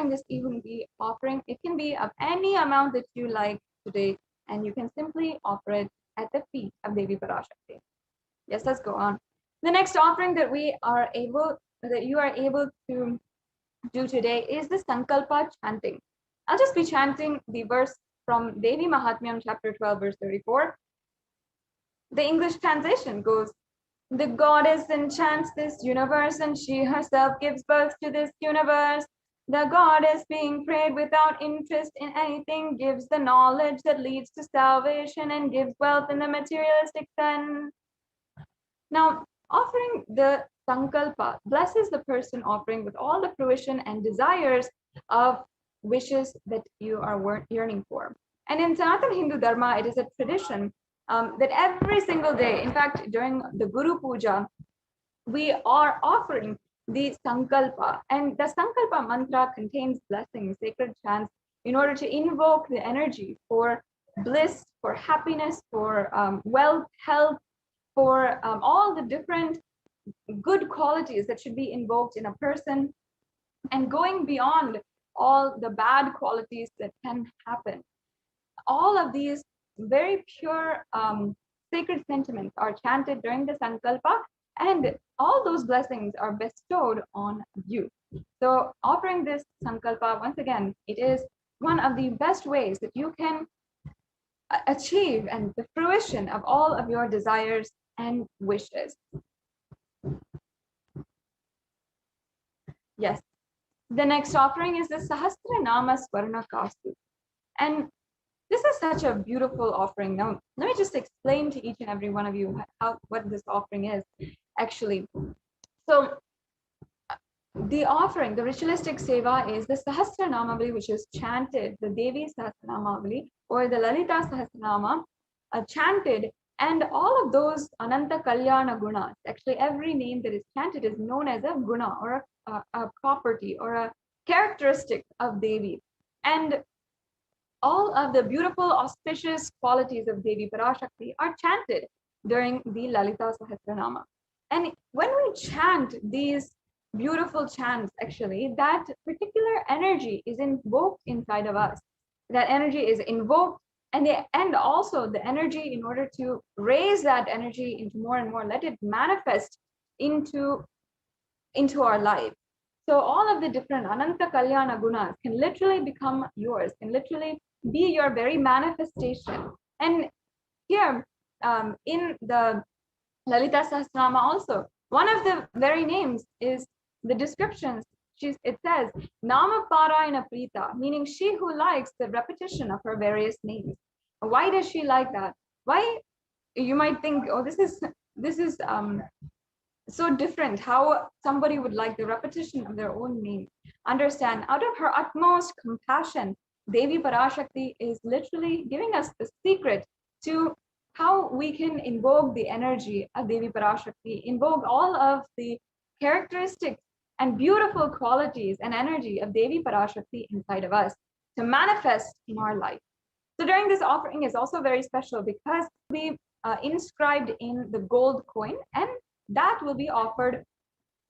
this E-Hundi offering. It can be of any amount that you like today, and you can simply offer it at the feet of Devi Parashakti. Yes, let's go on. The next offering that you are able to do today is the Sankalpa chanting. I'll just be chanting the verse from Devi Mahatmyam chapter 12 verse 34. The English translation goes, the goddess enchants this universe, and she herself gives birth to this universe. The goddess, being prayed without interest in anything, gives the knowledge that leads to salvation and gives wealth in the materialistic sense. Now, offering the Sankalpa blesses the person offering with all the fruition and desires of wishes that you are yearning for. And in Sanatana Hindu Dharma, it is a tradition that every single day, in fact, during the Guru Puja, we are offering the Sankalpa. And the Sankalpa mantra contains blessings, sacred chants, in order to invoke the energy for bliss, for happiness, for wealth, health, for all the different good qualities that should be invoked in a person, and going beyond all the bad qualities that can happen. All of these very pure sacred sentiments are chanted during the Sankalpa, and all those blessings are bestowed on you. So offering this Sankalpa, once again, it is one of the best ways that you can achieve and the fruition of all of your desires and wishes. Yes. The next offering is the Sahasranama Swarna Kastu. And this is such a beautiful offering. Now, let me just explain to each and every one of you what this offering is actually. So the offering, the ritualistic seva, is the Sahasranamavali, which is chanted, the Devi Sahasranamavali or the Lalita Sahasranama, chanted, and all of those Ananta Kalyana Gunas. Actually, every name that is chanted is known as a guna or a property or a characteristic of Devi. And all of the beautiful, auspicious qualities of Devi Parashakti are chanted during the Lalita Sahasranama. And when we chant these beautiful chants, actually, that particular energy is invoked inside of us. That energy is invoked, and also the energy, in order to raise that energy into more and more, let it manifest into our life. So all of the different Ananta Kalyana Gunas can literally become yours, can literally be your very manifestation. And here in the Lalita Sahasranama also, one of the very names is the descriptions. It says, Nama Parayana Prita, meaning she who likes the repetition of her various names. Why does she like that? Why? You might think, oh, this is so different, how somebody would like the repetition of their own name. Understand, out of her utmost compassion, Devi Parashakti is literally giving us the secret to how we can invoke the energy of Devi Parashakti, invoke all of the characteristics and beautiful qualities and energy of Devi Parashakti inside of us to manifest in our life. So during this offering is also very special because we inscribed in the gold coin, and that will be offered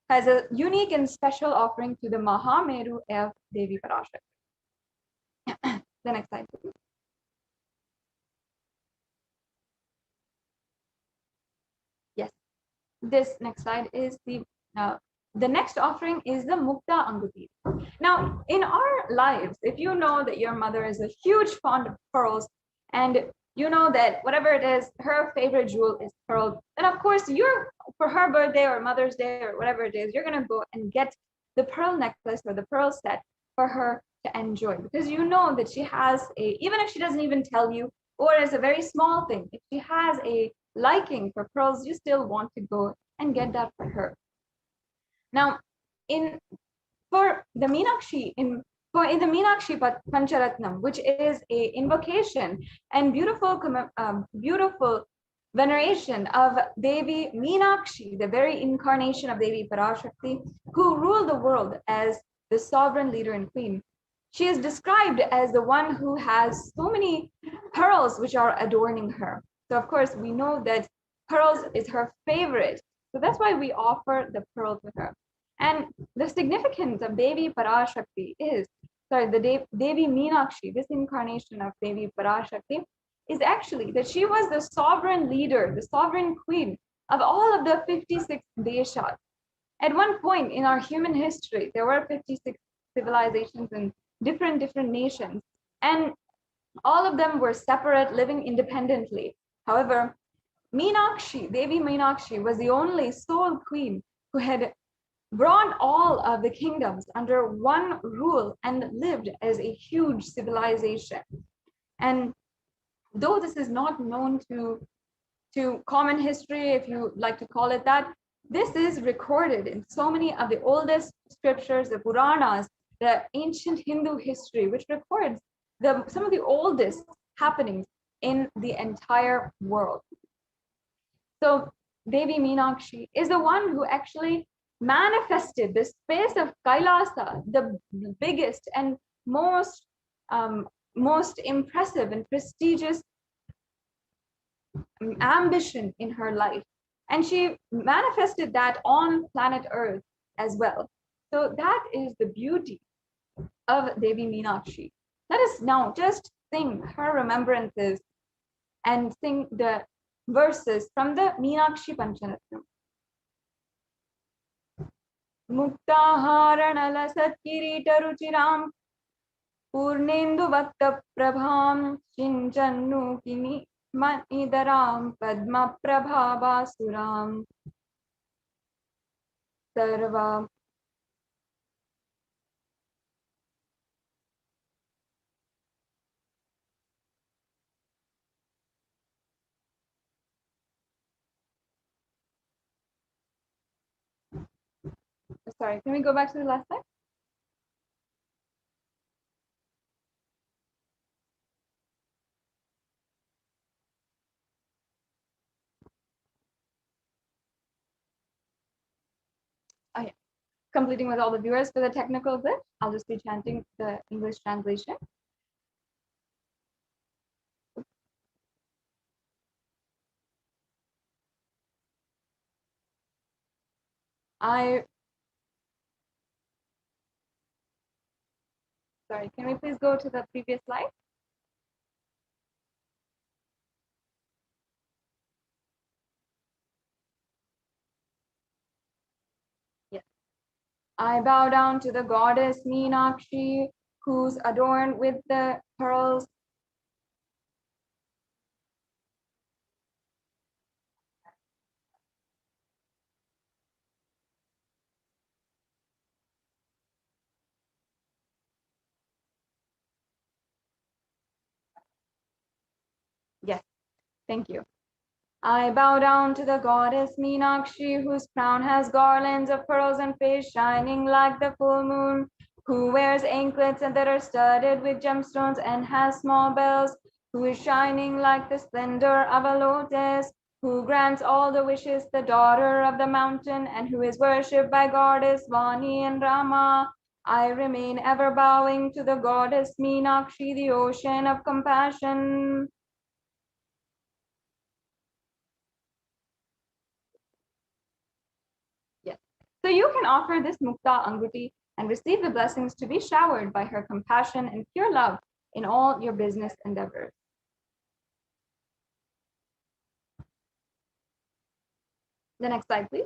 as a unique and special offering to the Mahameru of Devi Parashakti. The next slide, please. Yes, this next slide is the next offering is the Mukta Anguti. Now, in our lives, if you know that your mother is a huge fond of pearls, and you know that whatever it is, her favorite jewel is pearl, then of course for her birthday or Mother's Day or whatever it is, you're going to go and get the pearl necklace or the pearl set for her to enjoy, because you know that she has even if she doesn't even tell you, or as a very small thing, if she has a liking for pearls, you still want to go and get that for her. Now, for the Meenakshi, in the Meenakshi Pancharatnam, which is a invocation and beautiful veneration of Devi Meenakshi, the very incarnation of Devi Parashakti, who ruled the world as the sovereign leader and queen. She is described as the one who has so many pearls which are adorning her. So of course, we know that pearls is her favorite. So that's why we offer the pearl to her. And the significance of Devi Parashakti is, the Devi Meenakshi, this incarnation of Devi Parashakti, is actually that she was the sovereign leader, the sovereign queen of all of the 56 deshas. At one point in our human history, there were 56 civilizations and different nations, and all of them were separate, living independently. However, Meenakshi, Devi Meenakshi, was the only sole queen who had brought all of the kingdoms under one rule and lived as a huge civilization. And though this is not known to common history, if you like to call it that, this is recorded in so many of the oldest scriptures, the Puranas, the ancient Hindu history, which records some of the oldest happenings in the entire world. So Devi Meenakshi is the one who actually manifested the space of Kailasa, the biggest and most impressive and prestigious ambition in her life. And she manifested that on planet Earth as well. So that is the beauty of Devi Meenakshi. Let us now just sing her remembrances and sing the verses from the Meenakshi Pancharatnam. Muktaharanala Satkiritaruchiram Purnendu Vakta Prabham Chinchannu Manidaram Padma Prabhavasuram Sarva. Sorry, can we go back to the last slide? Oh, yeah. Completing with all the viewers for the technical glitch, I'll just be chanting the English translation. Sorry, can we please go to the previous slide? Yes. I bow down to the goddess Meenakshi, who's adorned with the pearls. Yes, thank you. I bow down to the goddess Meenakshi, whose crown has garlands of pearls and face shining like the full moon, who wears anklets and that are studded with gemstones and has small bells, who is shining like the splendor of a lotus, who grants all the wishes, the daughter of the mountain, and who is worshipped by goddess Vani and Rama. I remain ever bowing to the goddess Meenakshi, the ocean of compassion. So you can offer this Mukta Anguti and receive the blessings to be showered by her compassion and pure love in all your business endeavors. The next slide, please.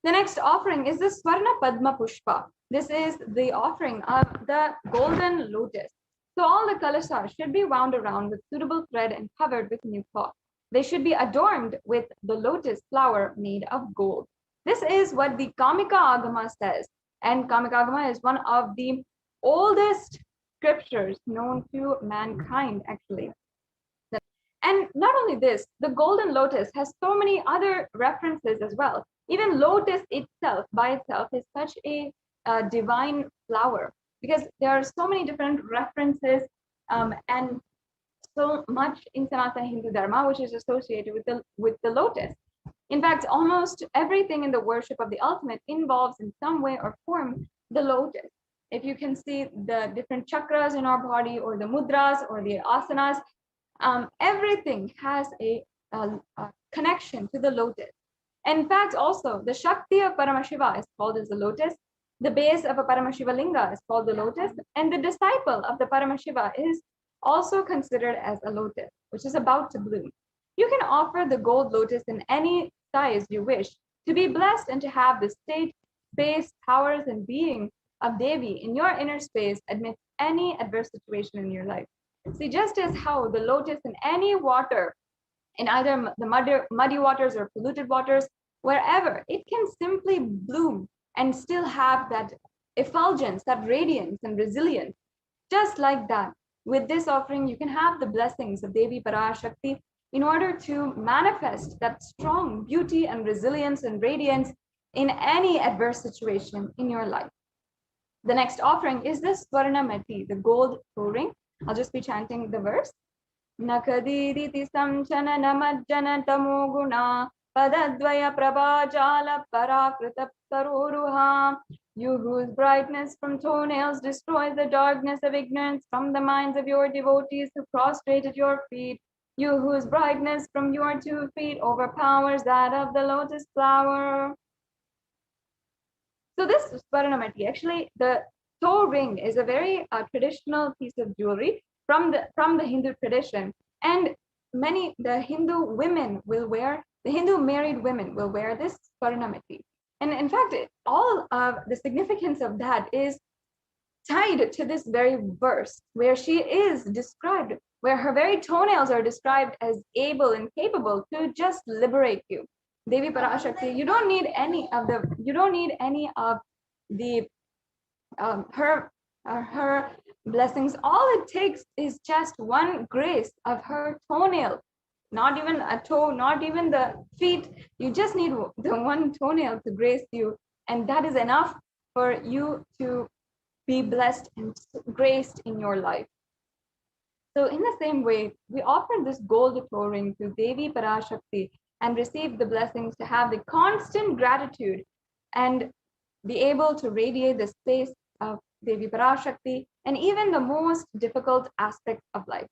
The next offering is the Swarna Padma Pushpa. This is the offering of the golden lotus. So all the kalasas should be wound around with suitable thread and covered with new cloth. They should be adorned with the lotus flower made of gold. This is what the Kamika Agama says. And Kamika Agama is one of the oldest scriptures known to mankind, actually. And not only this, the golden lotus has so many other references as well. Even lotus itself, by itself, is such a divine flower because there are so many different references and so much in Sanatana Hindu Dharma which is associated with the lotus. In fact, almost everything in the worship of the ultimate involves in some way or form the lotus. If you can see the different chakras in our body or the mudras or the asanas, everything has a connection to the lotus. In fact, also the Shakti of Paramashiva is called as the lotus. The base of a Paramashiva linga is called the lotus, and the disciple of the Paramashiva is also considered as a lotus, which is about to bloom. You can offer the gold lotus in any size you wish to be blessed and to have the state, space, powers, and being of Devi in your inner space amidst any adverse situation in your life. See, just as how the lotus in any water, in either the muddy waters or polluted waters, wherever, it can simply bloom and still have that effulgence, that radiance and resilience. Just like that, with this offering, you can have the blessings of Devi Parashakti in order to manifest that strong beauty and resilience and radiance in any adverse situation in your life. The next offering is the Swarna Mati, the gold toe ring. I'll just be chanting the verse. Nakadiditi samchana namajjana tamoguna padadvaya prabhajala parakrita saruruha. You whose brightness from toenails destroys the darkness of ignorance from the minds of your devotees who prostrate at your feet. You whose brightness from your 2 feet overpowers that of the lotus flower. So this Swaranamati, actually the toe ring is a very traditional piece of jewelry from the Hindu tradition, and the Hindu married women will wear this Swaranamati. And in fact, all of the significance of that is tied to this very verse where she is described, where her very toenails are described as able and capable to just liberate you. Devi Parashakti, you don't need any of the her blessings. All it takes is just one grace of her toenail, not even a toe, not even the feet. You just need the one toenail to grace you, and that is enough for you to be blessed and graced in your life. So in the same way, we offer this gold toe ring to Devi Parashakti and receive the blessings to have the constant gratitude and be able to radiate the space of Devi Parashakti and even the most difficult aspects of life.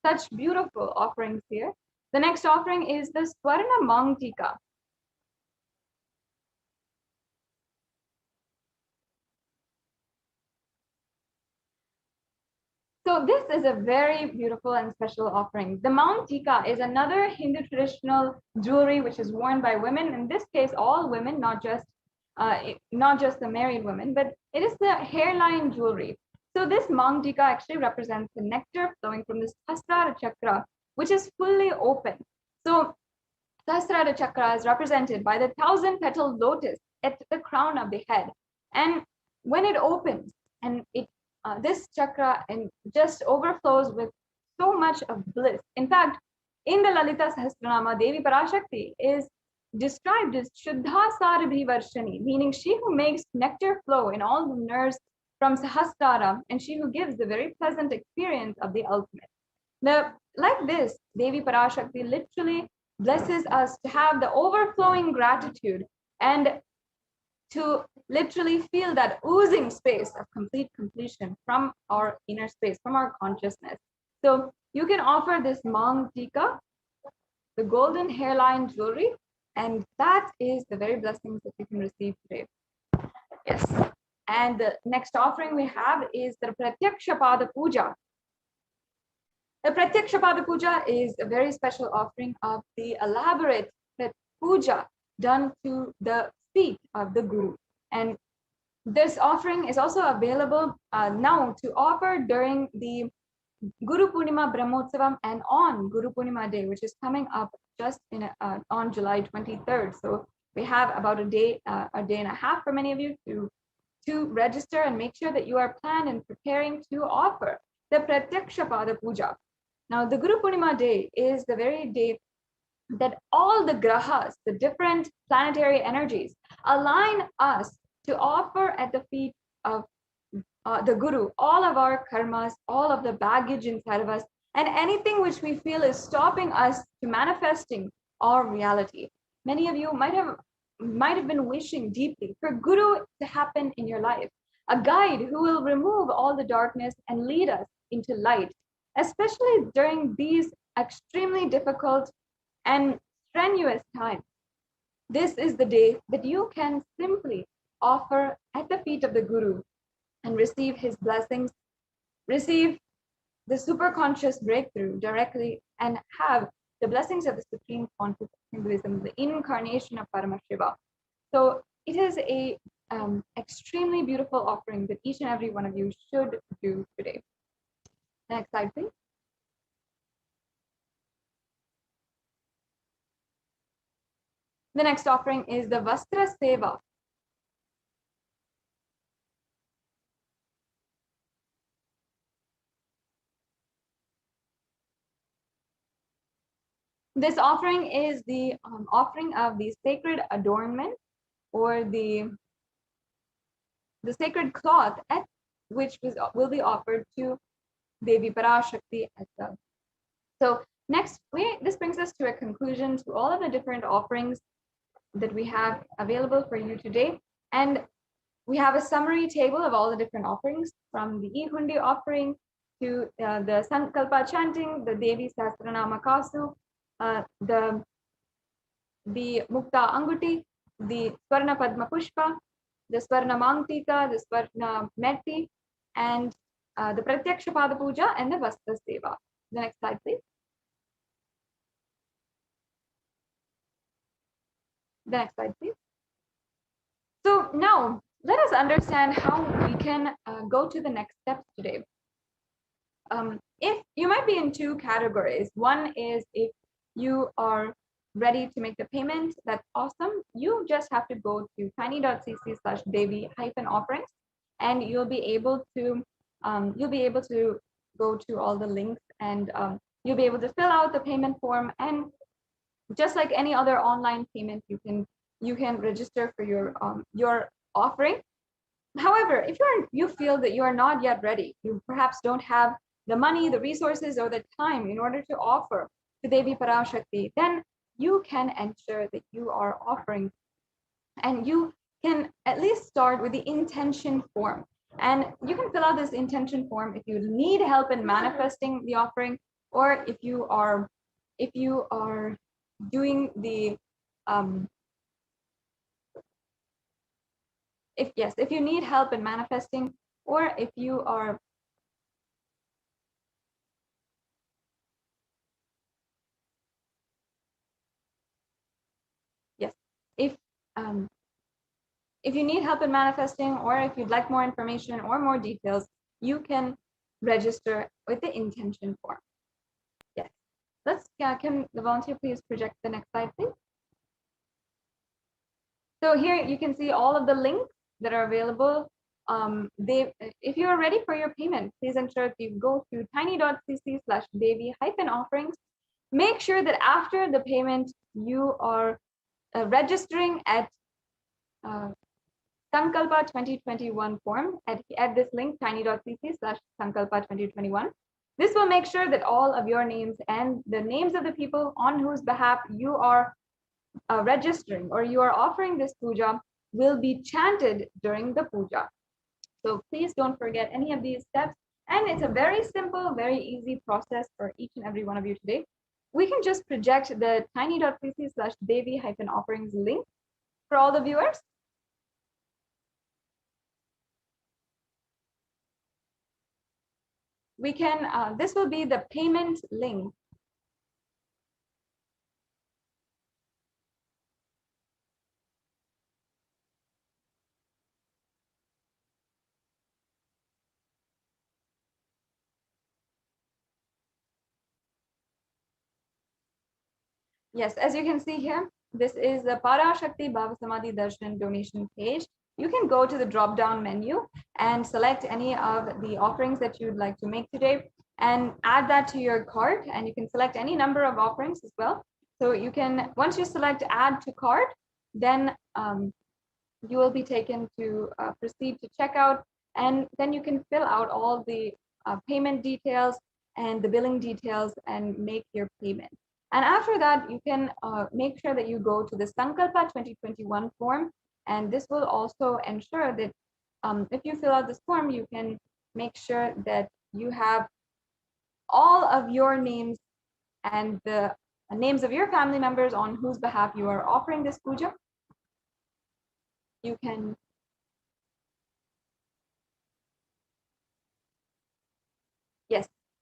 Such beautiful offerings here. The next offering is the Swarna Mangtika. So this is a very beautiful and special offering. The Mount Tika is another Hindu traditional jewelry which is worn by women. In this case, all women, not just the married women, but it is the hairline jewelry. So this Mount Tika actually represents the nectar flowing from this Sahasrara chakra, which is fully open. So Sahasrara chakra is represented by the 1,000-petaled lotus at the crown of the head, and when it opens and this chakra and just overflows with so much of bliss. In fact, in the Lalita Sahasranama, Devi Parashakti is described as Shuddha Sarabhi Varshani, meaning she who makes nectar flow in all the nerves from Sahasrara, and she who gives the very pleasant experience of the ultimate. Now, like this, Devi Parashakti literally blesses us to have the overflowing gratitude and to literally feel that oozing space of complete completion from our inner space, from our consciousness. So you can offer this Mang Tika, the golden hairline jewelry, and that is the very blessings that you can receive today. Yes. And the next offering we have is the Pratyaksha Pada Puja. The Pratyaksha Pada Puja is a very special offering of the elaborate puja done to the feet of the Guru. And this offering is also available now to offer during the Guru Purnima Brahmotsavam and on Guru Purnima Day, which is coming up just on July 23rd. So we have about a day and a half for many of you to register and make sure that you are planned and preparing to offer the Pratyaksha Pada Puja. Now, the Guru Purnima Day is the very day that all the grahas, the different planetary energies, align us to offer at the feet of the Guru all of our karmas, all of the baggage inside of us, and anything which we feel is stopping us to manifesting our reality. Many of you might have been wishing deeply for Guru to happen in your life, a guide who will remove all the darkness and lead us into light, especially during these extremely difficult and strenuous times. This is the day that you can simply offer at the feet of the Guru and receive his blessings, receive the superconscious breakthrough directly, and have the blessings of the Supreme Conscious Hinduism, the incarnation of Paramashiva. So it is a extremely beautiful offering that each and every one of you should do today. Next slide, please. The next offering is the Vastra Seva. This offering is the offering of the sacred adornment or the sacred cloth at which will be offered to Devi Parashakti as well. So next, this brings us to a conclusion to all of the different offerings that we have available for you today. And we have a summary table of all the different offerings, from the E-Hundi offering to the Sankalpa chanting, the Devi Sahasranama Kasu, the Mukta Anguti, the Swarna Padma Pushpa, the Swarna Mangtika, the Swarna Metti, and the Pratyaksha Pada Puja and the Vastra Seva. The next slide, please. The next slide, please. So now let us understand how we can go to the next steps today. If you might be in two categories. One is if you are ready to make the payment, that's awesome. You just have to go to tiny.cc/Devi-offerings, and you'll be able to go to all the links, and you'll be able to fill out the payment form. And just like any other online payment, you can register for your offering. However, if you feel that you are not yet ready, you perhaps don't have the money, the resources, or the time in order to offer to Devi Parashakti, then you can ensure that you are offering, and you can at least start with the intention form. And you can fill out this intention form if you need help in manifesting the offering, or if you are doing the if you need help in manifesting, or if you are if you need help in manifesting, or if you'd like more information or more details, you can register with the intention form. Yes. Can the volunteer please project the next slide, please? So here you can see all of the links that are available. If you are ready for your payment, please ensure that you go to tiny.cc/Devi-offerings. Make sure that after the payment, you are registering at Sankalpa 2021 form at this link, tiny.cc/Sankalpa 2021. This will make sure that all of your names and the names of the people on whose behalf you are registering or you are offering this puja will be chanted during the puja. So please don't forget any of these steps. And it's a very simple, very easy process for each and every one of you today. We can just project the tiny.cc/Devi-offerings link for all the viewers. We can, this will be the payment link. Yes, as you can see here, this is the Parashakti Bhavasamadhi Darshan donation page. You can go to the drop-down menu and select any of the offerings that you'd like to make today and add that to your cart, and you can select any number of offerings as well. So you can, once you select add to cart, then you will be taken to proceed to checkout, and then you can fill out all the payment details and the billing details and make your payment. And after that, you can make sure that you go to the Sankalpa 2021 form, and this will also ensure that if you fill out this form, you can make sure that you have all of your names and the names of your family members on whose behalf you are offering this puja. You can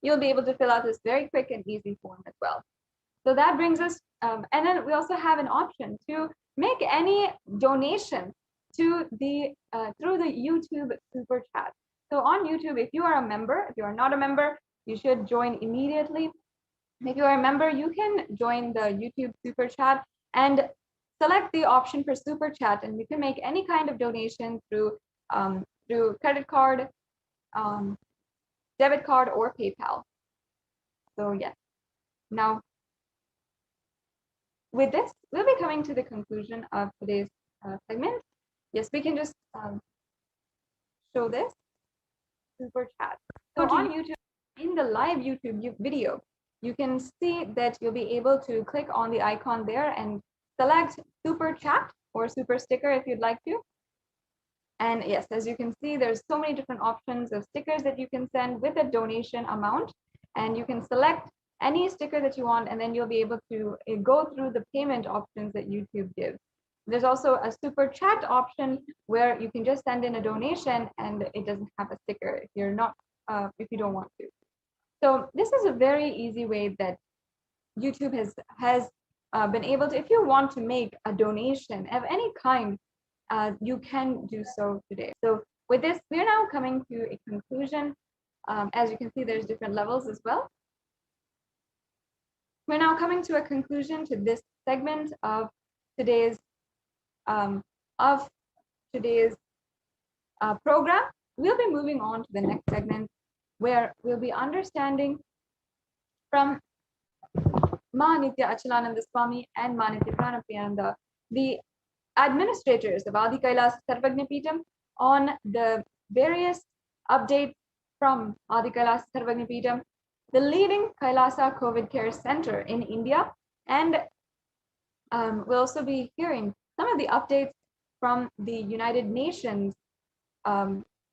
you'll be able to fill out this very quick and easy form as well. So that brings us, and then we also have an option to make any donation to the through the YouTube super chat. So on YouTube, if you are a member, if you are not a member, you should join immediately. If you are a member, you can join the YouTube super chat and select the option for super chat, and you can make any kind of donation through credit card, debit card, or PayPal. So yes, now with this, we'll be coming to the conclusion of today's segment. Yes, we can just show this super chat. So on YouTube. in the live YouTube video, you can see that you'll be able to click on the icon there and select super chat or super sticker if you'd like to. And yes, as you can see, there's so many different options of stickers that you can send with a donation amount, and you can select any sticker that you want, and then you'll be able to go through the payment options that YouTube gives. There's also a super chat option where you can just send in a donation and it doesn't have a sticker if you're not, if you don't want to. So this is a very easy way that YouTube has been able to, if you want to make a donation of any kind, you can do so today. So with this, we're now coming to a conclusion. As you can see, there's different levels as well. We're now coming to a conclusion to this segment of today's program. We'll be moving on to the next segment where we'll be understanding from Ma Nitya Achalananda Swami and Ma Nitya Pranapriyananda, the administrators of Adi Kailas Sarvagnapeetham, on the various updates from Adi Kailas Sarvagnapeetham, the leading Kailasa COVID Care Center in India, and we'll also be hearing some of the updates from the United Nations,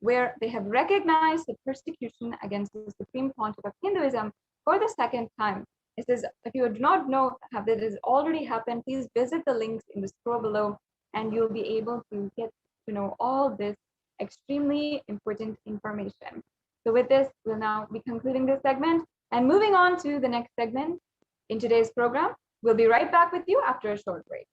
where they have recognized the persecution against the Supreme Pontiff of Hinduism for the second time. It says, if you do not know that it has already happened, please visit the links in the scroll below, and you'll be able to get to know all this extremely important information. So with this, we'll now be concluding this segment and moving on to the next segment in today's program. We'll be right back with you after a short break.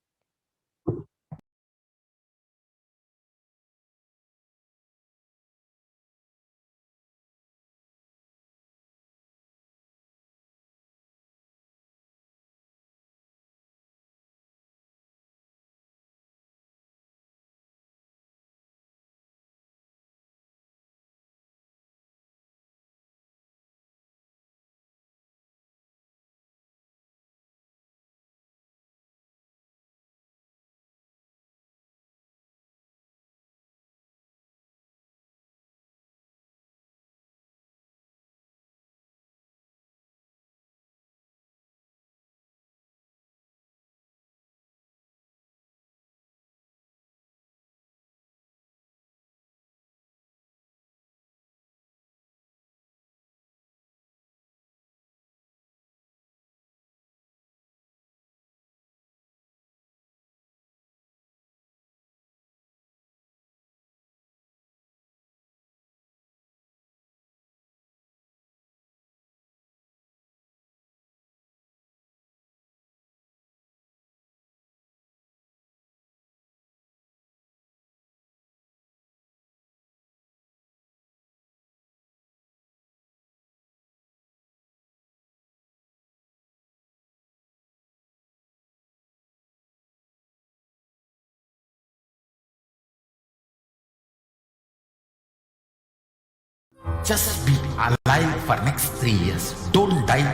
Just be alive for next 3 years. Don't die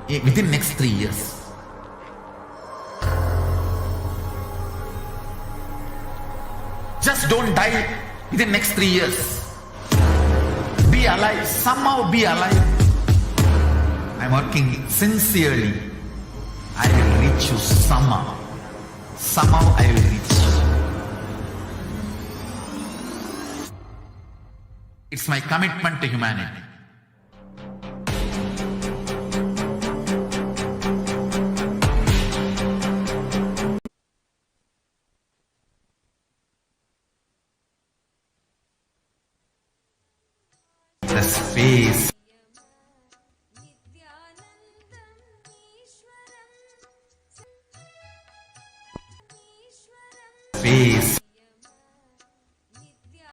within next 3 years. Just don't die within next 3 years. Be alive. Somehow be alive. I'm working sincerely. I will reach you somehow. Somehow I will reach you. It's my commitment to humanity. The space